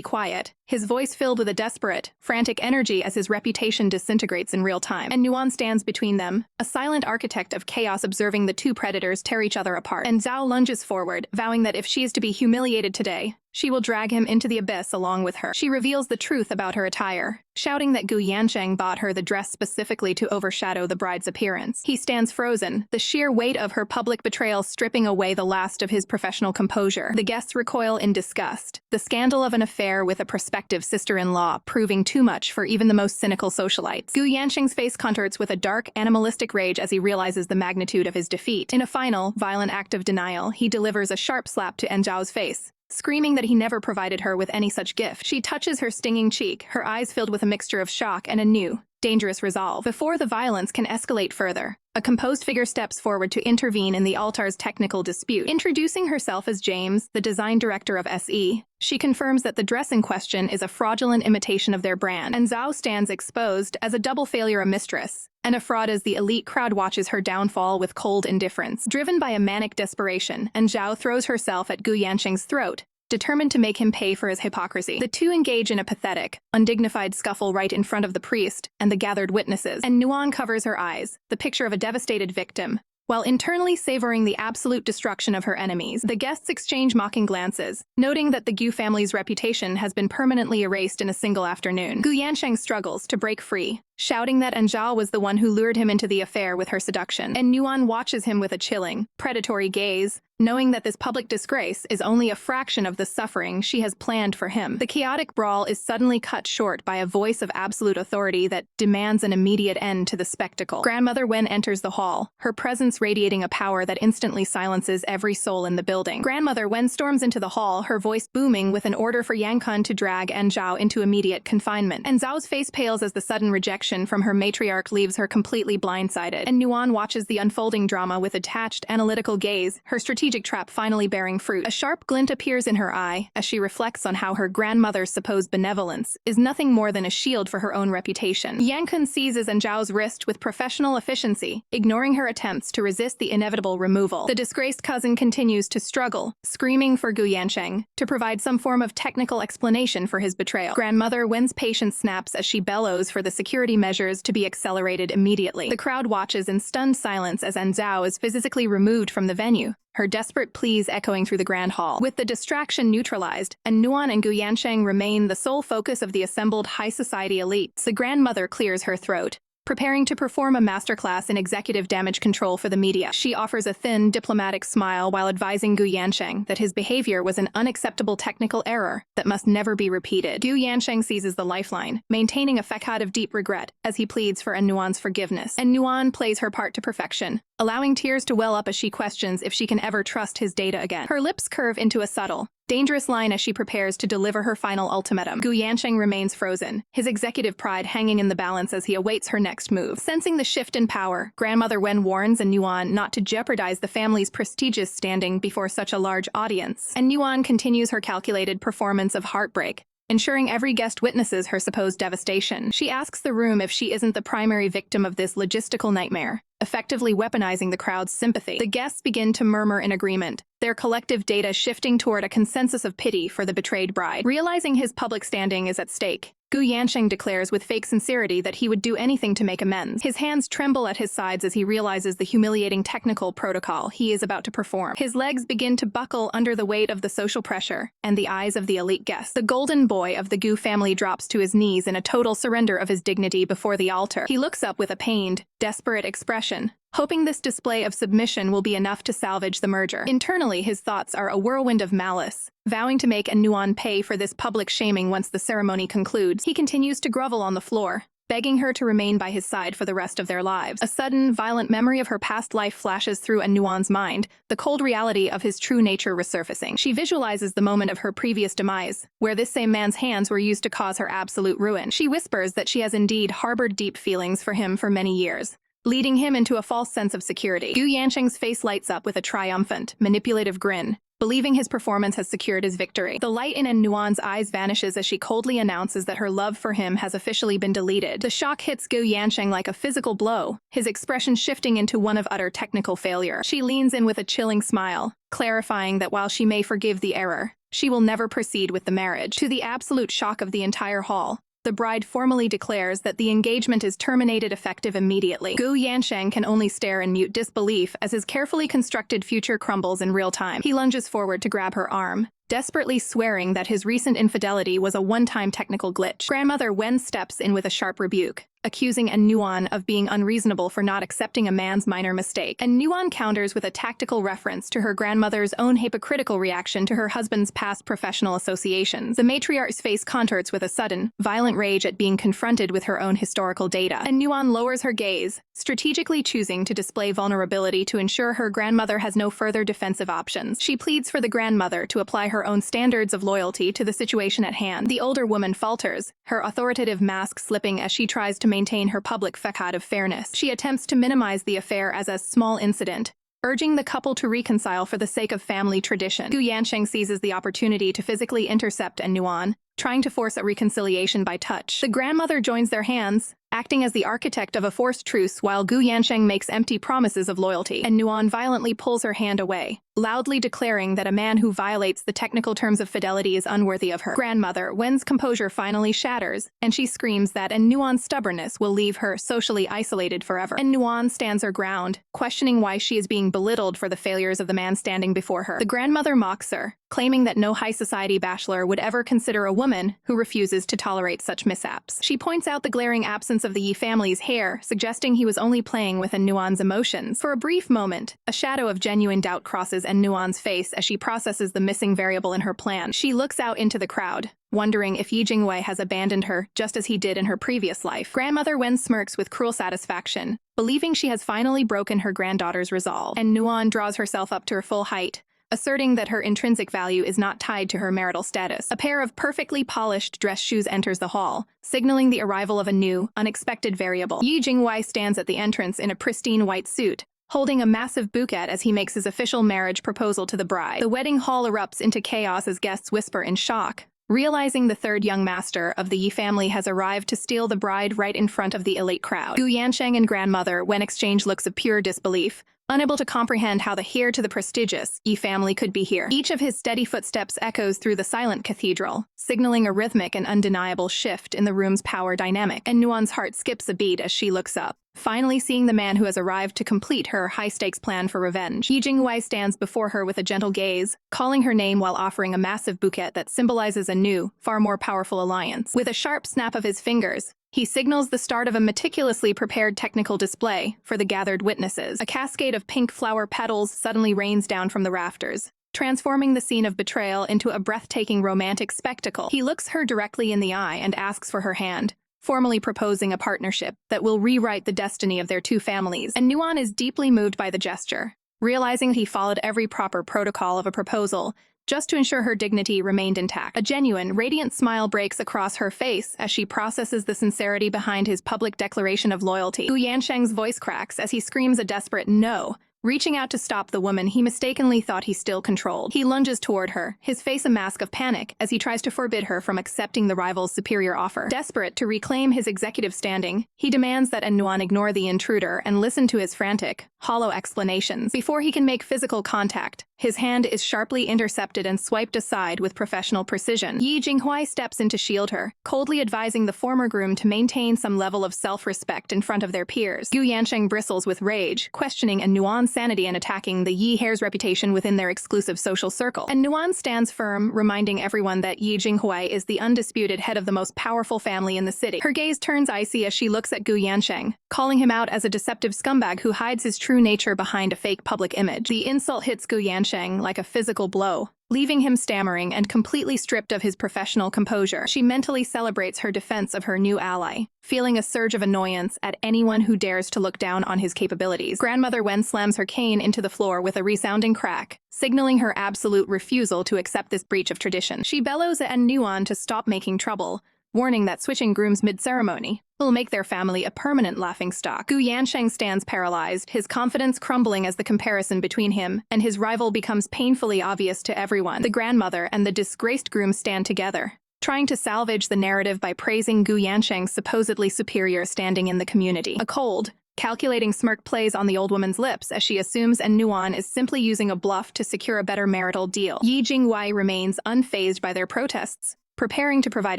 quiet, his voice filled with a desperate, frantic energy as his reputation disintegrates in real time. And Nuan stands between them, a silent architect of chaos observing the two predators tear each other apart. And Zhao lunges forward, vowing that if she is to be humiliated today, she will drag him into the abyss along with her. She reveals the truth about her attire, shouting that Gu Yansheng bought her the dress specifically to overshadow the bride's appearance. He stands frozen, the sheer weight of her public betrayal stripping away the last of his professional composure. The guests recoil in disgust, the scandal of an affair with a prospective sister-in-law proving too much for even the most cynical socialites. Gu Yansheng's face contorts with a dark, animalistic rage as he realizes the magnitude of his defeat. In a final, violent act of denial, he delivers a sharp slap to Zhao's face, screaming that he never provided her with any such gift. She touches her stinging cheek, her eyes filled with a mixture of shock and a new, dangerous resolve. Before the violence can escalate further, a composed figure steps forward to intervene in the altar's technical dispute. Introducing herself as James, the design director of SE, she confirms that the dress in question is a fraudulent imitation of their brand, and Zhao stands exposed as a double failure mistress and a fraud as the elite crowd watches her downfall with cold indifference. Driven by a manic desperation, Zhao throws herself at Gu Yansheng's throat, determined to make him pay for his hypocrisy. The two engage in a pathetic, undignified scuffle right in front of the priest and the gathered witnesses, and Nuan covers her eyes, the picture of a devastated victim, while internally savoring the absolute destruction of her enemies. The guests exchange mocking glances, noting that the Gu family's reputation has been permanently erased in a single afternoon. Gu Yansheng struggles to break free, shouting that Zhao was the one who lured him into the affair with her seduction. And Nuan watches him with a chilling, predatory gaze, knowing that this public disgrace is only a fraction of the suffering she has planned for him. The chaotic brawl is suddenly cut short by a voice of absolute authority that demands an immediate end to the spectacle. Grandmother Wen enters the hall, her presence radiating a power that instantly silences every soul in the building. Grandmother Wen storms into the hall, her voice booming with an order for Yang Kun to drag Zhao into immediate confinement. And Zhao's face pales as the sudden rejection from her matriarch leaves her completely blindsided. And Nuan watches the unfolding drama with attached, analytical gaze, her strategic trap finally bearing fruit. A sharp glint appears in her eye as she reflects on how her grandmother's supposed benevolence is nothing more than a shield for her own reputation. Yang Kun seizes Zhao's wrist with professional efficiency, ignoring her attempts to resist the inevitable removal. The disgraced cousin continues to struggle, screaming for Gu Yansheng to provide some form of technical explanation for his betrayal. Grandmother Wen's patience snaps as she bellows for the security measures to be accelerated immediately. The crowd watches in stunned silence as Zhao is physically removed from the venue, her desperate pleas echoing through the grand hall. With the distraction neutralized, Nuan and Gu Yansheng remain the sole focus of the assembled high society elites. The grandmother clears her throat, preparing to perform a masterclass in executive damage control for the media. She offers a thin, diplomatic smile while advising Gu Yansheng that his behavior was an unacceptable technical error that must never be repeated. Gu Yansheng seizes the lifeline, maintaining a facade of deep regret as he pleads for Nuan's forgiveness. And Nuan plays her part to perfection, allowing tears to well up as she questions if she can ever trust his data again. Her lips curve into a subtle, dangerous line as she prepares to deliver her final ultimatum. Gu Yansheng remains frozen, his executive pride hanging in the balance as he awaits her next move. Sensing the shift in power, Grandmother Wen warns Nuan not to jeopardize the family's prestigious standing before such a large audience. And Nuan continues her calculated performance of heartbreak, ensuring every guest witnesses her supposed devastation. She asks the room if she isn't the primary victim of this logistical nightmare, effectively weaponizing the crowd's sympathy. The guests begin to murmur in agreement, their collective data shifting toward a consensus of pity for the betrayed bride. Realizing his public standing is at stake, Gu Yansheng declares with fake sincerity that he would do anything to make amends. His hands tremble at his sides as he realizes the humiliating technical protocol he is about to perform. His legs begin to buckle under the weight of the social pressure and the eyes of the elite guests. The golden boy of the Gu family drops to his knees in a total surrender of his dignity before the altar. He looks up with a pained, desperate expression, hoping this display of submission will be enough to salvage the merger. Internally, his thoughts are a whirlwind of malice, vowing to make Nuan pay for this public shaming once the ceremony concludes. He continues to grovel on the floor, begging her to remain by his side for the rest of their lives. A sudden, violent memory of her past life flashes through Nuan's mind, the cold reality of his true nature resurfacing. She visualizes the moment of her previous demise, where this same man's hands were used to cause her absolute ruin. She whispers that she has indeed harbored deep feelings for him for many years, leading him into a false sense of security. Gu Yansheng's face lights up with a triumphant, manipulative grin, believing his performance has secured his victory. The light in Nuan's eyes vanishes as she coldly announces that her love for him has officially been deleted. The shock hits Gu Yansheng like a physical blow, his expression shifting into one of utter technical failure. She leans in with a chilling smile, clarifying that while she may forgive the error, she will never proceed with the marriage. To the absolute shock of the entire hall, the bride formally declares that the engagement is terminated effective immediately. Gu Yansheng can only stare in mute disbelief as his carefully constructed future crumbles in real time. He lunges forward to grab her arm, desperately swearing that his recent infidelity was a one-time technical glitch. Grandmother Wen steps in with a sharp rebuke, accusing Nuan of being unreasonable for not accepting a man's minor mistake. And Nuan counters with a tactical reference to her grandmother's own hypocritical reaction to her husband's past professional associations. The matriarch's face contorts with a sudden, violent rage at being confronted with her own historical data. And Nuan lowers her gaze, strategically choosing to display vulnerability to ensure her grandmother has no further defensive options. She pleads for the grandmother to apply her own standards of loyalty to the situation at hand. The older woman falters, her authoritative mask slipping as she tries to maintain her public facade of fairness. She attempts to minimize the affair as a small incident, urging the couple to reconcile for the sake of family tradition. Gu Yansheng seizes the opportunity to physically intercept Nuan, trying to force a reconciliation by touch. The grandmother joins their hands, acting as the architect of a forced truce while Gu Yansheng makes empty promises of loyalty. And Nuan violently pulls her hand away, loudly declaring that a man who violates the technical terms of fidelity is unworthy of her. Grandmother Wen's composure finally shatters, and she screams that Nuan's stubbornness will leave her socially isolated forever. And Nuan stands her ground, questioning why she is being belittled for the failures of the man standing before her. The grandmother mocks her, claiming that no high society bachelor would ever consider a woman who refuses to tolerate such mishaps. She points out the glaring absence of the Yi family's hair, suggesting he was only playing with Nuan's emotions. For a brief moment, a shadow of genuine doubt crosses Nuan's face as she processes the missing variable in her plan. She looks out into the crowd, wondering if Jinghuai has abandoned her just as he did in her previous life. Grandmother Wen smirks with cruel satisfaction, believing she has finally broken her granddaughter's resolve. And Nuan draws herself up to her full height, asserting that her intrinsic value is not tied to her marital status. A pair of perfectly polished dress shoes enters the hall, signaling the arrival of a new, unexpected variable. Jinghuai stands at the entrance in a pristine white suit, holding a massive bouquet as he makes his official marriage proposal to the bride. The wedding hall erupts into chaos as guests whisper in shock, realizing the third young master of the Yi family has arrived to steal the bride right in front of the elite crowd. Gu Yansheng and grandmother Wen exchange looks of pure disbelief, unable to comprehend how the heir to the prestigious Yi family could be here. Each of his steady footsteps echoes through the silent cathedral, signaling a rhythmic and undeniable shift in the room's power dynamic. And Nuan's heart skips a beat as she looks up, finally seeing the man who has arrived to complete her high-stakes plan for revenge. Jinghuai stands before her with a gentle gaze, calling her name while offering a massive bouquet that symbolizes a new, far more powerful alliance. With a sharp snap of his fingers, he signals the start of a meticulously prepared technical display for the gathered witnesses. A cascade of pink flower petals suddenly rains down from the rafters, transforming the scene of betrayal into a breathtaking romantic spectacle. He looks her directly in the eye and asks for her hand, formally proposing a partnership that will rewrite the destiny of their two families. And Nuan is deeply moved by the gesture, realizing he followed every proper protocol of a proposal just to ensure her dignity remained intact. A genuine, radiant smile breaks across her face as she processes the sincerity behind his public declaration of loyalty. Gu Yansheng's voice cracks as he screams a desperate no, reaching out to stop the woman he mistakenly thought he still controlled. He lunges toward her, his face a mask of panic as he tries to forbid her from accepting the rival's superior offer. Desperate to reclaim his executive standing, he demands that Nuan ignore the intruder and listen to his frantic, hollow explanations. Before he can make physical contact, his hand is sharply intercepted and swiped aside with professional precision. Jinghuai steps in to shield her, coldly advising the former groom to maintain some level of self-respect in front of their peers. Gu Yansheng bristles with rage, questioning Nuan's sanity and attacking the Yi heir's reputation within their exclusive social circle. And Nuan stands firm, reminding everyone that Jinghuai is the undisputed head of the most powerful family in the city. Her gaze turns icy as she looks at Gu Yansheng, calling him out as a deceptive scumbag who hides his true nature behind a fake public image. The insult hits Gu Yansheng like a physical blow, leaving him stammering and completely stripped of his professional composure. She mentally celebrates her defense of her new ally, feeling a surge of annoyance at anyone who dares to look down on his capabilities. Grandmother Wen slams her cane into the floor with a resounding crack, signaling her absolute refusal to accept this breach of tradition. She bellows at Nuan to stop making trouble, warning that switching grooms mid-ceremony will make their family a permanent laughingstock. Gu Yansheng stands paralyzed, his confidence crumbling as the comparison between him and his rival becomes painfully obvious to everyone. The grandmother and the disgraced groom stand together, trying to salvage the narrative by praising Gu Yansheng's supposedly superior standing in the community. A cold, calculating smirk plays on the old woman's lips as she assumes Nuan is simply using a bluff to secure a better marital deal. Jinghuai remains unfazed by their protests, preparing to provide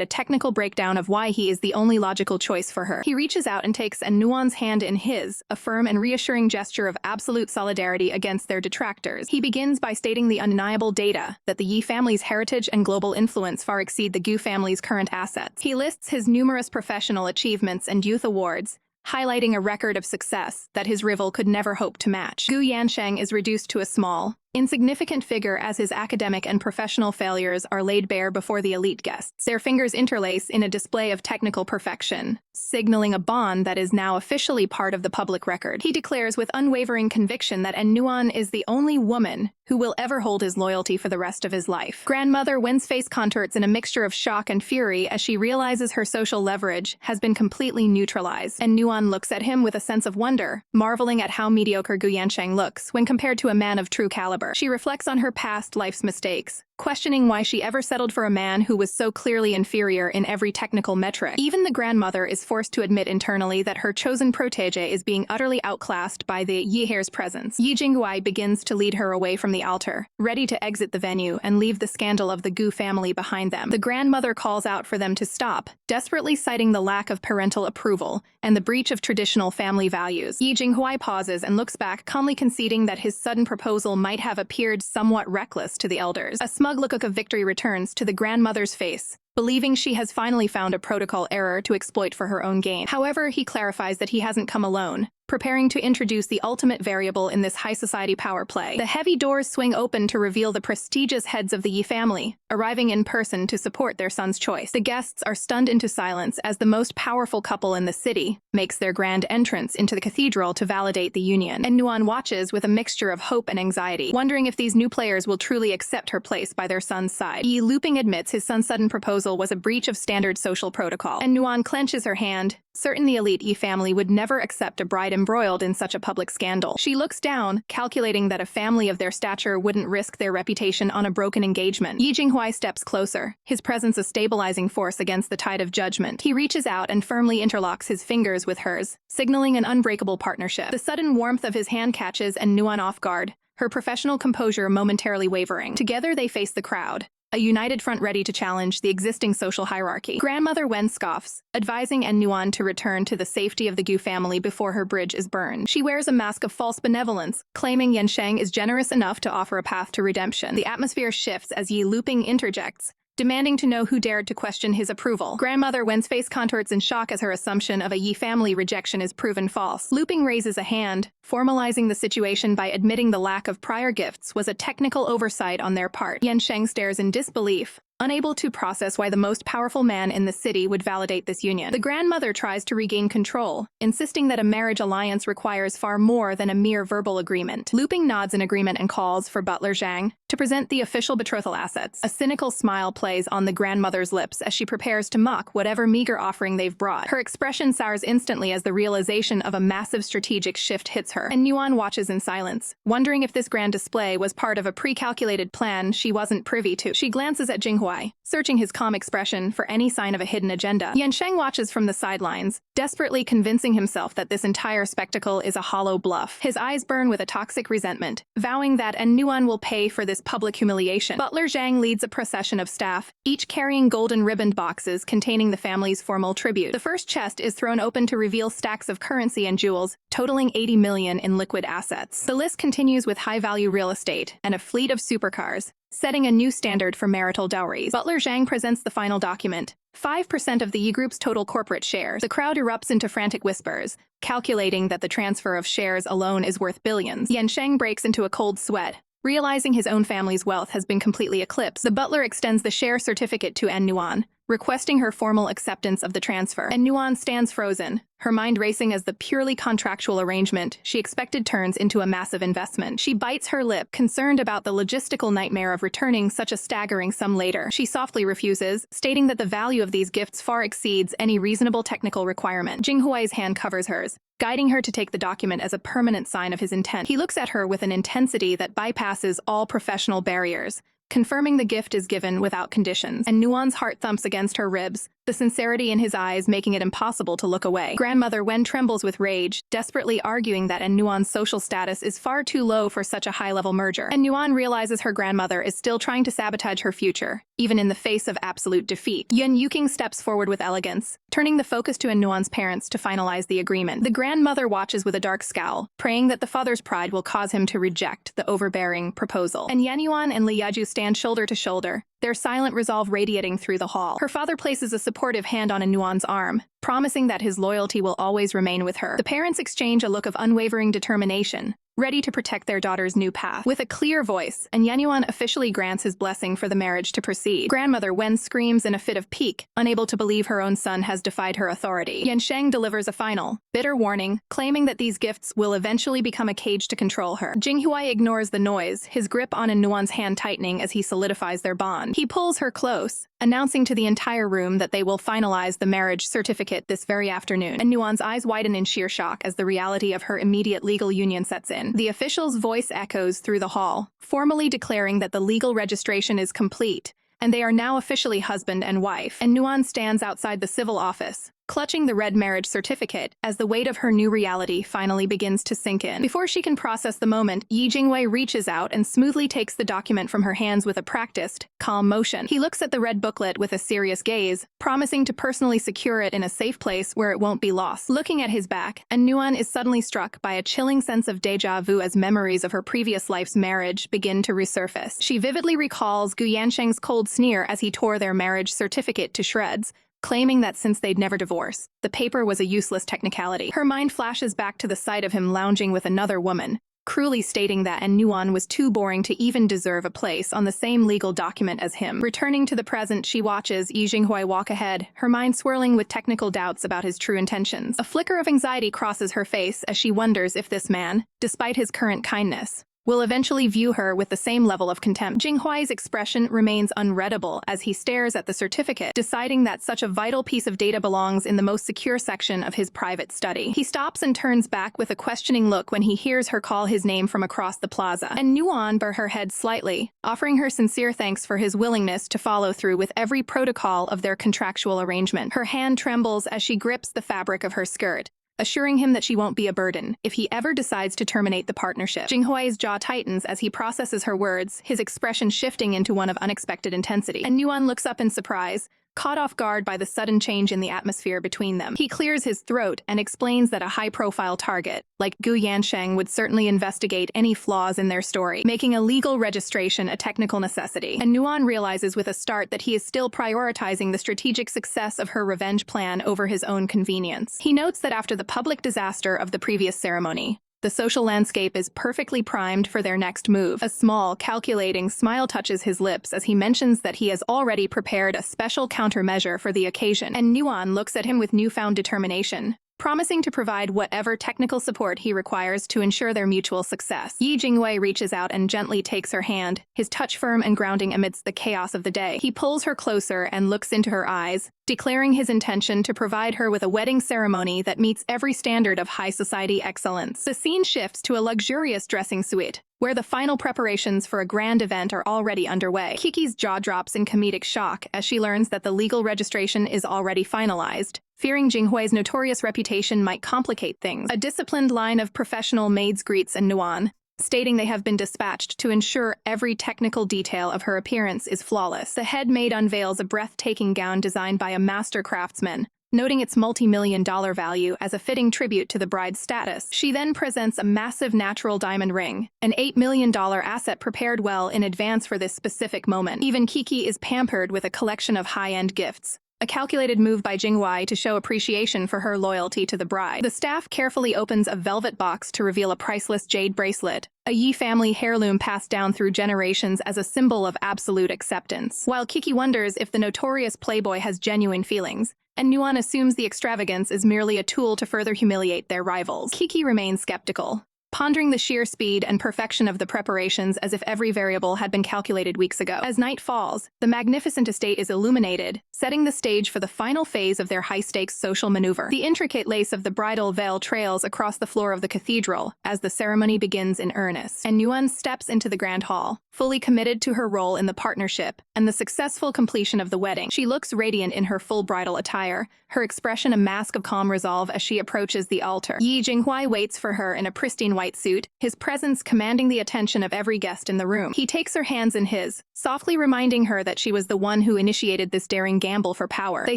a technical breakdown of why he is the only logical choice for her. He reaches out and takes Nuan's hand in his, a firm and reassuring gesture of absolute solidarity against their detractors. He begins by stating the undeniable data that the Yi family's heritage and global influence far exceed the Gu family's current assets. He lists his numerous professional achievements and youth awards, highlighting a record of success that his rival could never hope to match. Gu Yansheng is reduced to a small, insignificant figure as his academic and professional failures are laid bare before the elite guests. Their fingers interlace in a display of technical perfection, signaling a bond that is now officially part of the public record. He declares with unwavering conviction that Nuan is the only woman who will ever hold his loyalty for the rest of his life. Grandmother Wen's face contorts in a mixture of shock and fury as she realizes her social leverage has been completely neutralized. And Nuan looks at him with a sense of wonder, marveling at how mediocre Gu Yansheng looks when compared to a man of true caliber. She reflects on her past life's mistakes, questioning why she ever settled for a man who was so clearly inferior in every technical metric. Even the grandmother is forced to admit internally that her chosen protégé is being utterly outclassed by the Yi heir's presence. Jinghuai begins to lead her away from the altar, ready to exit the venue and leave the scandal of the Gu family behind them. The grandmother calls out for them to stop, desperately citing the lack of parental approval and the breach of traditional family values. Jinghuai pauses and looks back, calmly conceding that his sudden proposal might have appeared somewhat reckless to the elders. A smug look of victory returns to the grandmother's face, believing she has finally found a protocol error to exploit for her own gain. However, he clarifies that he hasn't come alone, preparing to introduce the ultimate variable in this high society power play. The heavy doors swing open to reveal the prestigious heads of the Yi family, arriving in person to support their son's choice. The guests are stunned into silence as the most powerful couple in the city makes their grand entrance into the cathedral to validate the union. And Nuan watches with a mixture of hope and anxiety, wondering if these new players will truly accept her place by their son's side. Yi Looping admits his son's sudden proposal was a breach of standard social protocol, and Nuan clenches her hand, certain the elite Yi family would never accept a bride embroiled in such a public scandal. She looks down, calculating that a family of their stature wouldn't risk their reputation on a broken engagement. Jinghuai steps closer, his presence a stabilizing force against the tide of judgment. He reaches out and firmly interlocks his fingers with hers, signaling an unbreakable partnership. The sudden warmth of his hand catches Nuan off guard, her professional composure momentarily wavering. Together they face the crowd, a united front ready to challenge the existing social hierarchy. Grandmother Wen scoffs, advising Nuan to return to the safety of the Gu family before her bridge is burned. She wears a mask of false benevolence, claiming Yansheng is generous enough to offer a path to redemption. The atmosphere shifts as Yi Looping interjects, demanding to know who dared to question his approval. Grandmother Wen's face contorts in shock as her assumption of a Yi family rejection is proven false. Looping raises a hand, formalizing the situation by admitting the lack of prior gifts was a technical oversight on their part. Yansheng stares in disbelief, unable to process why the most powerful man in the city would validate this union. The grandmother tries to regain control, insisting that a marriage alliance requires far more than a mere verbal agreement. Looping nods in agreement and calls for Butler Zhang to present the official betrothal assets. A cynical smile plays on the grandmother's lips as she prepares to mock whatever meager offering they've brought. Her expression sours instantly as the realization of a massive strategic shift hits her, and Nuan watches in silence, wondering if this grand display was part of a pre-calculated plan she wasn't privy to. She glances at Jinghuai, searching his calm expression for any sign of a hidden agenda. Yansheng watches from the sidelines, desperately convincing himself that this entire spectacle is a hollow bluff. His eyes burn with a toxic resentment, vowing that Nuan will pay for this public humiliation. Butler Zhang leads a procession of staff, each carrying golden ribboned boxes containing the family's formal tribute. The first chest is thrown open to reveal stacks of currency and jewels, totaling 80 million in liquid assets. The list continues with high-value real estate and a fleet of supercars, setting a new standard for marital dowries. Butler Zhang presents the final document, 5% of the Yi Group's total corporate shares. The crowd erupts into frantic whispers, calculating that the transfer of shares alone is worth billions. Yansheng breaks into a cold sweat, realizing his own family's wealth has been completely eclipsed. The butler extends the share certificate to Nuan, requesting her formal acceptance of the transfer. Nuan stands frozen, her mind racing as the purely contractual arrangement she expected turns into a massive investment. She bites her lip, concerned about the logistical nightmare of returning such a staggering sum later. She softly refuses, stating that the value of these gifts far exceeds any reasonable technical requirement. Jinghuai's hand covers hers, guiding her to take the document as a permanent sign of his intent. He looks at her with an intensity that bypasses all professional barriers, confirming the gift is given without conditions. And Nuan's heart thumps against her ribs, the sincerity in his eyes making it impossible to look away. Grandmother Wen trembles with rage, desperately arguing that Nuan's social status is far too low for such a high-level merger. And Nuan realizes her grandmother is still trying to sabotage her future, even in the face of absolute defeat. Yun Yuking steps forward with elegance, turning the focus to Nuan's parents to finalize the agreement. The grandmother watches with a dark scowl, praying that the father's pride will cause him to reject the overbearing proposal. And Yan Yuan and Li Yaju stand shoulder to shoulder, their silent resolve radiating through the hall. Her father places a supportive hand on Nuan's arm, promising that his loyalty will always remain with her. The parents exchange a look of unwavering determination, ready to protect their daughter's new path. With a clear voice, Yuan officially grants his blessing for the marriage to proceed. Grandmother Wen screams in a fit of pique, unable to believe her own son has defied her authority. Yansheng delivers a final, bitter warning, claiming that these gifts will eventually become a cage to control her. Jinghuai ignores the noise, his grip on Nuan's hand tightening as he solidifies their bond. He pulls her close, announcing to the entire room that they will finalize the marriage certificate this very afternoon. And Nuan's eyes widen in sheer shock as the reality of her immediate legal union sets in. The official's voice echoes through the hall, formally declaring that the legal registration is complete, and they are now officially husband and wife. And Nuan stands outside the civil office, clutching the red marriage certificate as the weight of her new reality finally begins to sink in. Before she can process the moment, Yi Jinghuai reaches out and smoothly takes the document from her hands with a practiced, calm motion. He looks at the red booklet with a serious gaze, promising to personally secure it in a safe place where it won't be lost. Looking at his back, Nuan is suddenly struck by a chilling sense of déjà vu as memories of her previous life's marriage begin to resurface. She vividly recalls Gu Yansheng's cold sneer as he tore their marriage certificate to shreds, claiming that since they'd never divorced, the paper was a useless technicality. Her mind flashes back to the sight of him lounging with another woman, cruelly stating that Nuan was too boring to even deserve a place on the same legal document as him. Returning to the present, she watches Yi Jinghuai walk ahead, her mind swirling with technical doubts about his true intentions. A flicker of anxiety crosses her face as she wonders if this man, despite his current kindness, will eventually view her with the same level of contempt. Jinghuai's expression remains unreadable as he stares at the certificate, deciding that such a vital piece of data belongs in the most secure section of his private study. He stops and turns back with a questioning look when he hears her call his name from across the plaza. And Nuan bur her head slightly, offering her sincere thanks for his willingness to follow through with every protocol of their contractual arrangement. Her hand trembles as she grips the fabric of her skirt, assuring him that she won't be a burden if he ever decides to terminate the partnership. Jinghuai's jaw tightens as he processes her words, his expression shifting into one of unexpected intensity. And Nuan looks up in surprise, caught off guard by the sudden change in the atmosphere between them. He clears his throat and explains that a high-profile target, like Gu Yansheng, would certainly investigate any flaws in their story, making a legal registration a technical necessity. And Nuan realizes with a start that he is still prioritizing the strategic success of her revenge plan over his own convenience. He notes that after the public disaster of the previous ceremony, The social landscape is perfectly primed for their next move. A small, calculating smile touches his lips as he mentions that he has already prepared a special countermeasure for the occasion, and Nuan looks at him with newfound determination, promising to provide whatever technical support he requires to ensure their mutual success. Jinghuai reaches out and gently takes her hand, his touch firm and grounding amidst the chaos of the day. He pulls her closer and looks into her eyes, declaring his intention to provide her with a wedding ceremony that meets every standard of high society excellence. The scene shifts to a luxurious dressing suite, where the final preparations for a grand event are already underway. Kiki's jaw drops in comedic shock as she learns that the legal registration is already finalized, fearing Jinghuai's notorious reputation might complicate things. A disciplined line of professional maids greets Nuan, stating they have been dispatched to ensure every technical detail of her appearance is flawless. The head maid unveils a breathtaking gown designed by a master craftsman, noting its multi-million-dollar value as a fitting tribute to the bride's status. She then presents a massive natural diamond ring, an $8 million asset prepared well in advance for this specific moment. Even Kiki is pampered with a collection of high-end gifts, a calculated move by Jinghuai to show appreciation for her loyalty to the bride. The staff carefully opens a velvet box to reveal a priceless jade bracelet, a Yi family heirloom passed down through generations as a symbol of absolute acceptance. While Kiki wonders if the notorious playboy has genuine feelings, and Nuan assumes the extravagance is merely a tool to further humiliate their rivals, Kiki remains skeptical, pondering the sheer speed and perfection of the preparations as if every variable had been calculated weeks ago. As night falls, the magnificent estate is illuminated, setting the stage for the final phase of their high-stakes social maneuver. The intricate lace of the bridal veil trails across the floor of the cathedral as the ceremony begins in earnest, and Nuan steps into the grand hall, fully committed to her role in the partnership and the successful completion of the wedding. She looks radiant in her full bridal attire, her expression a mask of calm resolve as she approaches the altar. Jinghuai waits for her in a pristine white suit, his presence commanding the attention of every guest in the room. He takes her hands in his, softly reminding her that she was the one who initiated this daring gamble for power. They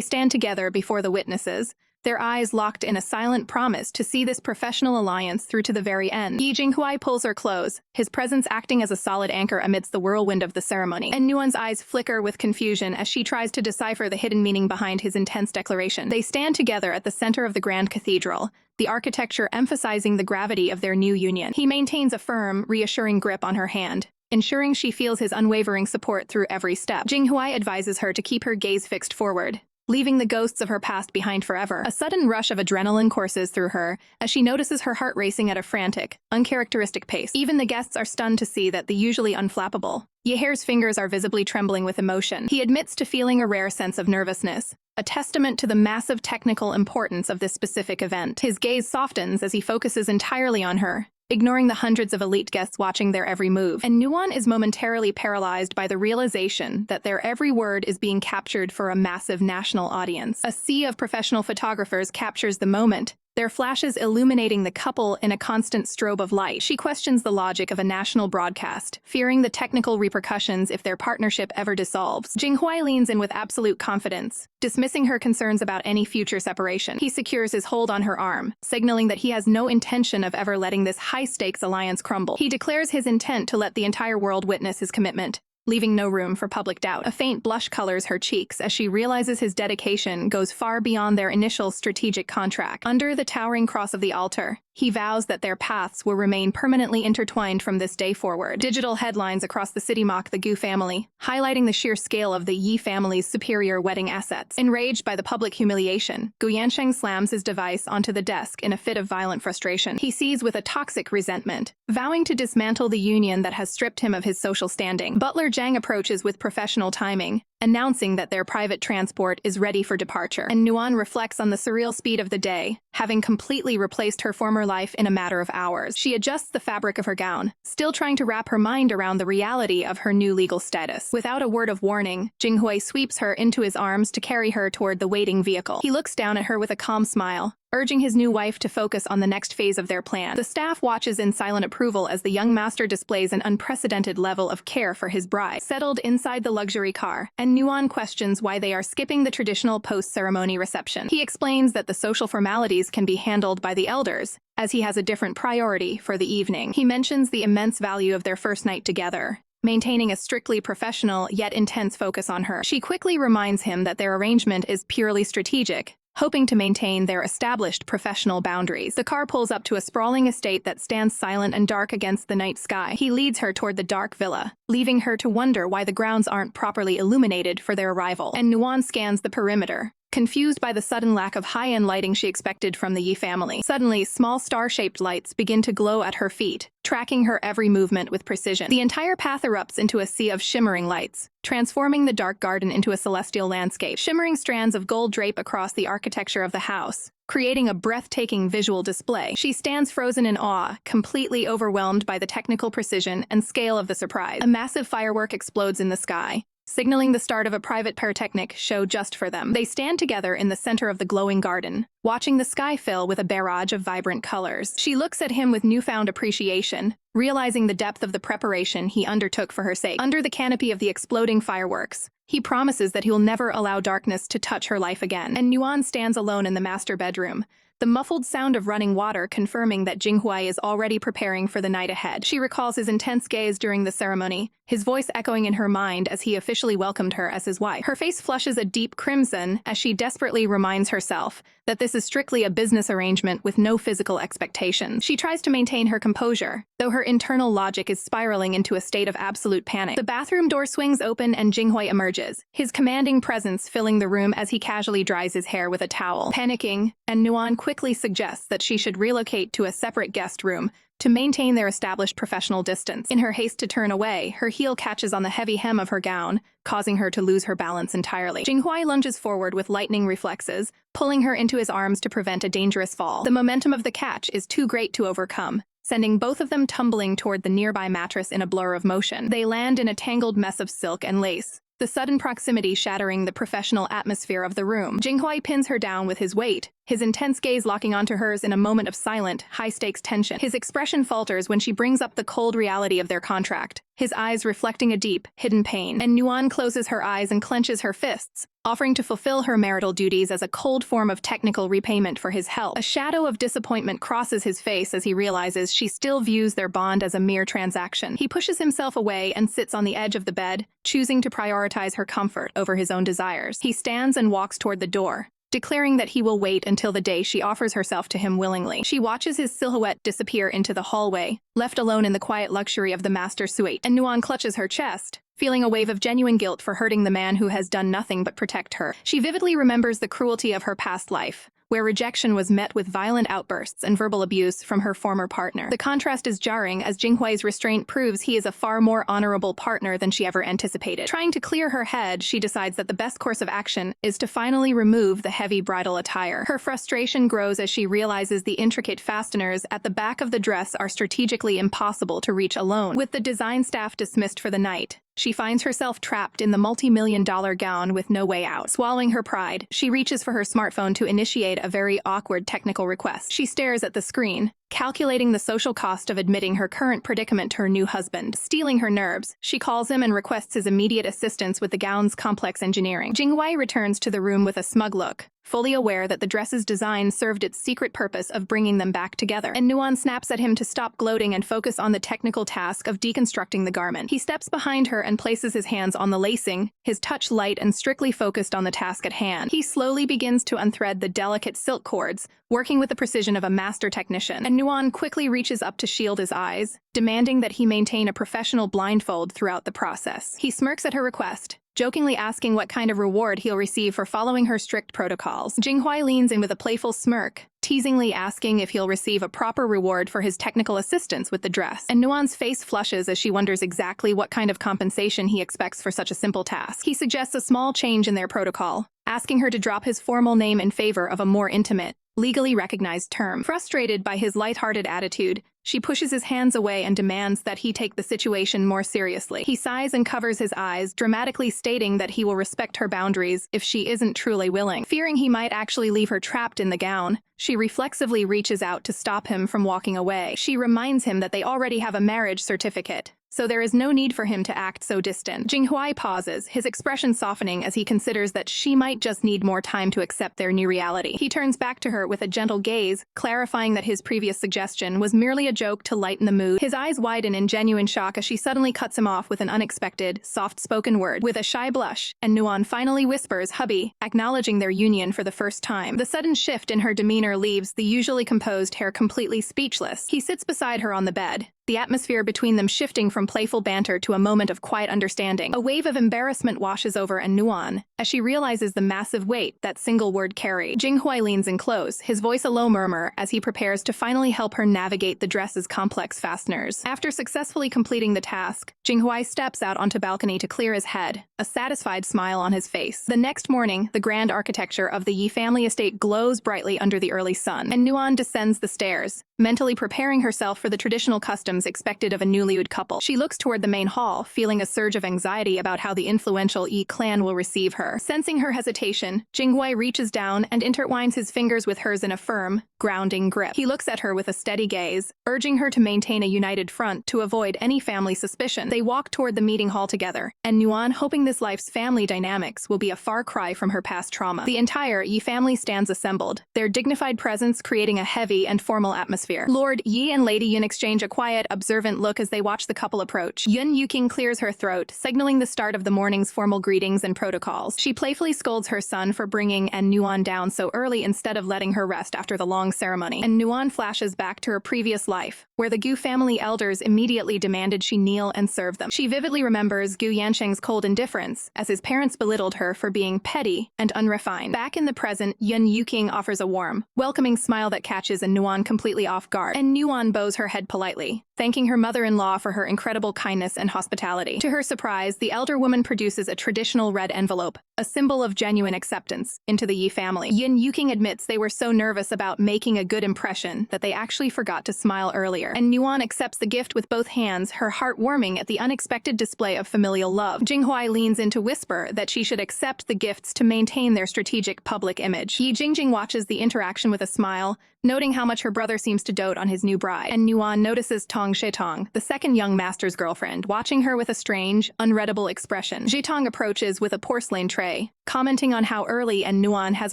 stand together before the witnesses, their eyes locked in a silent promise to see this professional alliance through to the very end. Jinghuai pulls her close, his presence acting as a solid anchor amidst the whirlwind of the ceremony. And Nuan's eyes flicker with confusion as she tries to decipher the hidden meaning behind his intense declaration. They stand together at the center of the grand cathedral, the architecture emphasizing the gravity of their new union. He maintains a firm, reassuring grip on her hand, ensuring she feels his unwavering support through every step. Jinghuai advises her to keep her gaze fixed forward, leaving the ghosts of her past behind forever. A sudden rush of adrenaline courses through her as she notices her heart racing at a frantic, uncharacteristic pace. Even the guests are stunned to see that the usually unflappable Yehair's fingers are visibly trembling with emotion. He admits to feeling a rare sense of nervousness, a testament to the massive technical importance of this specific event. His gaze softens as he focuses entirely on her, ignoring the hundreds of elite guests watching their every move. And Nuan is momentarily paralyzed by the realization that their every word is being captured for a massive national audience. A sea of professional photographers captures the moment, their flashes illuminating the couple in a constant strobe of light. She questions the logic of a national broadcast, fearing the technical repercussions if their partnership ever dissolves. Jinghuai leans in with absolute confidence, dismissing her concerns about any future separation. He secures his hold on her arm, signaling that he has no intention of ever letting this high-stakes alliance crumble. He declares his intent to let the entire world witness his commitment, leaving no room for public doubt. A faint blush colors her cheeks as she realizes his dedication goes far beyond their initial strategic contract. Under the towering cross of the altar, he vows that their paths will remain permanently intertwined from this day forward. Digital headlines across the city mock the Gu family, highlighting the sheer scale of the Yi family's superior wedding assets. Enraged by the public humiliation, Gu Yansheng slams his device onto the desk in a fit of violent frustration. He sees with a toxic resentment, vowing to dismantle the union that has stripped him of his social standing. Butler Zhang approaches with professional timing, announcing that their private transport is ready for departure. And Nuan reflects on the surreal speed of the day, having completely replaced her former life in a matter of hours. She adjusts the fabric of her gown, still trying to wrap her mind around the reality of her new legal status. Without a word of warning, Jinghuai sweeps her into his arms to carry her toward the waiting vehicle. He looks down at her with a calm smile, urging his new wife to focus on the next phase of their plan. The staff watches in silent approval as the young master displays an unprecedented level of care for his bride. Settled inside the luxury car, and Nuan questions why they are skipping the traditional post-ceremony reception. He explains that the social formalities can be handled by the elders, as he has a different priority for the evening. He mentions the immense value of their first night together, maintaining a strictly professional yet intense focus on her. She quickly reminds him that their arrangement is purely strategic, hoping to maintain their established professional boundaries. The car pulls up to a sprawling estate that stands silent and dark against the night sky. He leads her toward the dark villa, leaving her to wonder why the grounds aren't properly illuminated for their arrival. And Nuan scans the perimeter, confused by the sudden lack of high-end lighting she expected from the Yi family. Suddenly, small star-shaped lights begin to glow at her feet, tracking her every movement with precision. The entire path erupts into a sea of shimmering lights, transforming the dark garden into a celestial landscape. Shimmering strands of gold drape across the architecture of the house, creating a breathtaking visual display. She stands frozen in awe, completely overwhelmed by the technical precision and scale of the surprise. A massive firework explodes in the sky, signaling the start of a private pyrotechnic show just for them. They stand together in the center of the glowing garden, watching the sky fill with a barrage of vibrant colors. She looks at him with newfound appreciation, realizing the depth of the preparation he undertook for her sake. Under the canopy of the exploding fireworks, he promises that he'll never allow darkness to touch her life again. And Nuan stands alone in the master bedroom, the muffled sound of running water confirming that Jinghuai is already preparing for the night ahead. She recalls his intense gaze during the ceremony, his voice echoing in her mind as he officially welcomed her as his wife. Her face flushes a deep crimson as she desperately reminds herself that this is strictly a business arrangement with no physical expectations. She tries to maintain her composure, though her internal logic is spiraling into a state of absolute panic. The bathroom door swings open and Jinghuai emerges, his commanding presence filling the room as he casually dries his hair with a towel. Panicking, and Nuan quickly suggests that she should relocate to a separate guest room to maintain their established professional distance. In her haste to turn away, her heel catches on the heavy hem of her gown, causing her to lose her balance entirely. Jinghuai lunges forward with lightning reflexes, pulling her into his arms to prevent a dangerous fall. The momentum of the catch is too great to overcome, sending both of them tumbling toward the nearby mattress in a blur of motion. They land in a tangled mess of silk and lace, the sudden proximity shattering the professional atmosphere of the room. Jinghuai pins her down with his weight, his intense gaze locking onto hers in a moment of silent, high-stakes tension. His expression falters when she brings up the cold reality of their contract, his eyes reflecting a deep, hidden pain. And Nuan closes her eyes and clenches her fists, offering to fulfill her marital duties as a cold form of technical repayment for his help. A shadow of disappointment crosses his face as he realizes she still views their bond as a mere transaction. He pushes himself away and sits on the edge of the bed, choosing to prioritize her comfort over his own desires. He stands and walks toward the door, declaring that he will wait until the day she offers herself to him willingly. She watches his silhouette disappear into the hallway, left alone in the quiet luxury of the master suite. And Nuan clutches her chest, feeling a wave of genuine guilt for hurting the man who has done nothing but protect her. She vividly remembers the cruelty of her past life, where rejection was met with violent outbursts and verbal abuse from her former partner. The contrast is jarring as Jinghuai's restraint proves he is a far more honorable partner than she ever anticipated. Trying to clear her head, she decides that the best course of action is to finally remove the heavy bridal attire. Her frustration grows as she realizes the intricate fasteners at the back of the dress are strategically impossible to reach alone. With the design staff dismissed for the night, she finds herself trapped in the multi-million-dollar gown with no way out. Swallowing her pride, she reaches for her smartphone to initiate a very awkward technical request. She stares at the screen, calculating the social cost of admitting her current predicament to her new husband. Stealing her nerves, she calls him and requests his immediate assistance with the gown's complex engineering. Jinghuai returns to the room with a smug look, fully aware that the dress's design served its secret purpose of bringing them back together. And Nuan snaps at him to stop gloating and focus on the technical task of deconstructing the garment. He steps behind her and places his hands on the lacing, his touch light and strictly focused on the task at hand. He slowly begins to unthread the delicate silk cords, working with the precision of a master technician. And Nuan quickly reaches up to shield his eyes, demanding that he maintain a professional blindfold throughout the process. He smirks at her request, jokingly asking what kind of reward he'll receive for following her strict protocols. Jinghuai leans in with a playful smirk, teasingly asking if he'll receive a proper reward for his technical assistance with the dress. And Nuan's face flushes as she wonders exactly what kind of compensation he expects for such a simple task. He suggests a small change in their protocol, asking her to drop his formal name in favor of a more intimate, legally recognized term. Frustrated by his lighthearted attitude, she pushes his hands away and demands that he take the situation more seriously. He sighs and covers his eyes, dramatically stating that he will respect her boundaries if she isn't truly willing. Fearing he might actually leave her trapped in the gown, she reflexively reaches out to stop him from walking away. She reminds him that they already have a marriage certificate, so there is no need for him to act so distant. Jinghuai pauses, his expression softening as he considers that she might just need more time to accept their new reality. He turns back to her with a gentle gaze, clarifying that his previous suggestion was merely a joke to lighten the mood. His eyes widen in genuine shock as she suddenly cuts him off with an unexpected, soft-spoken word. With a shy blush, and Nuan finally whispers, "Hubby," acknowledging their union for the first time. The sudden shift in her demeanor leaves the usually composed hair completely speechless. He sits beside her on the bed, the atmosphere between them shifting from playful banter to a moment of quiet understanding. A wave of embarrassment washes over Nuan as she realizes the massive weight that single word carried. Jinghuai leans in close, his voice a low murmur as he prepares to finally help her navigate the dress's complex fasteners. After successfully completing the task, Jinghuai steps out onto balcony to clear his head, a satisfied smile on his face. The next morning, the grand architecture of the Yi family estate glows brightly under the early sun, and Nuan descends the stairs, mentally preparing herself for the traditional customs expected of a newlywed couple. She looks toward the main hall, feeling a surge of anxiety about how the influential Yi clan will receive her. Sensing her hesitation, Jinghuai reaches down and intertwines his fingers with hers in a firm, grounding grip. He looks at her with a steady gaze, urging her to maintain a united front to avoid any family suspicion. They walk toward the meeting hall together, and Nuan hoping this life's family dynamics will be a far cry from her past trauma. The entire Yi family stands assembled, their dignified presence creating a heavy and formal atmosphere. Lord Yi and Lady Yun exchange a quiet, observant look as they watch the couple approach. Yun Yuking clears her throat, signaling the start of the morning's formal greetings and protocols. She playfully scolds her son for bringing Nuan down so early instead of letting her rest after the long ceremony. And Nuan flashes back to her previous life, where the Gu family elders immediately demanded she kneel and serve them. She vividly remembers Gu Yansheng's cold indifference, as his parents belittled her for being petty and unrefined. Back in the present, Yun Yuking offers a warm, welcoming smile that catches Nuan completely off guard, and Nuan bows her head politely, thanking her mother-in-law for her incredible kindness and hospitality. To her surprise, the elder woman produces a traditional red envelope, a symbol of genuine acceptance, into the Yi family. Yin Yuking admits they were so nervous about making a good impression that they actually forgot to smile earlier, and Nuan accepts the gift with both hands, her heart warming at the unexpected display of familial love. Jinghuai leans in to whisper that she should accept the gifts to maintain their strategic public image. Yi Jingjing watches the interaction with a smile, noting how much her brother seems to dote on his new bride, and Nuan notices Tong Shetong, the second young master's girlfriend, watching her with a strange, unreadable expression. Zhetong approaches with a porcelain tray, commenting on how early Nuan has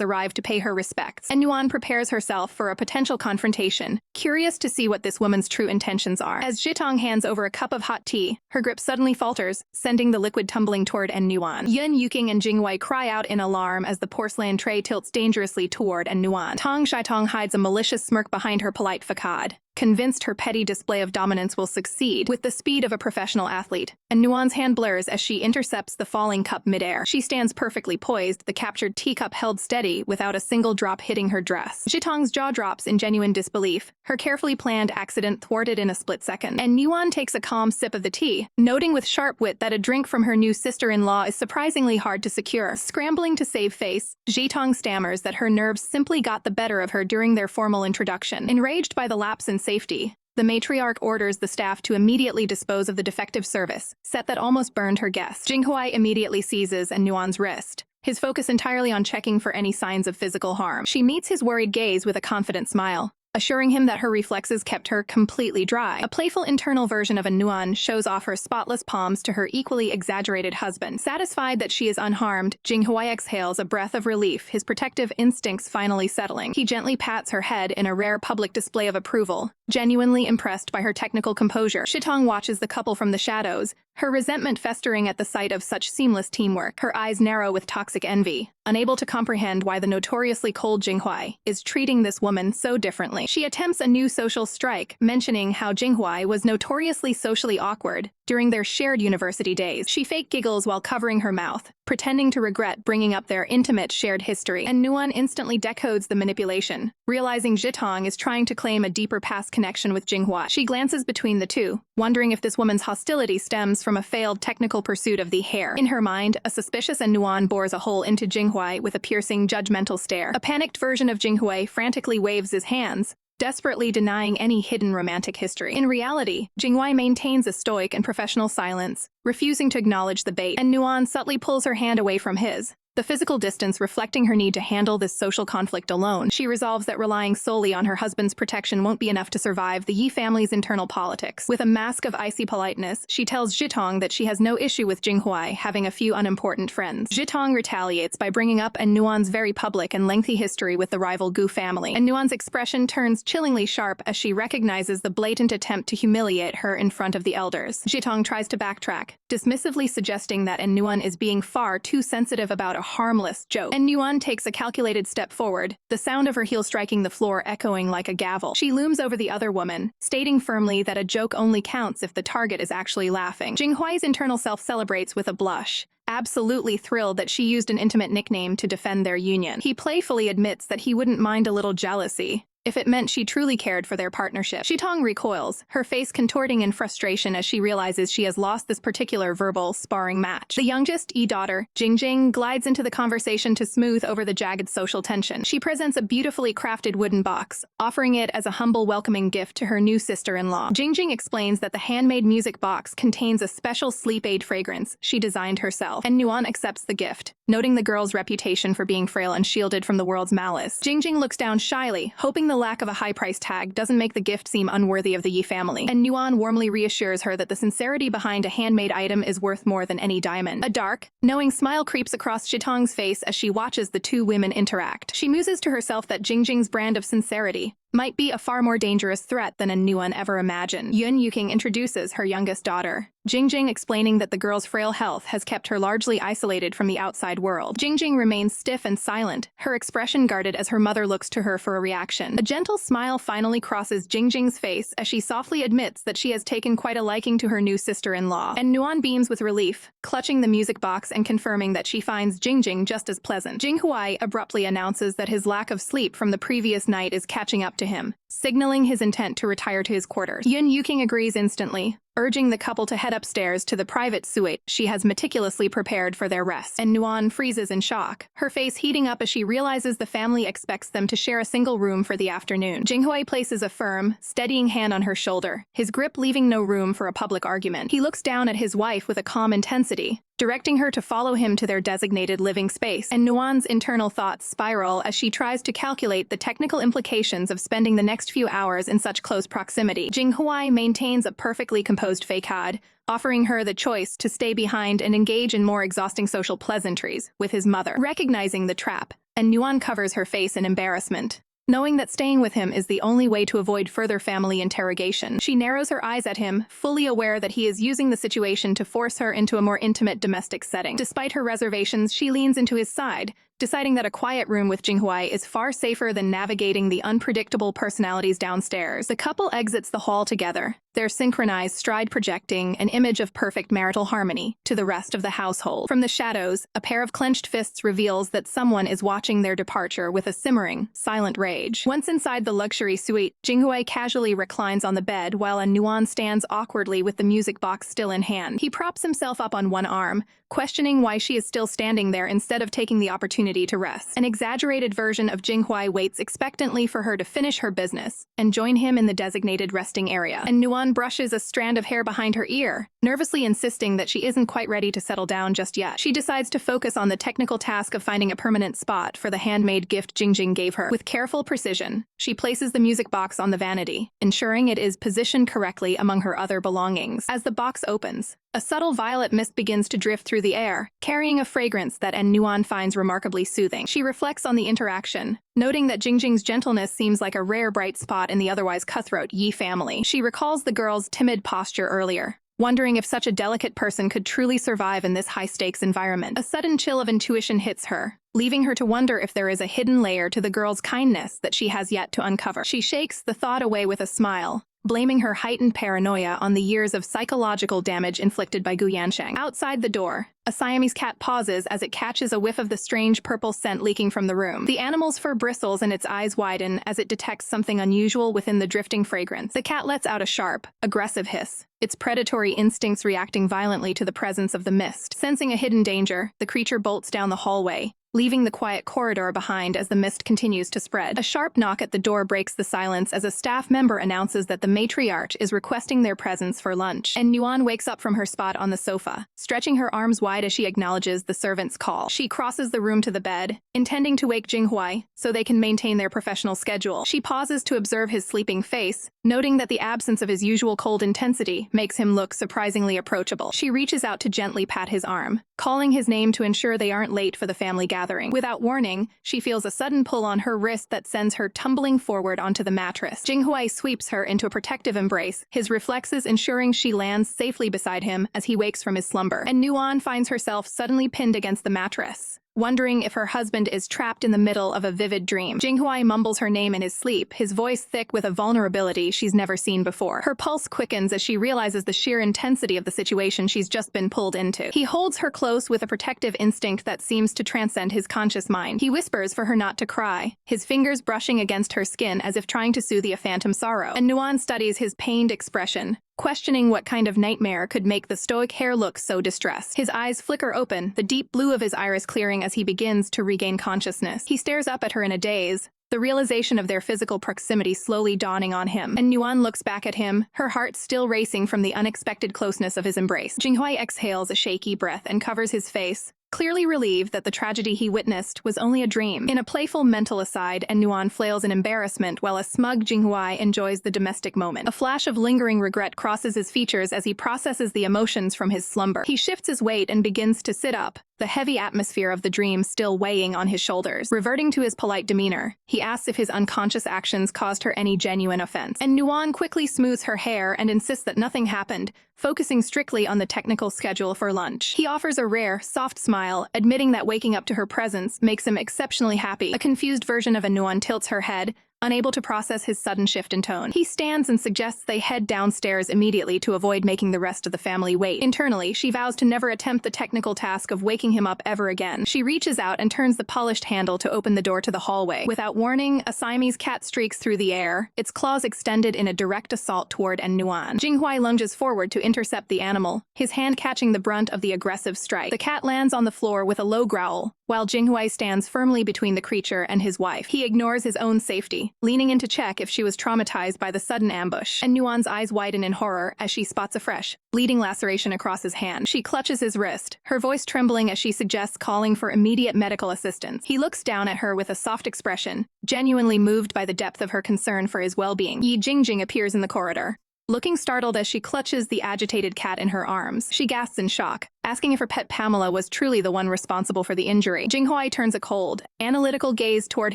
arrived to pay her respects, and Nuan prepares herself for a potential confrontation, curious to see what this woman's true intentions are. As Zhetong hands over a cup of hot tea, her grip suddenly falters, sending the liquid tumbling toward Nuan. Yun Yuking and Jinghuai cry out in alarm as the porcelain tray tilts dangerously toward Nuan. Tong Shetong hides a malicious smirk behind her polite facade, convinced her petty display of dominance will succeed with the speed of a professional athlete, and Nuan's hand blurs as she intercepts the falling cup midair. She stands perfectly poised, the captured teacup held steady without a single drop hitting her dress. Zhetong's jaw drops in genuine disbelief, her carefully planned accident thwarted in a split second, and Nuan takes a calm sip of the tea, noting with sharp wit that a drink from her new sister-in-law is surprisingly hard to secure. Scrambling to save face, Zhetong stammers that her nerves simply got the better of her during their formal introduction. Enraged by the lapse in safety, the matriarch orders the staff to immediately dispose of the defective service set that almost burned her guest. Jinghuai immediately seizes Nuan's wrist, his focus entirely on checking for any signs of physical harm. She meets his worried gaze with a confident smile, assuring him that her reflexes kept her completely dry. A playful internal version of Nuan shows off her spotless palms to her equally exaggerated husband. Satisfied that she is unharmed, Jinghuai exhales a breath of relief, his protective instincts finally settling. He gently pats her head in a rare public display of approval, genuinely impressed by her technical composure. Zhetong watches the couple from the shadows, her resentment festering at the sight of such seamless teamwork. Her eyes narrow with toxic envy, unable to comprehend why the notoriously cold Jinghuai is treating this woman so differently. She attempts a new social strike, mentioning how Jinghuai was notoriously socially awkward during their shared university days. She fake giggles while covering her mouth, pretending to regret bringing up their intimate shared history, and Nuan instantly decodes the manipulation, realizing Zhetong is trying to claim a deeper past connection with Jinghuai. She glances between the two, wondering if this woman's hostility stems from a failed technical pursuit of the hair. In her mind, a suspicious Nuan bores a hole into Jinghuai with a piercing, judgmental stare. A panicked version of Jinghuai frantically waves his hands, desperately denying any hidden romantic history. In reality, Jinghuai maintains a stoic and professional silence, refusing to acknowledge the bait, and Nuan subtly pulls her hand away from his, the physical distance reflecting her need to handle this social conflict alone. She resolves that relying solely on her husband's protection won't be enough to survive the Yi family's internal politics. With a mask of icy politeness, she tells Zhitong that she has no issue with Jinghuai having a few unimportant friends. Zhitong retaliates by bringing up Nuan's very public and lengthy history with the rival Gu family, and Nuan's expression turns chillingly sharp as she recognizes the blatant attempt to humiliate her in front of the elders. Zhitong tries to backtrack, dismissively suggesting that Nuan is being far too sensitive about a harmless joke. And Nuan takes a calculated step forward, the sound of her heel striking the floor echoing like a gavel. She looms over the other woman, stating firmly that a joke only counts if the target is actually laughing. Jinghuai's internal self celebrates with a blush, absolutely thrilled that she used an intimate nickname to defend their union. He playfully admits that he wouldn't mind a little jealousy if it meant she truly cared for their partnership. Zhitong recoils, her face contorting in frustration as she realizes she has lost this particular verbal sparring match. The youngest daughter, Jingjing, glides into the conversation to smooth over the jagged social tension. She presents a beautifully crafted wooden box, offering it as a humble welcoming gift to her new sister-in-law. Jingjing explains that the handmade music box contains a special sleep aid fragrance she designed herself, and Nuan accepts the gift, noting the girl's reputation for being frail and shielded from the world's malice. Jingjing looks down shyly, hoping the lack of a high price tag doesn't make the gift seem unworthy of the Yi family, and Nuan warmly reassures her that the sincerity behind a handmade item is worth more than any diamond. A dark, knowing smile creeps across Zhitong's face as she watches the two women interact. She muses to herself that Jingjing's brand of sincerity might be a far more dangerous threat than Nuan ever imagined. Yun Yuking introduces her youngest daughter, Jingjing, explaining that the girl's frail health has kept her largely isolated from the outside world. Jingjing remains stiff and silent, her expression guarded as her mother looks to her for a reaction. A gentle smile finally crosses Jingjing's face as she softly admits that she has taken quite a liking to her new sister-in-law. And Nuan beams with relief, clutching the music box and confirming that she finds Jingjing just as pleasant. Jinghuai abruptly announces that his lack of sleep from the previous night is catching up to him, signaling his intent to retire to his quarters. Yun Yuking agrees instantly, urging the couple to head upstairs to the private suite she has meticulously prepared for their rest. And Nuan freezes in shock, her face heating up as she realizes the family expects them to share a single room for the afternoon. Jinghuai places a firm, steadying hand on her shoulder, his grip leaving no room for a public argument. He looks down at his wife with a calm intensity, directing her to follow him to their designated living space. And Nuan's internal thoughts spiral as she tries to calculate the technical implications of spending the next few hours in such close proximity. Jinghuai maintains a perfectly composed facade, offering her the choice to stay behind and engage in more exhausting social pleasantries with his mother. Recognizing the trap, and Nuan covers her face in embarrassment, knowing that staying with him is the only way to avoid further family interrogation. She narrows her eyes at him, fully aware that he is using the situation to force her into a more intimate domestic setting. Despite her reservations, she leans into his side, deciding that a quiet room with Jinghuai is far safer than navigating the unpredictable personalities downstairs. The couple exits the hall together, their synchronized stride projecting an image of perfect marital harmony to the rest of the household. From the shadows, a pair of clenched fists reveals that someone is watching their departure with a simmering, silent rage. Once inside the luxury suite, Jinghuai casually reclines on the bed while Nuan stands awkwardly with the music box still in hand. He props himself up on one arm, questioning why she is still standing there instead of taking the opportunity to rest. An exaggerated version of Jinghuai waits expectantly for her to finish her business and join him in the designated resting area. And Nuan brushes a strand of hair behind her ear, nervously insisting that she isn't quite ready to settle down just yet. She decides to focus on the technical task of finding a permanent spot for the handmade gift Jingjing gave her. With careful precision, she places the music box on the vanity, ensuring it is positioned correctly among her other belongings. As the box opens, a subtle violet mist begins to drift through the air, carrying a fragrance that Nuan finds remarkably soothing. She reflects on the interaction, noting that Jingjing's gentleness seems like a rare bright spot in the otherwise cutthroat Yi family. She recalls the girl's timid posture earlier, wondering if such a delicate person could truly survive in this high-stakes environment. A sudden chill of intuition hits her, leaving her to wonder if there is a hidden layer to the girl's kindness that she has yet to uncover. She shakes the thought away with a smile, blaming her heightened paranoia on the years of psychological damage inflicted by Gu Yansheng. Outside the door, a Siamese cat pauses as it catches a whiff of the strange purple scent leaking from the room. The animal's fur bristles and its eyes widen as it detects something unusual within the drifting fragrance. The cat lets out a sharp, aggressive hiss, its predatory instincts reacting violently to the presence of the mist. Sensing a hidden danger, the creature bolts down the hallway, leaving the quiet corridor behind as the mist continues to spread. A sharp knock at the door breaks the silence as a staff member announces that the matriarch is requesting their presence for lunch. And Nuan wakes up from her spot on the sofa, stretching her arms wide as she acknowledges the servant's call. She crosses the room to the bed, intending to wake Jinghuai so they can maintain their professional schedule. She pauses to observe his sleeping face, noting that the absence of his usual cold intensity makes him look surprisingly approachable. She reaches out to gently pat his arm, calling his name to ensure they aren't late for the family gathering. Without warning, she feels a sudden pull on her wrist that sends her tumbling forward onto the mattress. Jinghuai sweeps her into a protective embrace, his reflexes ensuring she lands safely beside him as he wakes from his slumber. And Nuan finds herself suddenly pinned against the mattress, wondering if her husband is trapped in the middle of a vivid dream. Jinghuai mumbles her name in his sleep, his voice thick with a vulnerability she's never seen before. Her pulse quickens as she realizes the sheer intensity of the situation she's just been pulled into. He holds her close with a protective instinct that seems to transcend his conscious mind. He whispers for her not to cry, his fingers brushing against her skin as if trying to soothe a phantom sorrow. And Nuan studies his pained expression, questioning what kind of nightmare could make the stoic hair look so distressed. His eyes flicker open, the deep blue of his iris clearing as he begins to regain consciousness. He stares up at her in a daze, the realization of their physical proximity slowly dawning on him. And Nuan looks back at him, her heart still racing from the unexpected closeness of his embrace. Jinghuai exhales a shaky breath and covers his face, clearly relieved that the tragedy he witnessed was only a dream. In a playful mental aside, and Nuan flails in embarrassment while a smug Jinghuai enjoys the domestic moment. A flash of lingering regret crosses his features as he processes the emotions from his slumber. He shifts his weight and begins to sit up, the heavy atmosphere of the dream still weighing on his shoulders. Reverting to his polite demeanor, he asks if his unconscious actions caused her any genuine offense. And Nuan quickly smooths her hair and insists that nothing happened, focusing strictly on the technical schedule for lunch. He offers a rare, soft smile, admitting that waking up to her presence makes him exceptionally happy. A confused version of Nuan tilts her head, unable to process his sudden shift in tone. He stands and suggests they head downstairs immediately to avoid making the rest of the family wait. Internally, she vows to never attempt the technical task of waking him up ever again. She reaches out and turns the polished handle to open the door to the hallway. Without warning, a Siamese cat streaks through the air, its claws extended in a direct assault toward Nuan. Jinghuai lunges forward to intercept the animal, his hand catching the brunt of the aggressive strike. The cat lands on the floor with a low growl, while Jinghuai stands firmly between the creature and his wife. He ignores his own safety, leaning in to check if she was traumatized by the sudden ambush. And Nuan's eyes widen in horror as she spots a fresh, bleeding laceration across his hand. She clutches his wrist, her voice trembling as she suggests calling for immediate medical assistance. He looks down at her with a soft expression, genuinely moved by the depth of her concern for his well-being. Yi Jingjing appears in the corridor, looking startled as she clutches the agitated cat in her arms. She gasps in shock, asking if her pet Pamela was truly the one responsible for the injury. Jinghuai turns a cold, analytical gaze toward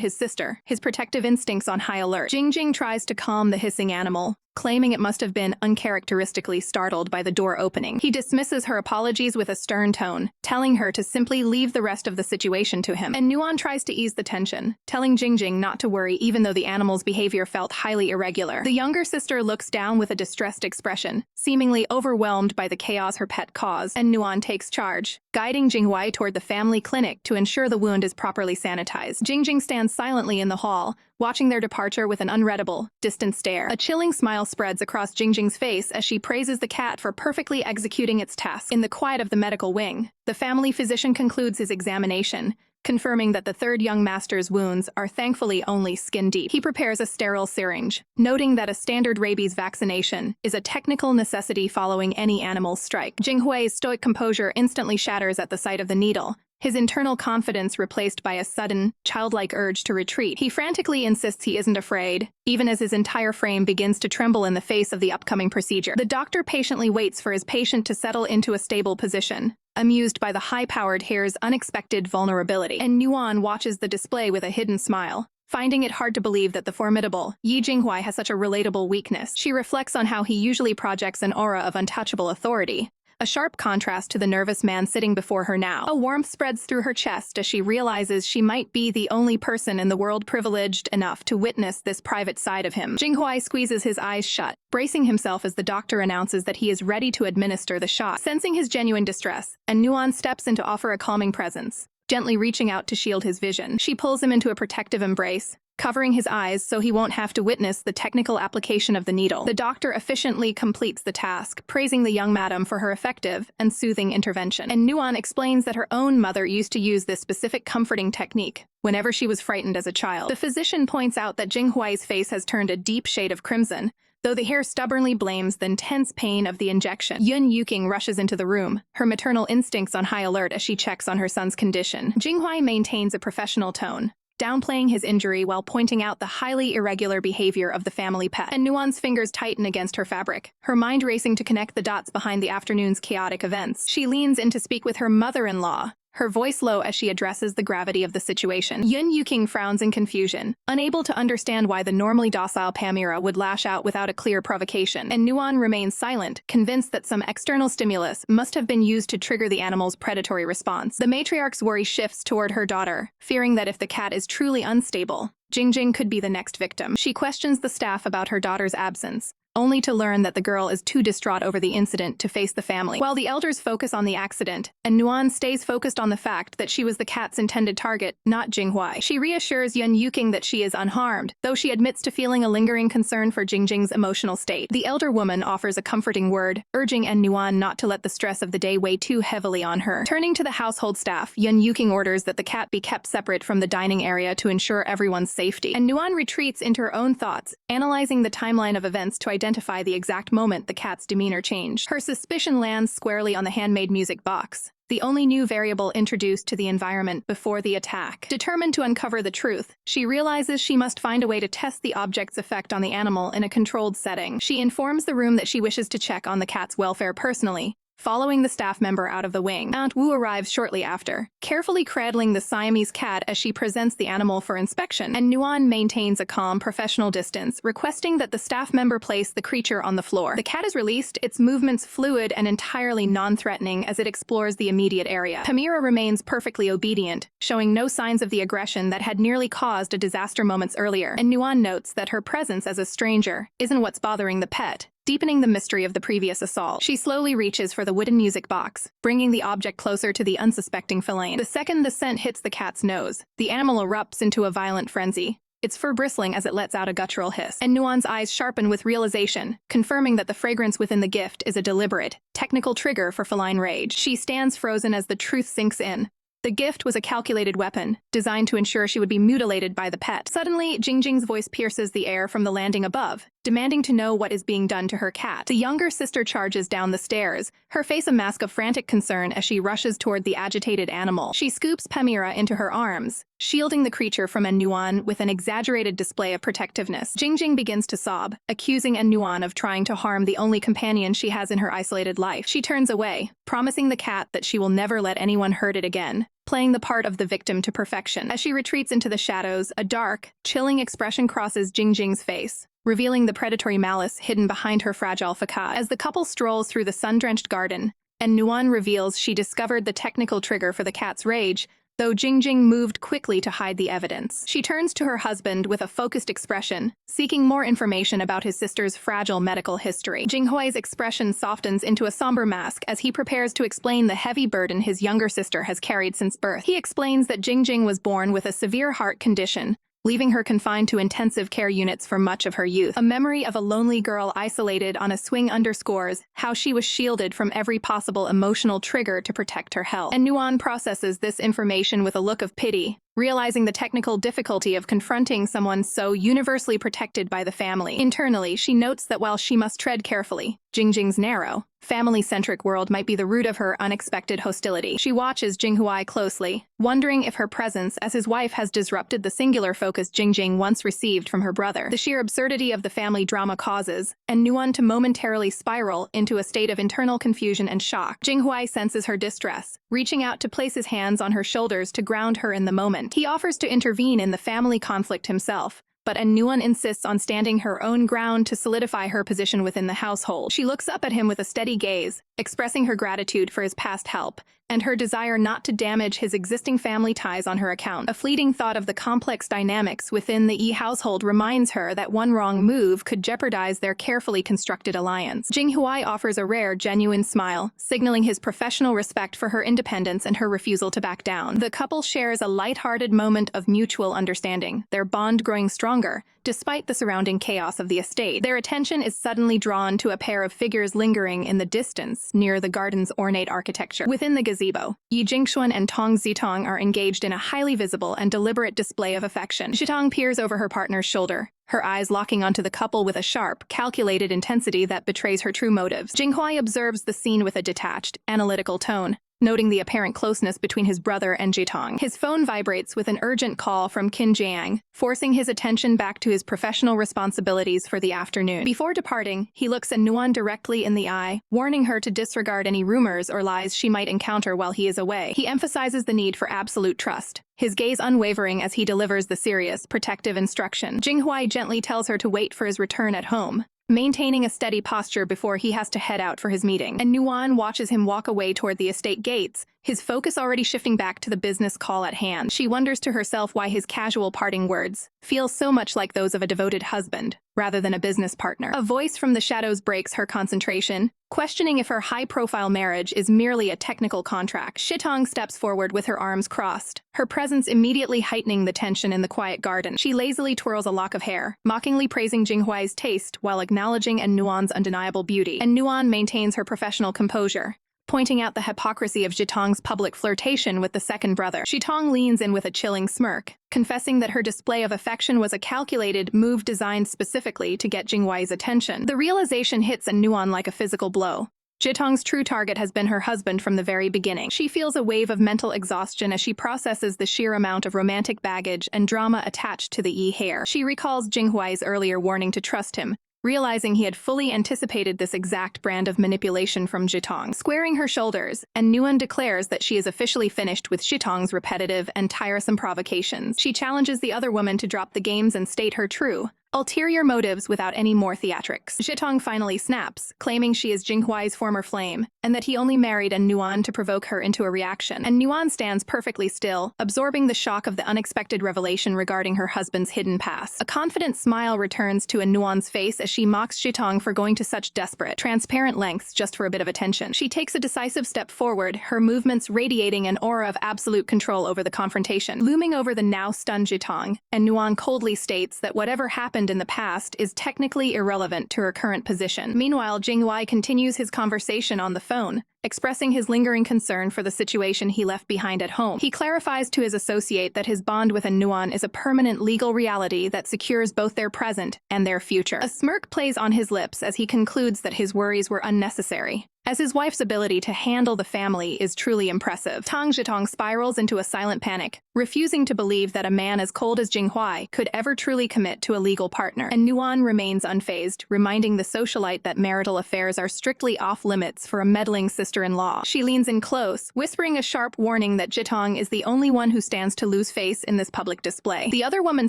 his sister, his protective instincts on high alert. Jingjing tries to calm the hissing animal, claiming it must have been uncharacteristically startled by the door opening. He dismisses her apologies with a stern tone, telling her to simply leave the rest of the situation to him. And Nuan tries to ease the tension, telling Jingjing not to worry even though the animal's behavior felt highly irregular. The younger sister looks down with a distressed expression, seemingly overwhelmed by the chaos her pet caused. And Nuan takes charge, guiding Jinghuai toward the family clinic to ensure the wound is properly sanitized. Jingjing stands silently in the hall, watching their departure with an unreadable, distant stare. A chilling smile spreads across Jingjing's face as she praises the cat for perfectly executing its task. In the quiet of the medical wing, the family physician concludes his examination, confirming that the third young master's wounds are thankfully only skin deep. He prepares a sterile syringe, noting that a standard rabies vaccination is a technical necessity following any animal's strike. Jinghui's stoic composure instantly shatters at the sight of the needle, his internal confidence replaced by a sudden, childlike urge to retreat. He frantically insists he isn't afraid, even as his entire frame begins to tremble in the face of the upcoming procedure. The doctor patiently waits for his patient to settle into a stable position, amused by the high-powered hair's unexpected vulnerability. And Nuan watches the display with a hidden smile, finding it hard to believe that the formidable Yi Jinghuai has such a relatable weakness. She reflects on how he usually projects an aura of untouchable authority, a sharp contrast to the nervous man sitting before her now. A warmth spreads through her chest as she realizes she might be the only person in the world privileged enough to witness this private side of him. Jinghuai squeezes his eyes shut, bracing himself as the doctor announces that he is ready to administer the shot. Sensing his genuine distress, and Nuan steps in to offer a calming presence, gently reaching out to shield his vision. She pulls him into a protective embrace, covering his eyes so he won't have to witness the technical application of the needle. The doctor efficiently completes the task, praising the young madam for her effective and soothing intervention. And Nuan explains that her own mother used to use this specific comforting technique whenever she was frightened as a child. The physician points out that Jinghuai's face has turned a deep shade of crimson, though the hair stubbornly blames the intense pain of the injection. Yun Yuking rushes into the room, her maternal instincts on high alert as she checks on her son's condition. Jinghuai maintains a professional tone, downplaying his injury while pointing out the highly irregular behavior of the family pet. And Nuan's fingers tighten against her fabric, her mind racing to connect the dots behind the afternoon's chaotic events. She leans in to speak with her mother-in-law, her voice low as she addresses the gravity of the situation. Yun Yuking frowns in confusion, unable to understand why the normally docile Pamira would lash out without a clear provocation, and Nuan remains silent, convinced that some external stimulus must have been used to trigger the animal's predatory response. The matriarch's worry shifts toward her daughter, fearing that if the cat is truly unstable, Jingjing could be the next victim. She questions the staff about her daughter's absence, only to learn that the girl is too distraught over the incident to face the family. While the elders focus on the accident, and Nuan stays focused on the fact that she was the cat's intended target, not Jinghuai. She reassures Yun Yuking that she is unharmed, though she admits to feeling a lingering concern for Jingjing's emotional state. The elder woman offers a comforting word, urging Nuan not to let the stress of the day weigh too heavily on her. Turning to the household staff, Yun Yuking orders that the cat be kept separate from the dining area to ensure everyone's safety. And Nuan retreats into her own thoughts, analyzing the timeline of events to identify the exact moment the cat's demeanor changed. Her suspicion lands squarely on the handmade music box, the only new variable introduced to the environment before the attack. Determined to uncover the truth, she realizes she must find a way to test the object's effect on the animal in a controlled setting. She informs the room that she wishes to check on the cat's welfare personally, following the staff member out of the wing. Aunt Wu arrives shortly after, carefully cradling the Siamese cat as she presents the animal for inspection, and Nuan maintains a calm, professional distance, requesting that the staff member place the creature on the floor. The cat is released, its movements fluid and entirely non-threatening as it explores the immediate area. Pamira remains perfectly obedient, showing no signs of the aggression that had nearly caused a disaster moments earlier, and Nuan notes that her presence as a stranger isn't what's bothering the pet, deepening the mystery of the previous assault. She slowly reaches for the wooden music box, bringing the object closer to the unsuspecting feline. The second the scent hits the cat's nose, the animal erupts into a violent frenzy, its fur bristling as it lets out a guttural hiss. And Nuan's eyes sharpen with realization, confirming that the fragrance within the gift is a deliberate, technical trigger for feline rage. She stands frozen as the truth sinks in. The gift was a calculated weapon, designed to ensure she would be mutilated by the pet. Suddenly, Jingjing's voice pierces the air from the landing above, demanding to know what is being done to her cat. The younger sister charges down the stairs, her face a mask of frantic concern as she rushes toward the agitated animal. She scoops Pamira into her arms, shielding the creature from Nuan with an exaggerated display of protectiveness. Jingjing begins to sob, accusing Nuan of trying to harm the only companion she has in her isolated life. She turns away, promising the cat that she will never let anyone hurt it again, playing the part of the victim to perfection. As she retreats into the shadows, a dark, chilling expression crosses Jingjing's face, revealing the predatory malice hidden behind her fragile facade. As the couple strolls through the sun-drenched garden, and Nuan reveals she discovered the technical trigger for the cat's rage, though Jingjing moved quickly to hide the evidence. She turns to her husband with a focused expression, seeking more information about his sister's fragile medical history. Jinghuai's expression softens into a somber mask as he prepares to explain the heavy burden his younger sister has carried since birth. He explains that Jingjing was born with a severe heart condition, leaving her confined to intensive care units for much of her youth. A memory of a lonely girl isolated on a swing underscores how she was shielded from every possible emotional trigger to protect her health. And Nuan processes this information with a look of pity, realizing the technical difficulty of confronting someone so universally protected by the family. Internally, she notes that while she must tread carefully, Jingjing's narrow, family-centric world might be the root of her unexpected hostility. She watches Jinghuai closely, wondering if her presence as his wife has disrupted the singular focus Jingjing once received from her brother. The sheer absurdity of the family drama causes Nuan to momentarily spiral into a state of internal confusion and shock. Jinghuai senses her distress, reaching out to place his hands on her shoulders to ground her in the moment. He offers to intervene in the family conflict himself, but Nuan insists on standing her own ground to solidify her position within the household. She looks up at him with a steady gaze, expressing her gratitude for his past help and her desire not to damage his existing family ties on her account. A fleeting thought of the complex dynamics within the Yi household reminds her that one wrong move could jeopardize their carefully constructed alliance. Jinghuai offers a rare, genuine smile, signaling his professional respect for her independence and her refusal to back down. The couple shares a light-hearted moment of mutual understanding, their bond growing stronger, despite the surrounding chaos of the estate. Their attention is suddenly drawn to a pair of figures lingering in the distance near the garden's ornate architecture. Within the gazebo, Yi Jingxuan and Tong Zitong are engaged in a highly visible and deliberate display of affection. Zitong peers over her partner's shoulder, her eyes locking onto the couple with a sharp, calculated intensity that betrays her true motives. Jinghuai observes the scene with a detached, analytical tone, noting the apparent closeness between his brother and Zitong. His phone vibrates with an urgent call from Qin Jiang, forcing his attention back to his professional responsibilities for the afternoon. Before departing, he looks at Nuan directly in the eye, warning her to disregard any rumors or lies she might encounter while he is away. He emphasizes the need for absolute trust, his gaze unwavering as he delivers the serious, protective instruction. Jinghuai gently tells her to wait for his return at home, maintaining a steady posture before he has to head out for his meeting. And Nuan watches him walk away toward the estate gates, his focus already shifting back to the business call at hand. She wonders to herself why his casual parting words feel so much like those of a devoted husband, rather than a business partner. A voice from the shadows breaks her concentration, questioning if her high-profile marriage is merely a technical contract. Zitong steps forward with her arms crossed, her presence immediately heightening the tension in the quiet garden. She lazily twirls a lock of hair, mockingly praising Jinghuai's taste while acknowledging Nuan's undeniable beauty. And Nuan maintains her professional composure, pointing out the hypocrisy of Zitong's public flirtation with the second brother. Zitong leans in with a chilling smirk, confessing that her display of affection was a calculated move designed specifically to get Jinghuai's attention. The realization hits Nuan like a physical blow. Zitong's true target has been her husband from the very beginning. She feels a wave of mental exhaustion as she processes the sheer amount of romantic baggage and drama attached to the Yi heir. She recalls Jinghuai's earlier warning to trust him, realizing he had fully anticipated this exact brand of manipulation from Zitong. Squaring her shoulders, and Nuan declares that she is officially finished with Zitong's repetitive and tiresome provocations. She challenges the other woman to drop the games and state her true, ulterior motives without any more theatrics. Zitong finally snaps, claiming she is Jinghuai's former flame, and that he only married Nuan to provoke her into a reaction. And Nuan stands perfectly still, absorbing the shock of the unexpected revelation regarding her husband's hidden past. A confident smile returns to Nuan's face as she mocks Zitong for going to such desperate, transparent lengths just for a bit of attention. She takes a decisive step forward, her movements radiating an aura of absolute control over the confrontation. Looming over the now stunned Zitong, and Nuan coldly states that whatever happened in the past is technically irrelevant to her current position. Meanwhile, Jinghuai continues his conversation on the phone, expressing his lingering concern for the situation he left behind at home. He clarifies to his associate that his bond with Nuan is a permanent legal reality that secures both their present and their future. A smirk plays on his lips as he concludes that his worries were unnecessary, as his wife's ability to handle the family is truly impressive. Tang Zitong spirals into a silent panic, refusing to believe that a man as cold as Jinghuai could ever truly commit to a legal partner. And Nuan remains unfazed, reminding the socialite that marital affairs are strictly off-limits for a meddling sister-in-law. She leans in close, whispering a sharp warning that Zitong is the only one who stands to lose face in this public display. The other woman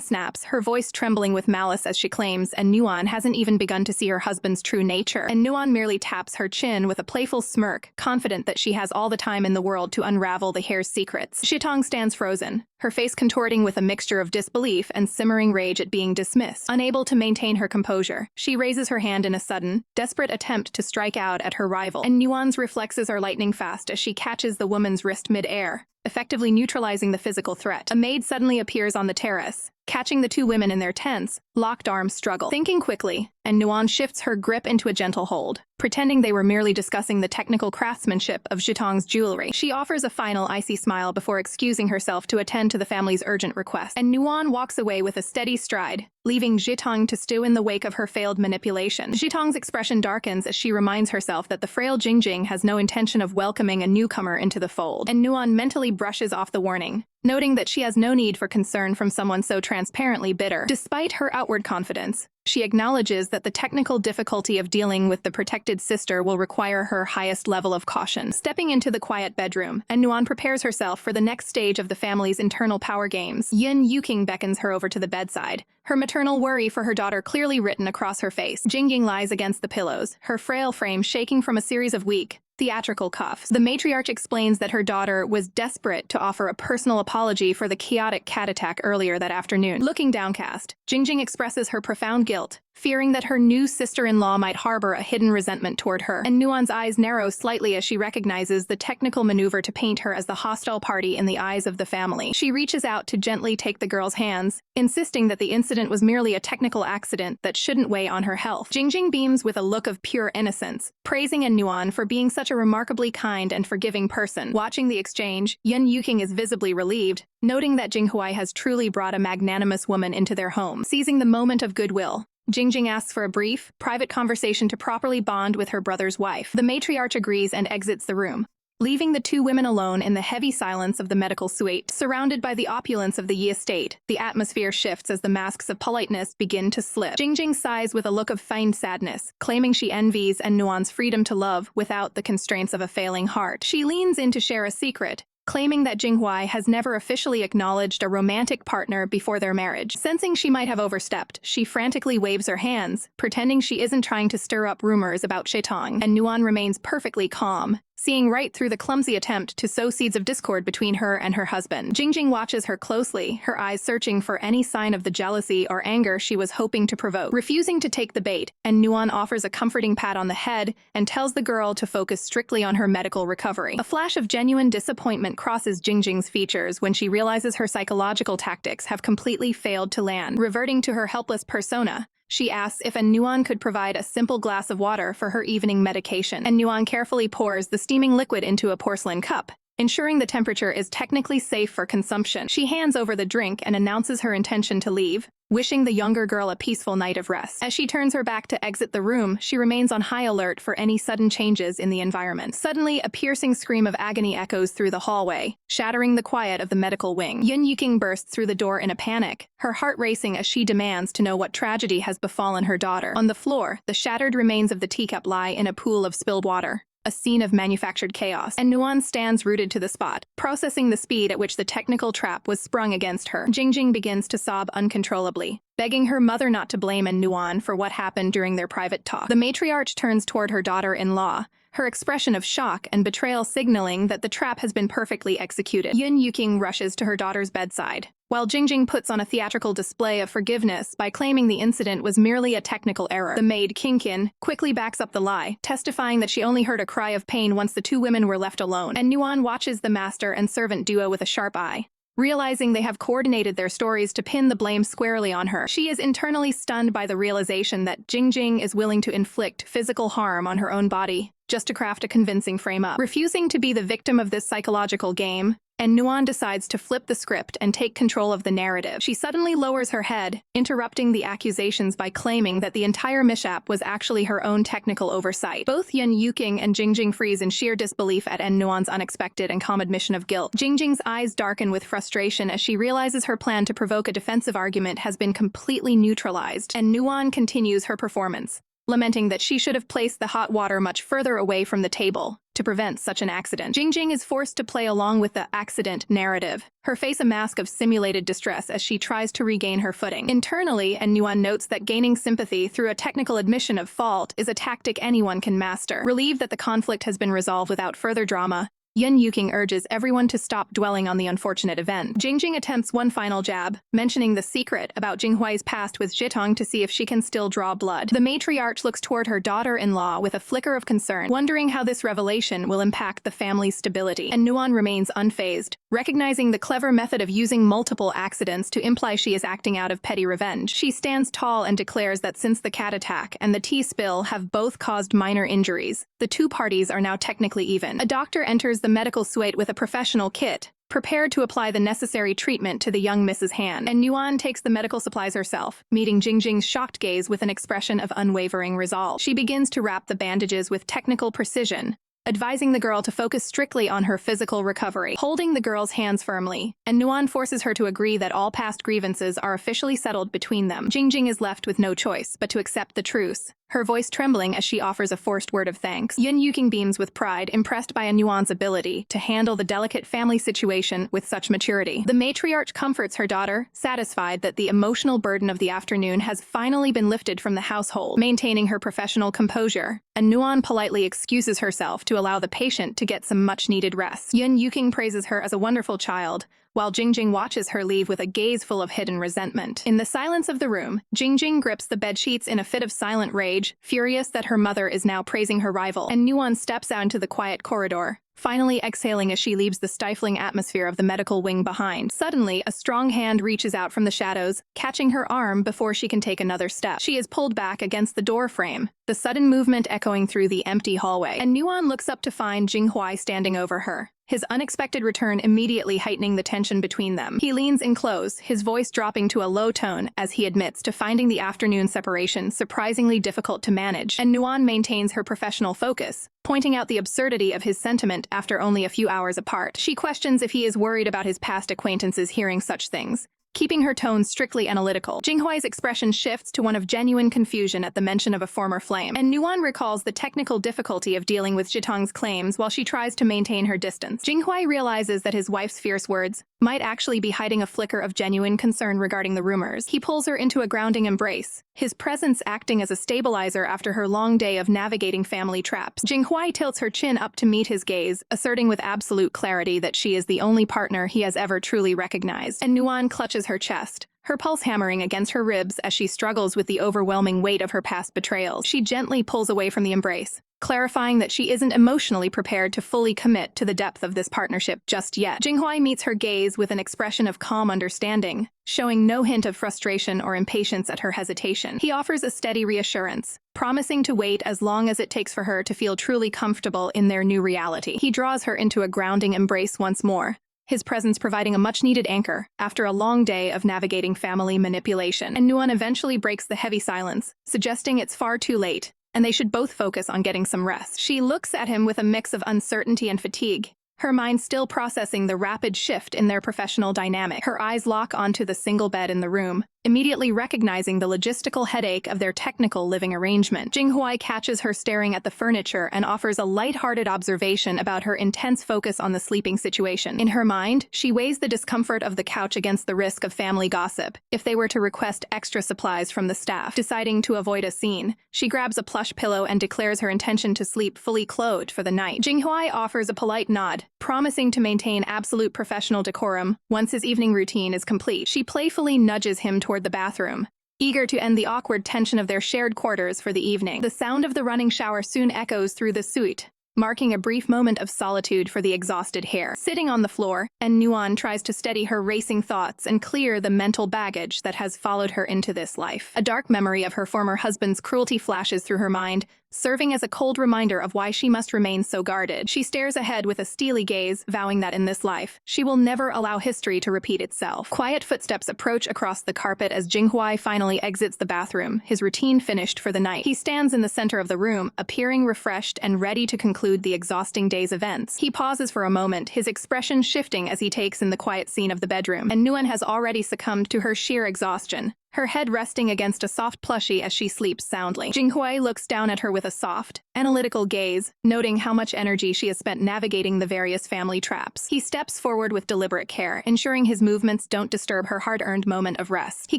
snaps, her voice trembling with malice as she claims, and Nuan hasn't even begun to see her husband's true nature. And Nuan merely taps her chin with a playful smirk, confident that she has all the time in the world to unravel the heir's secrets. Zitong stands frozen, her face contorting with a mixture of disbelief and simmering rage at being dismissed. Unable to maintain her composure, she raises her hand in a sudden, desperate attempt to strike out at her rival, and Nuan's reflexes are lightning fast as she catches the woman's wrist mid-air, effectively neutralizing the physical threat. A maid suddenly appears on the terrace, catching the two women in their tense, locked arms struggle. Thinking quickly, and Nuan shifts her grip into a gentle hold, pretending they were merely discussing the technical craftsmanship of Zitong's jewelry. She offers a final icy smile before excusing herself to attend to the family's urgent request, and Nuan walks away with a steady stride, leaving Zitong to stew in the wake of her failed manipulation. Zitong's expression darkens as she reminds herself that the frail Jingjing has no intention of welcoming a newcomer into the fold, and Nuan mentally brushes off the warning, noting that she has no need for concern from someone so transparently bitter. Despite her outward confidence, she acknowledges that the technical difficulty of dealing with the protected sister will require her highest level of caution. Stepping into the quiet bedroom, and Nuan prepares herself for the next stage of the family's internal power games. Yin Yuking beckons her over to the bedside, her maternal worry for her daughter clearly written across her face. Jingying lies against the pillows, her frail frame shaking from a series of weak, theatrical cuffs. The matriarch explains that her daughter was desperate to offer a personal apology for the chaotic cat attack earlier that afternoon. Looking downcast, Jingjing expresses her profound guilt, fearing that her new sister-in-law might harbor a hidden resentment toward her, and Nuan's eyes narrow slightly as she recognizes the technical maneuver to paint her as the hostile party in the eyes of the family. She reaches out to gently take the girl's hands, insisting that the incident was merely a technical accident that shouldn't weigh on her health. Jingjing beams with a look of pure innocence, praising Nuan for being such a remarkably kind and forgiving person. Watching the exchange, Yun Yuking is visibly relieved, noting that Jinghuai has truly brought a magnanimous woman into their home. Seizing the moment of goodwill, Jingjing asks for a brief, private conversation to properly bond with her brother's wife. The matriarch agrees and exits the room, leaving the two women alone in the heavy silence of the medical suite. Surrounded by the opulence of the Yi estate, the atmosphere shifts as the masks of politeness begin to slip. Jingjing sighs with a look of feigned sadness, claiming she envies Nuan's freedom to love without the constraints of a failing heart. She leans in to share a secret, claiming that Jinghuai has never officially acknowledged a romantic partner before their marriage. Sensing she might have overstepped, she frantically waves her hands, pretending she isn't trying to stir up rumors about Shetong, and Nuan remains perfectly calm, seeing right through the clumsy attempt to sow seeds of discord between her and her husband. Jingjing watches her closely, her eyes searching for any sign of the jealousy or anger she was hoping to provoke. Refusing to take the bait, and Nuan offers a comforting pat on the head and tells the girl to focus strictly on her medical recovery. A flash of genuine disappointment crosses Jingjing's features when she realizes her psychological tactics have completely failed to land. Reverting to her helpless persona, she asks if Nuan could provide a simple glass of water for her evening medication, and Nuan carefully pours the steaming liquid into a porcelain cup, ensuring the temperature is technically safe for consumption. She hands over the drink and announces her intention to leave, wishing the younger girl a peaceful night of rest. As she turns her back to exit the room, she remains on high alert for any sudden changes in the environment. Suddenly, a piercing scream of agony echoes through the hallway, shattering the quiet of the medical wing. Yun Yuking bursts through the door in a panic, her heart racing as she demands to know what tragedy has befallen her daughter. On the floor, the shattered remains of the teacup lie in a pool of spilled water, a scene of manufactured chaos, and Nuan stands rooted to the spot, processing the speed at which the technical trap was sprung against her. Jingjing begins to sob uncontrollably, begging her mother not to blame Nuan for what happened during their private talk. The matriarch turns toward her daughter-in-law, her expression of shock and betrayal signaling that the trap has been perfectly executed. Yun Yuking rushes to her daughter's bedside, while Jingjing puts on a theatrical display of forgiveness by claiming the incident was merely a technical error. The maid, Kinkin, quickly backs up the lie, testifying that she only heard a cry of pain once the two women were left alone, and Nuan watches the master and servant duo with a sharp eye. Realizing they have coordinated their stories to pin the blame squarely on her, she is internally stunned by the realization that Jingjing is willing to inflict physical harm on her own body just to craft a convincing frame-up. Refusing to be the victim of this psychological game, and Nuan decides to flip the script and take control of the narrative. She suddenly lowers her head, interrupting the accusations by claiming that the entire mishap was actually her own technical oversight. Both Yun Yuking and Jingjing freeze in sheer disbelief at Nuan's unexpected and calm admission of guilt. Jingjing's eyes darken with frustration as she realizes her plan to provoke a defensive argument has been completely neutralized, and Nuan continues her performance, lamenting that she should have placed the hot water much further away from the table to prevent such an accident. Jingjing is forced to play along with the accident narrative, her face a mask of simulated distress as she tries to regain her footing. Internally, Nuan notes that gaining sympathy through a technical admission of fault is a tactic anyone can master. Relieved that the conflict has been resolved without further drama, Yun Yuking urges everyone to stop dwelling on the unfortunate event. Jingjing attempts one final jab, mentioning the secret about Jinghuai's past with Zhitong to see if she can still draw blood. The matriarch looks toward her daughter-in-law with a flicker of concern, wondering how this revelation will impact the family's stability. And Nuan remains unfazed, recognizing the clever method of using multiple accidents to imply she is acting out of petty revenge. She stands tall and declares that since the cat attack and the tea spill have both caused minor injuries, the two parties are now technically even. A doctor enters the medical suite with a professional kit, prepared to apply the necessary treatment to the young Mrs. Han, and Nuan takes the medical supplies herself, meeting Jingjing's shocked gaze with an expression of unwavering resolve. She begins to wrap the bandages with technical precision, advising the girl to focus strictly on her physical recovery. Holding the girl's hands firmly, and Nuan forces her to agree that all past grievances are officially settled between them. Jingjing is left with no choice but to accept the truce, her voice trembling as she offers a forced word of thanks. Yun Yuking beams with pride, impressed by Nuan's ability to handle the delicate family situation with such maturity. The matriarch comforts her daughter, satisfied that the emotional burden of the afternoon has finally been lifted from the household. Maintaining her professional composure, Nuan politely excuses herself to allow the patient to get some much-needed rest. Yun Yuking praises her as a wonderful child, while Jingjing watches her leave with a gaze full of hidden resentment. In the silence of the room, Jingjing grips the bedsheets in a fit of silent rage, furious that her mother is now praising her rival, and Nuan steps out into the quiet corridor, finally exhaling as she leaves the stifling atmosphere of the medical wing behind. Suddenly, a strong hand reaches out from the shadows, catching her arm before she can take another step. She is pulled back against the door frame, the sudden movement echoing through the empty hallway, and Nuan looks up to find Jinghuai standing over her, his unexpected return immediately heightening the tension between them. He leans in close, his voice dropping to a low tone as he admits to finding the afternoon separation surprisingly difficult to manage, and Nuan maintains her professional focus, pointing out the absurdity of his sentiment after only a few hours apart. She questions if he is worried about his past acquaintances hearing such things, keeping her tone strictly analytical. Jinghuai's expression shifts to one of genuine confusion at the mention of a former flame, and Nuan recalls the technical difficulty of dealing with Jitong's claims while she tries to maintain her distance. Jinghuai realizes that his wife's fierce words might actually be hiding a flicker of genuine concern regarding the rumors. He pulls her into a grounding embrace, his presence acting as a stabilizer after her long day of navigating family traps. Jinghuai tilts her chin up to meet his gaze, asserting with absolute clarity that she is the only partner he has ever truly recognized, and Nuan clutches her chest, her pulse hammering against her ribs as she struggles with the overwhelming weight of her past betrayals. She gently pulls away from the embrace, clarifying that she isn't emotionally prepared to fully commit to the depth of this partnership just yet. Jinghuai meets her gaze with an expression of calm understanding, showing no hint of frustration or impatience at her hesitation. He offers a steady reassurance, promising to wait as long as it takes for her to feel truly comfortable in their new reality. He draws her into a grounding embrace once more, his presence providing a much-needed anchor after a long day of navigating family manipulation. And Nuan eventually breaks the heavy silence, suggesting it's far too late, and they should both focus on getting some rest. She looks at him with a mix of uncertainty and fatigue, her mind still processing the rapid shift in their professional dynamic. Her eyes lock onto the single bed in the room, immediately recognizing the logistical headache of their technical living arrangement. Jinghuai catches her staring at the furniture and offers a light-hearted observation about her intense focus on the sleeping situation. In her mind, she weighs the discomfort of the couch against the risk of family gossip if they were to request extra supplies from the staff. Deciding to avoid a scene, she grabs a plush pillow and declares her intention to sleep fully clothed for the night. Jinghuai offers a polite nod, promising to maintain absolute professional decorum once his evening routine is complete. She playfully nudges him toward the bathroom, eager to end the awkward tension of their shared quarters for the evening. The sound of the running shower soon echoes through the suite, marking a brief moment of solitude for the exhausted hair. Sitting on the floor, Nuan tries to steady her racing thoughts and clear the mental baggage that has followed her into this life. A dark memory of her former husband's cruelty flashes through her mind, serving as a cold reminder of why she must remain so guarded. She stares ahead with a steely gaze, vowing that in this life, she will never allow history to repeat itself. Quiet footsteps approach across the carpet as Jinghuai finally exits the bathroom, his routine finished for the night. He stands in the center of the room, appearing refreshed and ready to conclude the exhausting day's events. He pauses for a moment, his expression shifting as he takes in the quiet scene of the bedroom, and Nuan has already succumbed to her sheer exhaustion, her head resting against a soft plushie as she sleeps soundly. Jinghuai looks down at her with a soft, analytical gaze, noting how much energy she has spent navigating the various family traps. He steps forward with deliberate care, ensuring his movements don't disturb her hard-earned moment of rest. He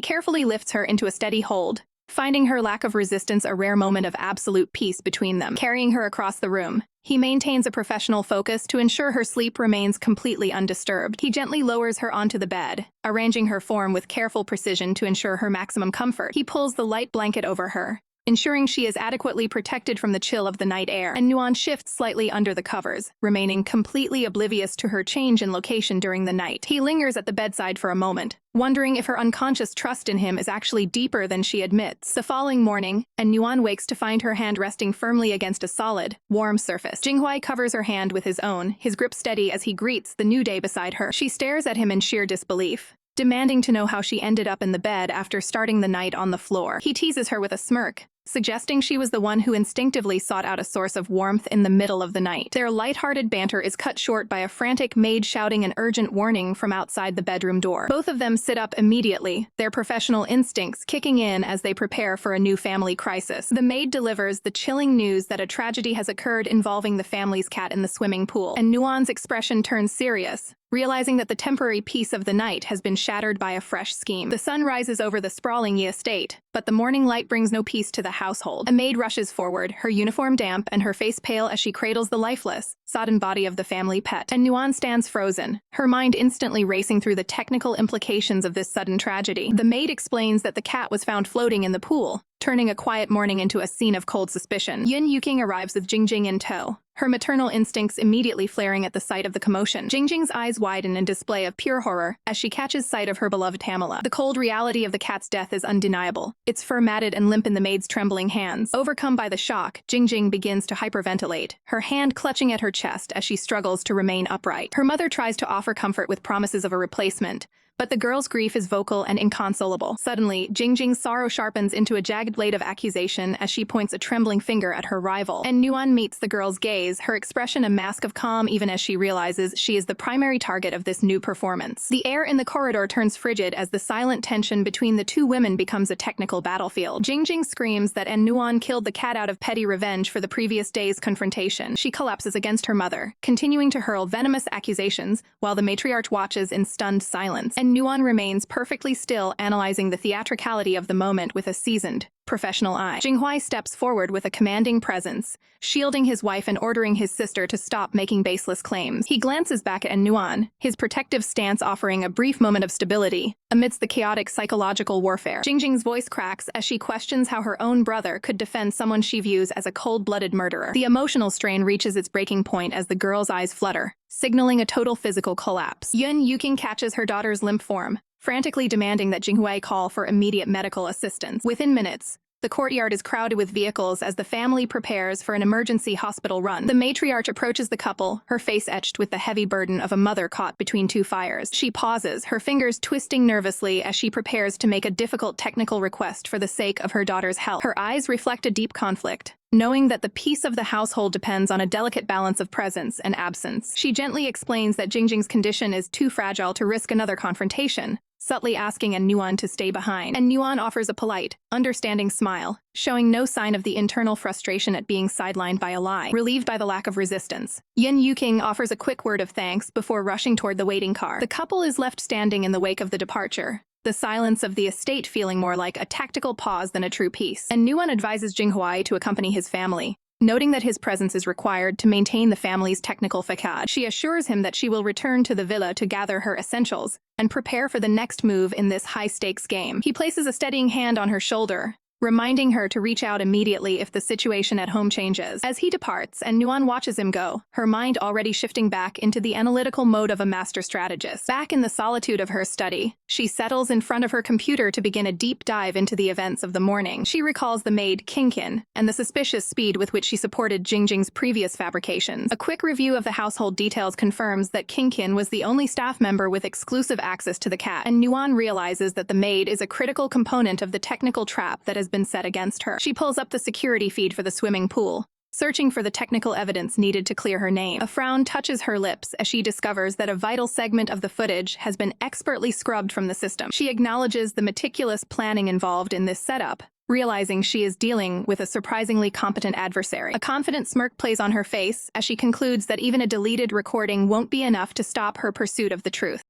carefully lifts her into a steady hold, finding her lack of resistance a rare moment of absolute peace between them. Carrying her across the room, he maintains a professional focus to ensure her sleep remains completely undisturbed. He gently lowers her onto the bed, arranging her form with careful precision to ensure her maximum comfort. He pulls the light blanket over her, ensuring she is adequately protected from the chill of the night air, and Nuan shifts slightly under the covers, remaining completely oblivious to her change in location during the night. He lingers at the bedside for a moment, wondering if her unconscious trust in him is actually deeper than she admits. The following morning, Nuan wakes to find her hand resting firmly against a solid, warm surface. Jinghuai covers her hand with his own, his grip steady as he greets the new day beside her. She stares at him in sheer disbelief, demanding to know how she ended up in the bed after starting the night on the floor. He teases her with a smirk, suggesting she was the one who instinctively sought out a source of warmth in the middle of the night. Their lighthearted banter is cut short by a frantic maid shouting an urgent warning from outside the bedroom door. Both of them sit up immediately, their professional instincts kicking in as they prepare for a new family crisis. The maid delivers the chilling news that a tragedy has occurred involving the family's cat in the swimming pool, and Nuan's expression turns serious, realizing that the temporary peace of the night has been shattered by a fresh scheme. The sun rises over the sprawling Yi estate, but the morning light brings no peace to the household. A maid rushes forward, her uniform damp and her face pale as she cradles the lifeless, sodden body of the family pet. And Nuan stands frozen, her mind instantly racing through the technical implications of this sudden tragedy. The maid explains that the cat was found floating in the pool, turning a quiet morning into a scene of cold suspicion. Yun Yuking arrives with Jingjing in tow, her maternal instincts immediately flaring at the sight of the commotion. Jingjing's eyes widen in display of pure horror as she catches sight of her beloved Pamela. The cold reality of the cat's death is undeniable, its fur matted and limp in the maid's trembling hands. Overcome by the shock, Jingjing begins to hyperventilate, her hand clutching at her chest as she struggles to remain upright. Her mother tries to offer comfort with promises of a replacement, but the girl's grief is vocal and inconsolable. Suddenly, Jingjing's sorrow sharpens into a jagged blade of accusation as she points a trembling finger at her rival. And Nuan meets the girl's gaze, her expression a mask of calm even as she realizes she is the primary target of this new performance. The air in the corridor turns frigid as the silent tension between the two women becomes a technical battlefield. Jingjing screams that Nuan killed the cat out of petty revenge for the previous day's confrontation. She collapses against her mother, continuing to hurl venomous accusations while the matriarch watches in stunned silence. And Nuan remains perfectly still, analyzing the theatricality of the moment with a seasoned, professional eye. Jinghuai steps forward with a commanding presence, shielding his wife and ordering his sister to stop making baseless claims. He glances back at Nuan, his protective stance offering a brief moment of stability amidst the chaotic psychological warfare. Jingjing's voice cracks as she questions how her own brother could defend someone she views as a cold-blooded murderer. The emotional strain reaches its breaking point as the girl's eyes flutter, signaling a total physical collapse. Yun Yuking catches her daughter's limp form, frantically demanding that Jinghuai call for immediate medical assistance. Within minutes, the courtyard is crowded with vehicles as the family prepares for an emergency hospital run. The matriarch approaches the couple, her face etched with the heavy burden of a mother caught between two fires. She pauses, her fingers twisting nervously as she prepares to make a difficult technical request for the sake of her daughter's health. Her eyes reflect a deep conflict, knowing that the peace of the household depends on a delicate balance of presence and absence. She gently explains that Jingjing's condition is too fragile to risk another confrontation, subtly asking Nuan to stay behind. And Nuan offers a polite, understanding smile, showing no sign of the internal frustration at being sidelined by a lie. Relieved by the lack of resistance, Yun Yuking offers a quick word of thanks before rushing toward the waiting car. The couple is left standing in the wake of the departure, the silence of the estate feeling more like a tactical pause than a true peace. And Nuan advises Jinghuai to accompany his family, noting that his presence is required to maintain the family's technical facade. She assures him that she will return to the villa to gather her essentials and prepare for the next move in this high-stakes game. He places a steadying hand on her shoulder, reminding her to reach out immediately if the situation at home changes. As he departs and Nuan watches him go, her mind already shifting back into the analytical mode of a master strategist. Back in the solitude of her study, she settles in front of her computer to begin a deep dive into the events of the morning. She recalls the maid Kinkin and the suspicious speed with which she supported Jingjing's previous fabrications. A quick review of the household details confirms that Kinkin was the only staff member with exclusive access to the cat, and Nuan realizes that the maid is a critical component of the technical trap that has been set against her. She pulls up the security feed for the swimming pool, searching for the technical evidence needed to clear her name. A frown touches her lips as she discovers that a vital segment of the footage has been expertly scrubbed from the system. She acknowledges the meticulous planning involved in this setup, realizing she is dealing with a surprisingly competent adversary. A confident smirk plays on her face as she concludes that even a deleted recording won't be enough to stop her pursuit of the truth.